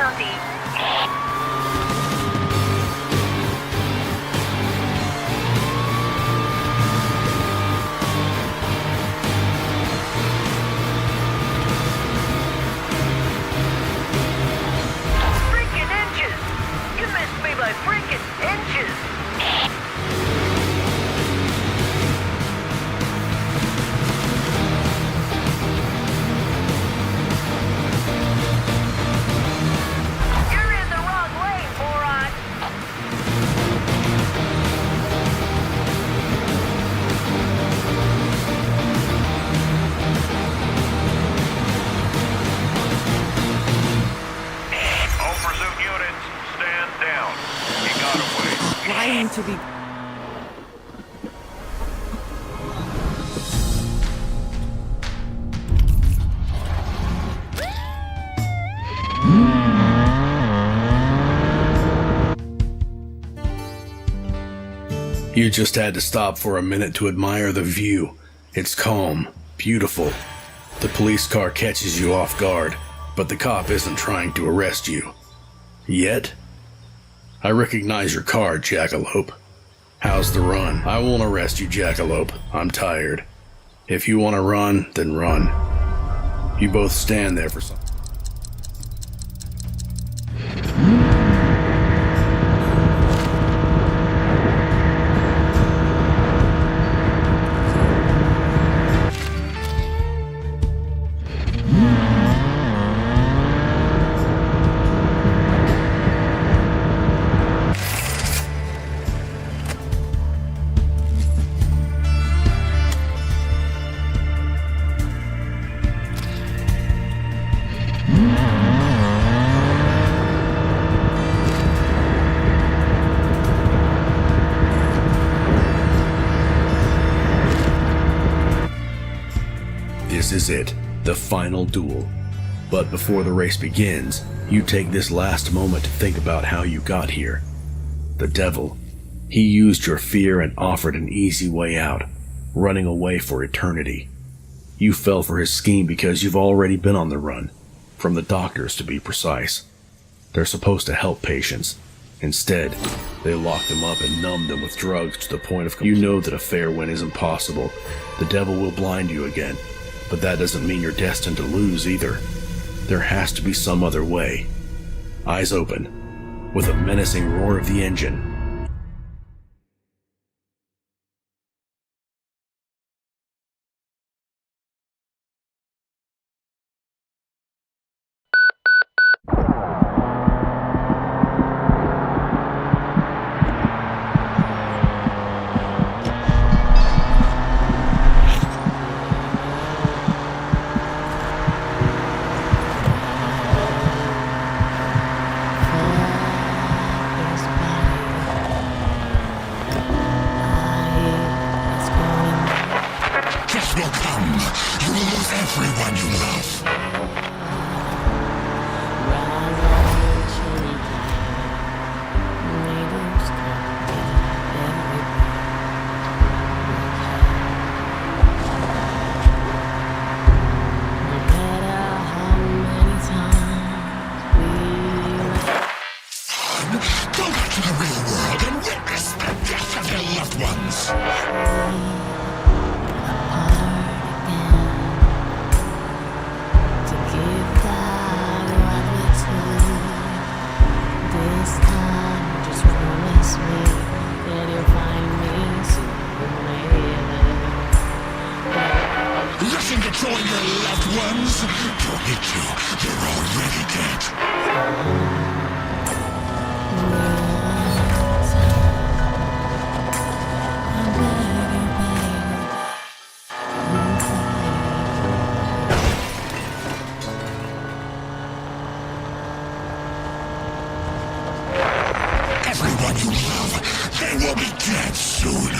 bounty. Freaking inches! You missed me by freaking inches! You're in the wrong lane, moron! All pursuit units, stand down. You got away. Trying to be. You just had to stop for a minute to admire the view. It's calm, beautiful. The police car catches you off guard, but the cop isn't trying to arrest you. Yet? I recognize your car, Jackalope. How's the run? I won't arrest you, Jackalope. I'm tired. If you want to run, then run. You both stand there for some. This is it, the final duel. But before the race begins, you take this last moment to think about how you got here. The devil. He used your fear and offered an easy way out, running away for eternity. You fell for his scheme because you've already been on the run, from the doctors to be precise. They're supposed to help patients. Instead, they lock them up and numb them with drugs to the point of... You know that a fair win is impossible. The devil will blind you again. But that doesn't mean you're destined to lose either. There has to be some other way. Eyes open, with a menacing roar of the engine. Everyone you love. Go back to the real world and witness the death of your loved ones. Rushing to join your loved ones? Don't need to. They're already dead. Everyone you love, they will be dead soon.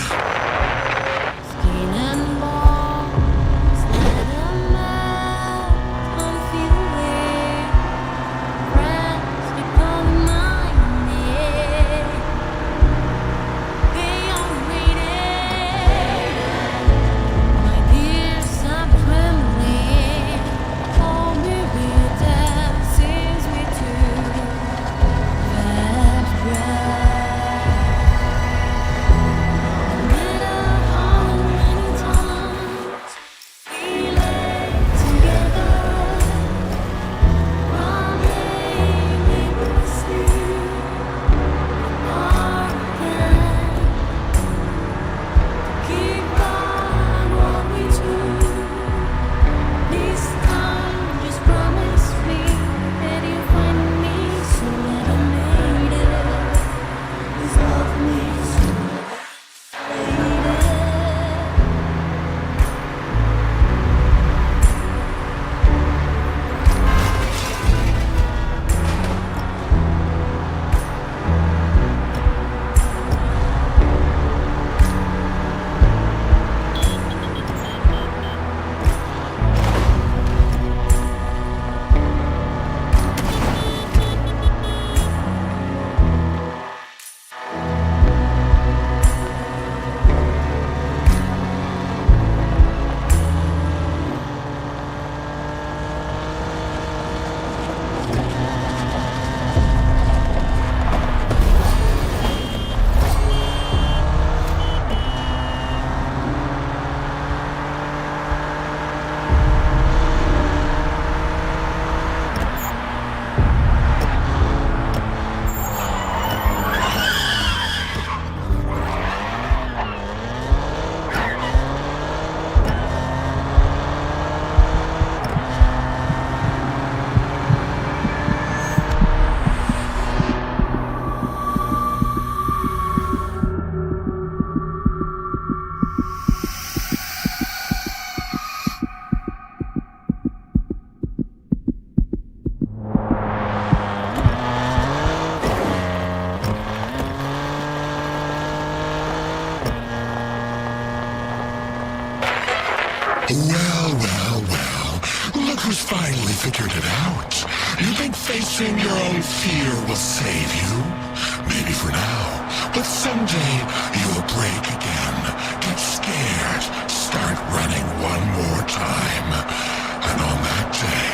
Hold me with that sings me too. figured it out. You think facing your own fear will save you? Maybe for now, but someday you'll break again. Get scared, start running one more time. And on that day,